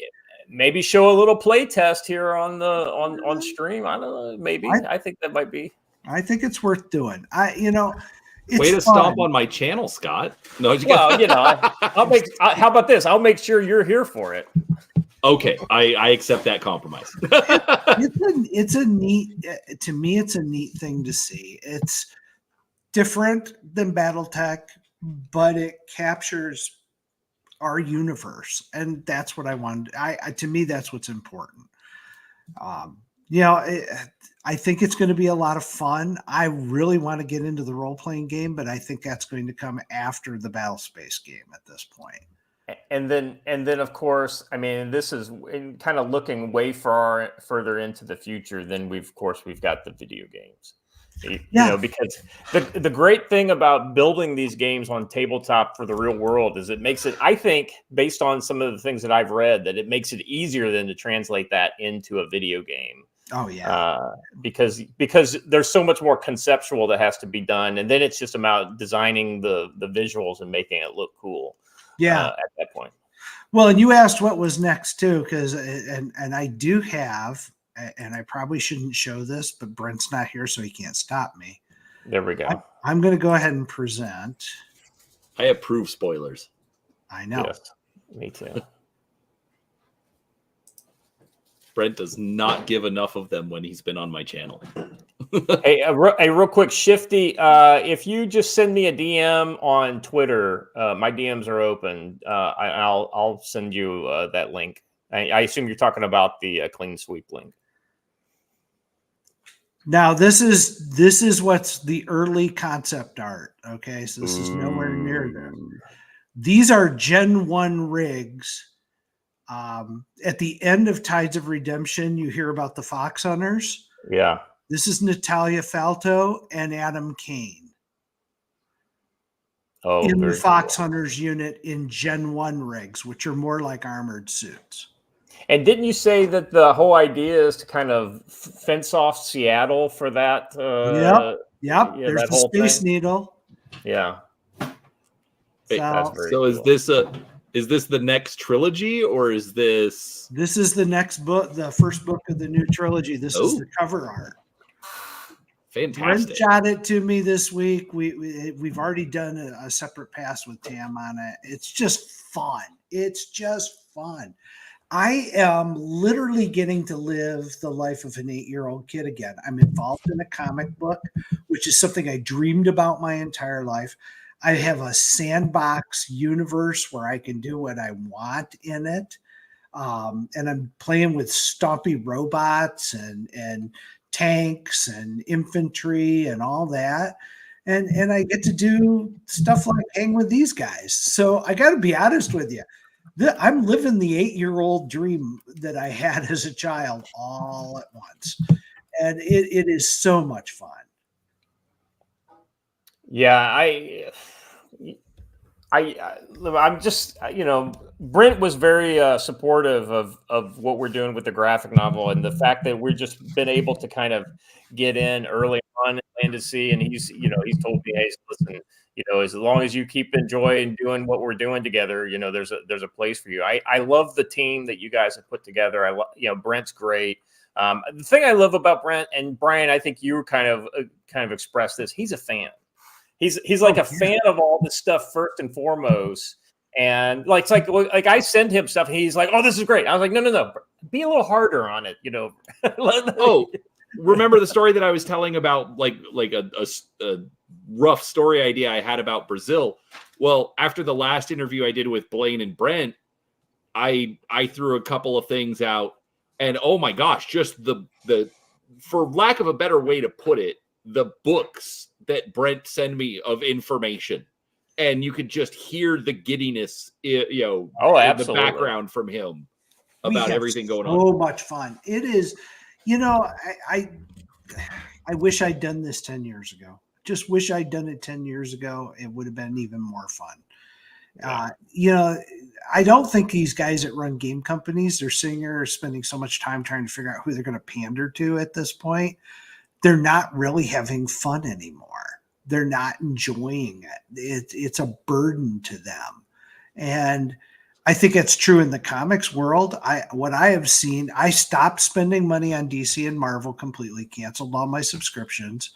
A: maybe show a little play test here on stream. I don't know. Maybe I think that might be.
C: I think it's worth doing. It's
D: way to
C: fun.
D: stomp on my channel, Scott. No,
A: how about this? I'll make sure you're here for it.
D: Okay, I accept that compromise.
C: It's a neat, to me, it's a neat thing to see. It's different than BattleTech, but it captures our universe, and that's what I wanted. To me, that's what's important. I think it's going to be a lot of fun. I really want to get into the role-playing game, but I think that's going to come after the Battle Space game at this point.
A: And then, of course, I mean, this is kind of looking way further into the future. Then we've got the video games. Because the great thing about building these games on tabletop for the real world is it makes it, I think, based on some of the things that I've read, that it makes it easier than to translate that into a video game.
C: Oh yeah.
A: Because there's so much more conceptual that has to be done, and then it's just about designing the visuals and making it look cool.
C: Yeah.
A: At that point.
C: Well, and you asked what was next too, because and I do have, and I probably shouldn't show this, but Brent's not here, so he can't stop me.
A: There we go.
C: I'm going to go ahead and present.
D: I approve spoilers.
C: I know.
A: Yes, me too.
D: Brent does not give enough of them when he's been on my channel.
A: Hey, a real quick, Shifty, if you just send me a DM on Twitter, my DMs are open. I'll send you that link. I assume you're talking about the clean sweep link.
C: Now this is what's the early concept art. Okay, so this is nowhere near them. These are Gen 1 rigs. At the end of Tides of Redemption, you hear about the Fox Hunters.
A: Yeah.
C: This is Natalia Falto and Adam Kane.
A: Oh,
C: in the
A: very
C: Fox
A: cool.
C: Hunters unit in Gen 1 rigs, which are more like armored suits.
A: And didn't you say that the whole idea is to kind of fence off Seattle for that?
C: Yep. Yep.
A: Yeah,
C: There's
A: that
C: the
A: whole
C: Space
A: thing.
C: Needle.
A: Yeah, that's
C: So
A: very
D: So
A: cool.
D: is this the next trilogy, or is this?
C: this is the next book, the first book of the new trilogy. This is the
D: Oh,
C: cover art. Brent
D: fantastic!
C: shot it to me this week. We've already done a separate pass with Tam on it. It's just fun. It's just fun. I am literally getting to live the life of an 8-year-old kid again. I'm involved in a comic book, which is something I dreamed about my entire life. I have a sandbox universe where I can do what I want in it. And I'm playing with stompy robots and tanks and infantry and all that. And I get to do stuff like hang with these guys. So I got to be honest with you. I'm living the 8-year-old dream that I had as a child all at once. And it is so much fun.
A: Yeah, I'm just, Brent was very supportive of what we're doing with the graphic novel, and the fact that we've just been able to kind of get in early on in Land&SEA, and he's told me, hey, listen, as long as you keep enjoying doing what we're doing together, there's a place for you. I love the team that you guys have put together. I love, Brent's great. The thing I love about Brent and Brian, I think you kind of expressed this. He's a fan. He's like a fan of all this stuff first and foremost, and it's like I send him stuff. And he's like, "Oh, this is great." I was like, "No, be a little harder on it."
D: Oh, remember the story that I was telling about like a rough story idea I had about Brazil? Well, after the last interview I did with Blaine and Brent, I threw a couple of things out, and oh my gosh, just the for lack of a better way to put it, the books that Brent sent me of information, and you could just hear the giddiness,
A: Oh,
D: in the
A: absolutely.
D: background from him about everything going on.
C: So much fun. It is, I wish I'd done this 10 years ago. Just wish I'd done it 10 years ago. It would have been even more fun.
A: Yeah.
C: I don't think these guys that run game companies, they're sitting here spending so much time trying to figure out who they're going to pander to at this point. They're not really having fun anymore. They're not enjoying it. It's a burden to them. And I think it's true in the comics world. What I have seen, I stopped spending money on DC and Marvel completely, canceled all my subscriptions.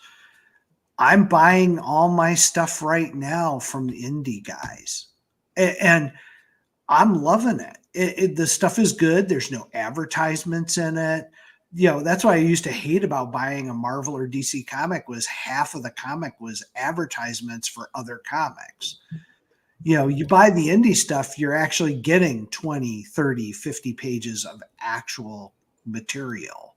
C: I'm buying all my stuff right now from indie guys. And I'm loving it. The stuff is good. There's no advertisements in it. That's why I used to hate about buying a Marvel or DC comic was half of the comic was advertisements for other comics. You buy the indie stuff, you're actually getting 20, 30, 50 pages of actual material.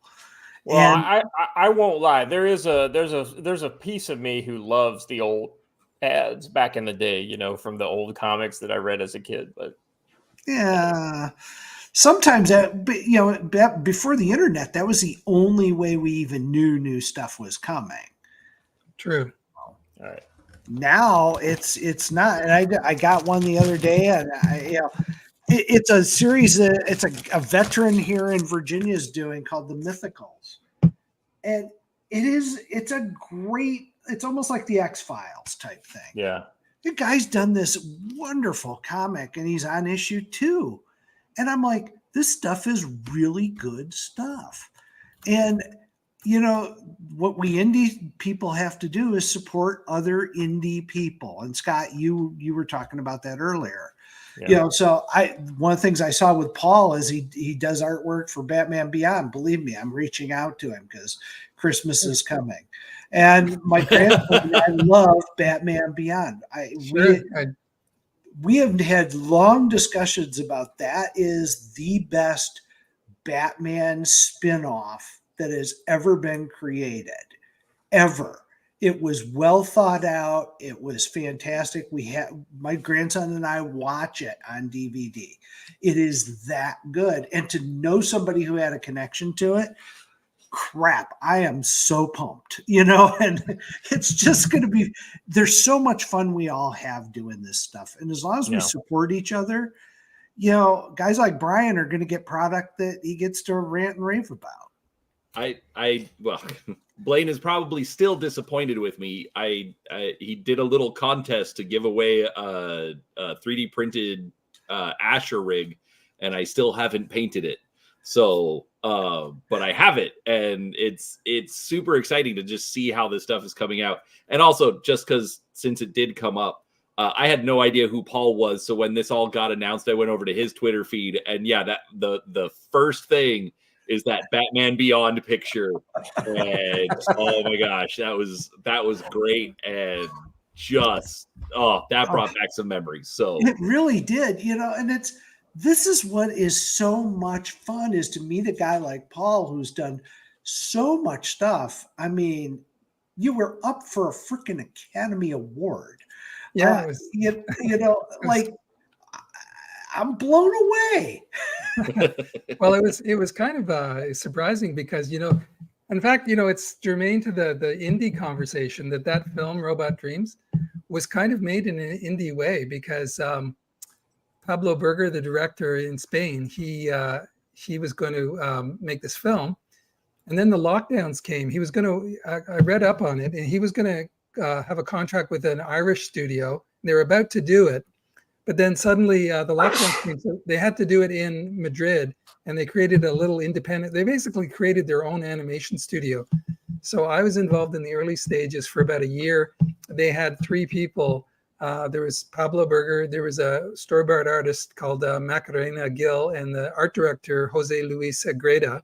A: Well,
C: And
A: I won't lie. There's a piece of me who loves the old ads back in the day, from the old comics that I read as a kid. But
C: yeah, sometimes before the internet, that was the only way we even knew new stuff was coming.
B: True.
A: All right.
C: Now it's not. And I got one the other day, and it's a series that it's a veteran here in Virginia is doing called The Mythicals, and it's a great. It's almost like the X-Files type thing.
A: Yeah.
C: The guy's done this wonderful comic, and he's on issue 2. And I'm like, this stuff is really good stuff. And, what we indie people have to do is support other indie people. And Scott, you were talking about that earlier.
A: Yeah.
C: So one of the things I saw with Paul is he does artwork for Batman Beyond. Believe me, I'm reaching out to him because Christmas is coming. And my grandson and I love Batman Beyond. We have had long discussions about that is the best Batman spinoff that has ever been created, ever. It was well thought out. It was fantastic. My grandson and I watch it on DVD. It is that good. And to know somebody who had a connection to it, crap, I am so pumped, you know, and it's just going to be, there's so much fun we all have doing this stuff. And as long as we support each other, you know, guys like Brian are going to get product that he gets to rant and rave about.
D: Well, Blaine is probably still disappointed with me. He did a little contest to give away a 3D printed Asher rig, and I still haven't painted it. So, but I have it, and it's super exciting to just see how this stuff is coming out. And also, just because since it did come up, I had no idea who Paul was. So when this all got announced, I went over to his Twitter feed, and yeah, that the first thing is that Batman Beyond picture, and oh my gosh, that was great, and just that brought back some memories. So
C: it really did, you know, and this is what is so much fun, is to meet a guy like Paul who's done so much stuff. I mean, you were up for a freaking Academy Award.
B: Yeah,
C: you know, like I'm blown away.
B: Well, it was kind of surprising because, you know, in fact, you know, it's germane to the indie conversation that film Robot Dreams was kind of made in an indie way, because Pablo Berger, the director in Spain, he was going to make this film, and then the lockdowns came. He was going to, I read up on it, and he was going to have a contract with an Irish studio. They were about to do it, but then suddenly the lockdowns came. So they had to do it in Madrid, and they created a little independent. They basically created their own animation studio. So I was involved in the early stages for about a year. They had 3 people. There was Pablo Berger, there was a storyboard artist called Macarena Gil, and the art director, Jose Luis Agreda.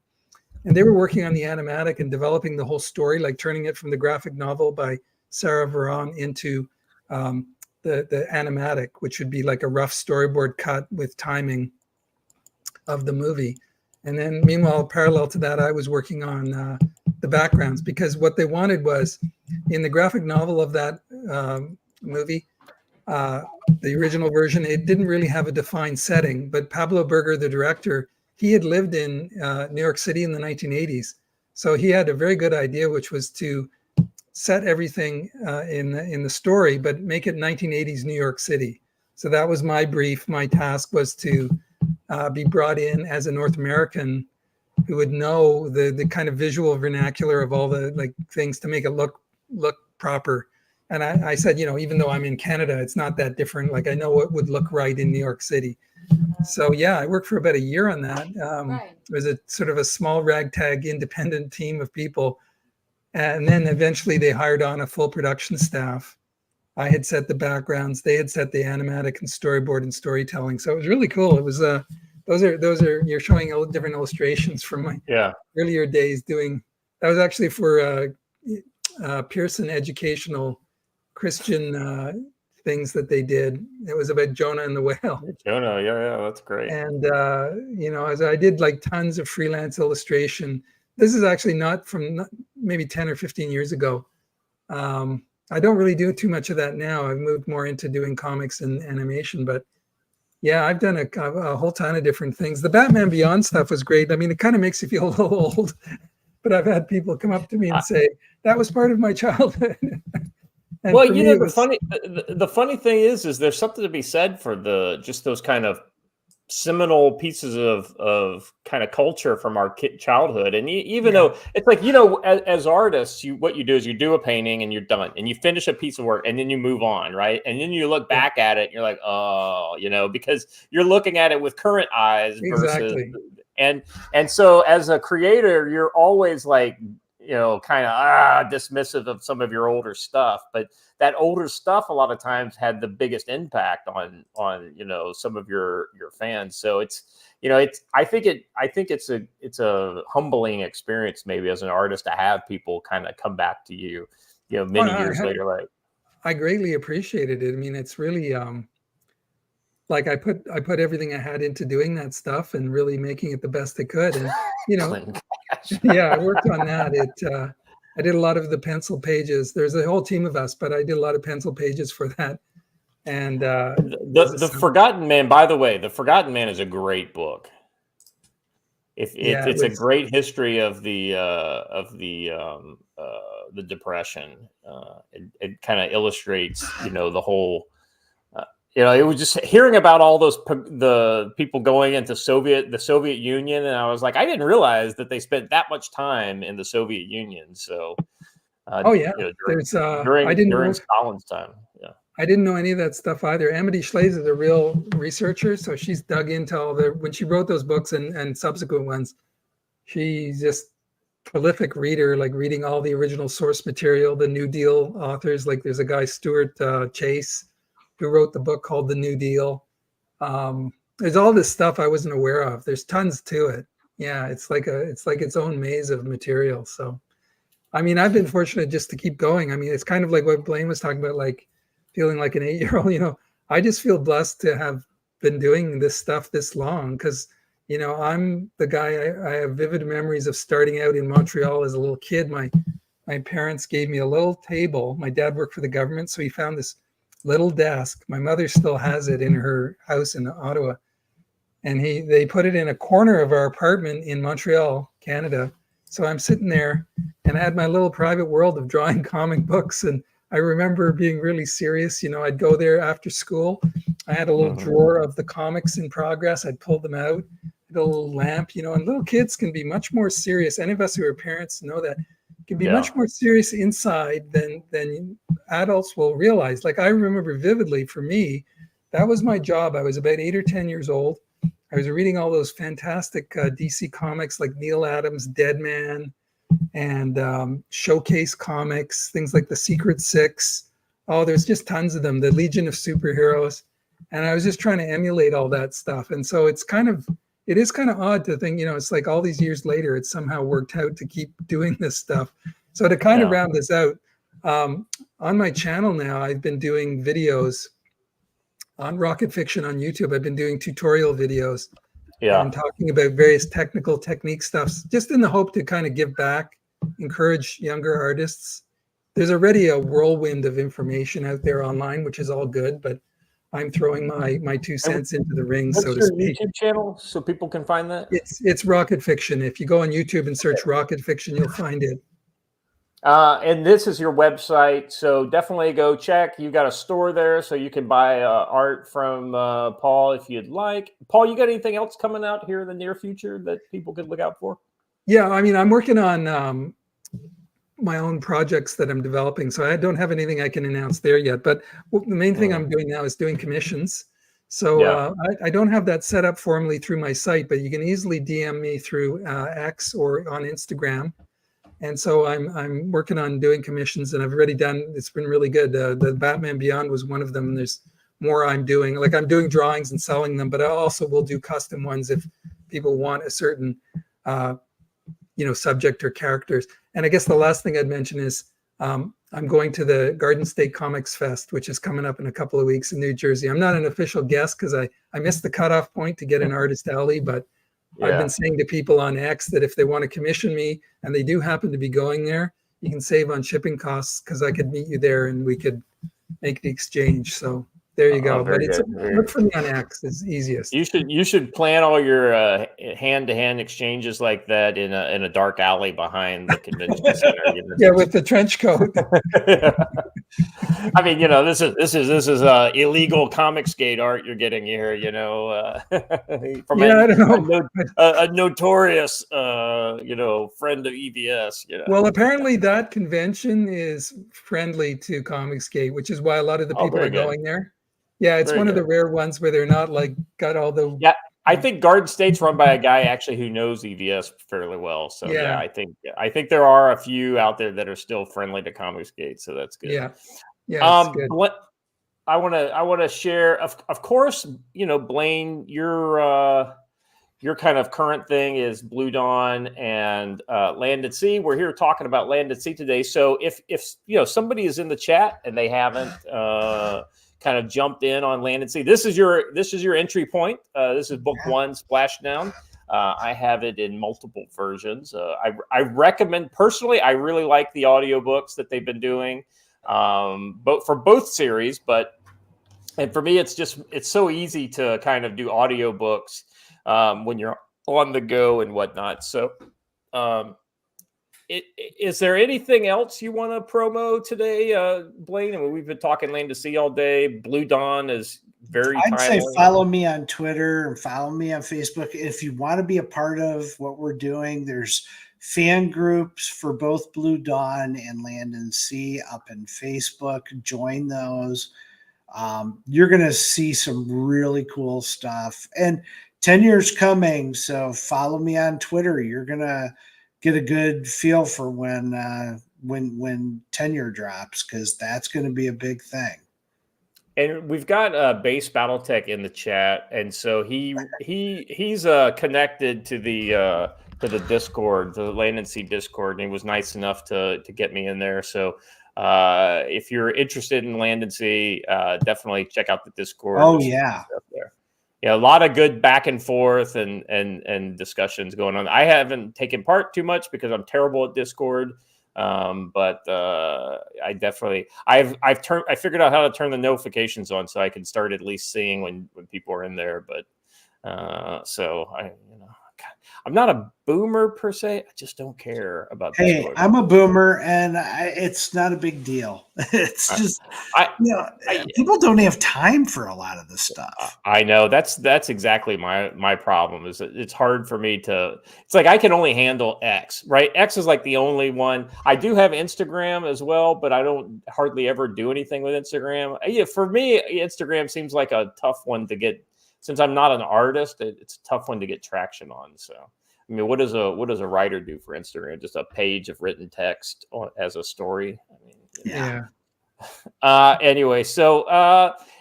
B: And they were working on the animatic and developing the whole story, like turning it from the graphic novel by Sarah Varon into the animatic, which would be like a rough storyboard cut with timing of the movie. And then meanwhile, parallel to that, I was working on the backgrounds, because what they wanted was, in the graphic novel of that movie, the original version, it didn't really have a defined setting, but Pablo Berger, the director, he had lived in New York City in the 1980s. So he had a very good idea, which was to set everything in the story, but make it 1980s New York City. So that was my brief. My task was to be brought in as a North American who would know the kind of visual vernacular of all the like things to make it look proper. And I said, you know, even though I'm in Canada, it's not that different. Like, I know what would look right in New York City. So yeah, I worked for about a year on that. It was a sort of a small ragtag independent team of people. And then eventually they hired on a full production staff. I had set the backgrounds. They had set the animatic and storyboard and storytelling. So it was really cool. It was those are you're showing different illustrations from my earlier days doing. That was actually for Pearson Educational Christian things that they did. It was about Jonah and the whale.
A: Jonah, yeah, that's great.
B: And you know, as I did like tons of freelance illustration. This is actually not from maybe 10 or 15 years ago. I don't really do too much of that now. I've moved more into doing comics and animation, but yeah, I've done a whole ton of different things. The Batman Beyond stuff was great. I mean, it kind of makes you feel a little old, but I've had people come up to me and say, that was part of my childhood.
A: Well, you know, the funny thing is there's something to be said for just those kind of seminal pieces of kind of culture from our childhood. And even though it's like, you know, as artists, what you do is you do a painting and you're done, and you finish a piece of work and then you move on, right? And then you look back at it and you're like, oh, you know, because you're looking at it with current eyes versus, and so as a creator, you're always like, you know, kind of dismissive of some of your older stuff, but that older stuff a lot of times had the biggest impact on you know, some of your fans. So it's, you know, I think it's a humbling experience maybe as an artist to have people kind of come back to you, you know, many years later. Like,
B: I greatly appreciated it. I mean, it's really like I put everything I had into doing that stuff and really making it the best I could. And you know, yeah, I worked on that. I did a lot of the pencil pages. There's a whole team of us, but I did a lot of pencil pages for that. And
A: the Forgotten Man, by the way, The Forgotten Man is a great book. It's a great history of the Depression. It kind of illustrates, the whole. It was just hearing about all the people going into the Soviet Union, and I was like, I didn't realize that they spent that much time in the Soviet Union. So, during Stalin's time, yeah.
B: I didn't know any of that stuff either. Amity Schlaze is a real researcher, so she's dug into when she wrote those books and subsequent ones. She's just prolific reader, like reading all the original source material, the New Deal authors. Like there's a guy, Stuart Chase, who wrote the book called The New Deal. There's all this stuff I wasn't aware of. There's tons to it. Yeah, it's like its own maze of material. So, I mean, I've been fortunate just to keep going. I mean, it's kind of like what Blaine was talking about, like feeling like an 8-year-old. I just feel blessed to have been doing this stuff this long, because I'm the guy. I have vivid memories of starting out in Montreal as a little kid. My parents gave me a little table. My dad worked for the government, so he found this little desk. My mother still has it in her house in Ottawa, and they put it in a corner of our apartment in Montreal, Canada. So I'm sitting there, and I had my little private world of drawing comic books. And I remember being really serious. I'd go there after school. I had a little drawer of the comics in progress. I'd pull them out, a little lamp, and little kids can be much more serious. Any of us who are parents know that can be much more serious inside than adults will realize. Like I remember vividly, for me, that was my job. I was about 8 or 10 years old. I was reading all those fantastic DC comics like Neil Adams' Dead Man and Showcase comics, things like The Secret Six. Oh, there's just tons of them. The Legion of Superheroes. And I was just trying to emulate all that stuff. And so it is kind of odd to think, it's like all these years later, it's somehow worked out to keep doing this stuff. So to kind of round this out, on my channel now, I've been doing videos on Rocket Fiction on YouTube. I've been doing tutorial videos and talking about various technical technique stuffs, just in the hope to kind of give back, encourage younger artists. There's already a whirlwind of information out there online, which is all good, but I'm throwing my 2 cents into the ring, so to speak.
A: What's your YouTube channel so people can find that?
B: It's Rocket Fiction. If you go on YouTube and search Rocket Fiction, you'll find it.
A: And this is your website, so definitely go check. You got a store there, so you can buy art from Paul if you'd like. Paul, you got anything else coming out here in the near future that people could look out for?
B: Yeah, I mean, I'm working on my own projects that I'm developing, so I don't have anything I can announce there yet. But the main thing I'm doing now is doing commissions. So I don't have that set up formally through my site, but you can easily DM me through X or on Instagram. And so I'm working on doing commissions, and I've already done. It's been really good. The Batman Beyond was one of them. And there's more I'm doing. Like I'm doing drawings and selling them, but I also will do custom ones if people want a certain, subject or characters. And I guess the last thing I'd mention is I'm going to the Garden State Comics Fest, which is coming up in a couple of weeks in New Jersey. I'm not an official guest because I missed the cutoff point to get an artist alley, but I've been saying to people on X that if they want to commission me and they do happen to be going there, you can save on shipping costs because I could meet you there and we could make the exchange. So there you go. But look for me on X. It's easiest.
A: You should plan all your hand-to-hand exchanges like that in a dark alley behind the convention center.
B: Yeah, with the trench coat.
A: I mean, this is illegal Comicsgate art you're getting here. From a notorious friend of EVS.
B: Well, apparently that convention is friendly to Comicsgate, which is why a lot of the people are going there. Yeah, it's one of the rare ones where they're not like got all the.
A: Yeah, I think Garden State's run by a guy actually who knows EVS fairly well. So I think there are a few out there that are still friendly to Comicsgate. So that's good.
B: Yeah, good.
A: What I want to share, of course, Blaine, your kind of current thing is Blue Dawn and Land&SEA. We're here talking about Land&SEA today. So if somebody is in the chat and they haven't kind of jumped in on Land&SEA, this is your entry point. This is book 1, Splashdown. I have it in multiple versions. I recommend personally. I really like the audiobooks that they've been doing, for both series. And for me, it's so easy to kind of do audiobooks when you're on the go and whatnot. So, is there anything else you want to promo today, Blaine? I mean, we've been talking Land&SEA all day. Blue Dawn is very
C: I'd say
A: timely.
C: follow me on Twitter and follow me on Facebook. If you want to be a part of what we're doing, there's fan groups for both Blue Dawn and Land&SEA up in Facebook. Join those. You're going to see some really cool stuff. And 10 years coming, so follow me on Twitter. You're going to get a good feel for when tenure drops, because that's going to be a big thing.
A: And we've got Base BattleTech in the chat, and so he's connected to the Discord, the Land&SEA Discord, and he was nice enough to get me in there. So if you're interested in Land&SEA, definitely check out the Discord.
C: Oh yeah,
A: there. Yeah, a lot of good back and forth and discussions going on. I haven't taken part too much because I'm terrible at Discord. But I definitely I figured out how to turn the notifications on so I can start at least seeing when people are in there. But so I'm not a boomer per se. I just don't care about.
C: Hey,
A: Discord.
C: I'm a boomer, and it's not a big deal. It's just people don't have time for a lot of this stuff.
A: I know that's exactly my problem. Is that it's hard for me to. It's like I can only handle X, right? X is like the only one. I do have Instagram as well, but I don't hardly ever do anything with Instagram. Yeah, for me, Instagram seems like a tough one to get. Since I'm not an artist, it's a tough one to get traction on. So, I mean, what does a writer do for Instagram? Just a page of written text as a story. I mean,
B: Yeah.
A: Anyway, so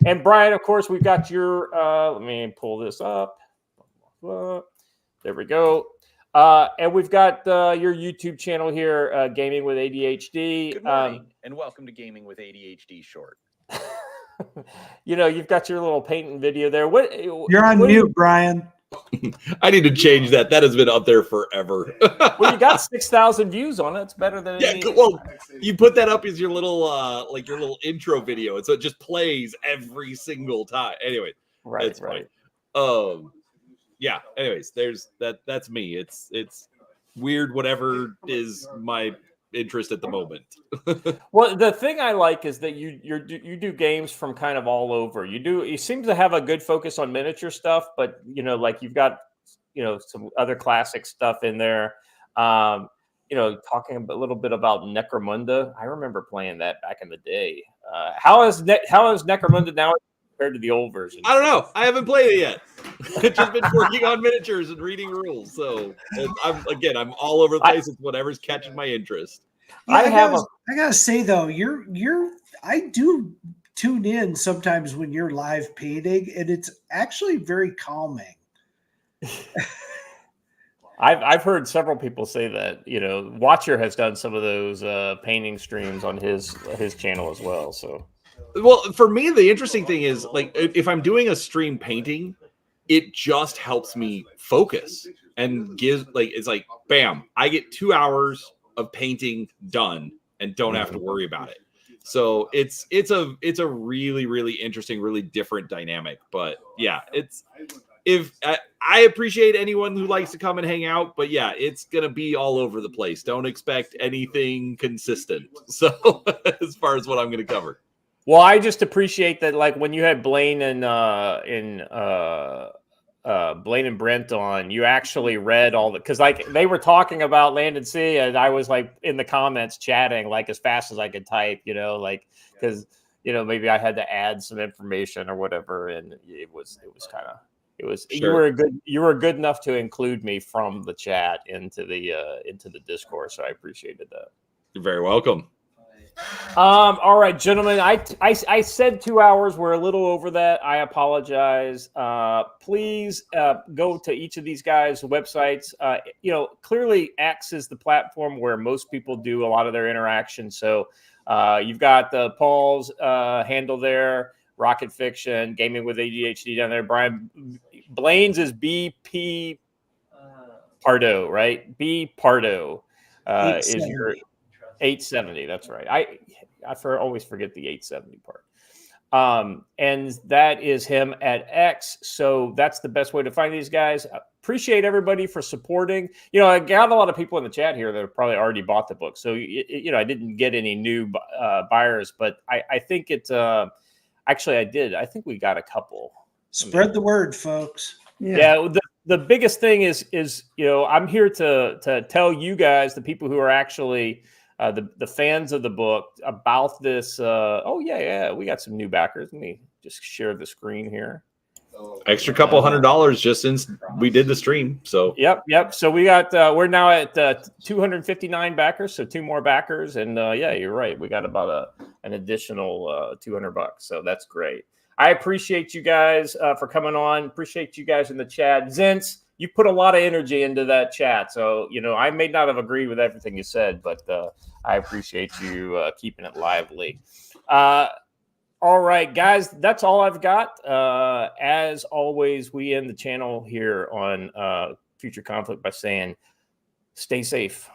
A: and Brian, of course, we've got your. Let me pull this up. There we go. And we've got your YouTube channel here, Gaming with ADHD.
D: Good morning, and welcome to Gaming with ADHD Short.
A: You've got your little painting video there.
C: You're on mute, Brian.
D: I need to change that. That has been up there forever.
A: Well, you got 6,000 views on it. It's better than
D: well, you put that up as your little your little intro video, and so it just plays every single time. Anyway,
A: right,
D: it's
A: right.
D: Funny. Yeah. Anyways, that's me. It's weird. Whatever is my interest at the moment.
A: Well, the thing I like is that you do games from kind of all over. You seem to have a good focus on miniature stuff, but like you've got some other classic stuff in there. Talking a little bit about Necromunda. I remember playing that back in the day. How is Necromunda now compared to the old version?
D: I don't know. I haven't played it yet. I've just been working on miniatures and reading rules. So I'm all over the place. It's whatever's catching my interest.
C: Yeah, I gotta say though, I do tune in sometimes when you're live painting, and it's actually very calming.
A: I've heard several people say that. Watcher has done some of those painting streams on his channel as well. So.
D: Well, for me, the interesting thing is, like, if I'm doing a stream painting, it just helps me focus and gives, it's like, bam, I get 2 hours of painting done and don't have to worry about it. So it's a really, really interesting, really different dynamic. But yeah, I appreciate anyone who likes to come and hang out, but yeah, it's going to be all over the place. Don't expect anything consistent. So as far as what I'm going to cover.
A: Well, I just appreciate that, like when you had Blaine and Blaine and Brent on, you actually read all the, because like they were talking about Land&SEA, and I was like in the comments chatting like as fast as I could type, because maybe I had to add some information or whatever, and it was sure. You were good enough to include me from the chat into the Discord, so I appreciated that.
D: You're very welcome.
A: All right, gentlemen, I said 2 hours. We're a little over that. I apologize. Please go to each of these guys' websites. Clearly X is the platform where most people do a lot of their interaction. So you've got Paul's handle there, Rocket Fiction, Gaming with ADHD down there. Brian Blaine's is BP Pardo, right? B Pardo is your 870. That's right. I always forget the 870 part. And that is him at X. So that's the best way to find these guys. appreciate everybody for supporting. I got a lot of people in the chat here that have probably already bought the book. So, I didn't get any new buyers, but I think it's actually I did. I think we got a couple.
C: Spread the word, folks.
A: Yeah. The biggest thing is I'm here to tell you guys, the people who are actually the fans of the book, about this. We got some new backers. Let me just share the screen here.
D: Extra couple $100 just since we did the stream. So
A: yep. So we got we're now at 259 backers, so 2 more backers, and you're right. We got about an additional $200. So that's great. I appreciate you guys for coming on. Appreciate you guys in the chat. Zinz, you put a lot of energy into that chat. So, I may not have agreed with everything you said, but I appreciate you keeping it lively. All right, guys, that's all I've got. As always, we end the channel here on Future Conflict by saying, stay safe.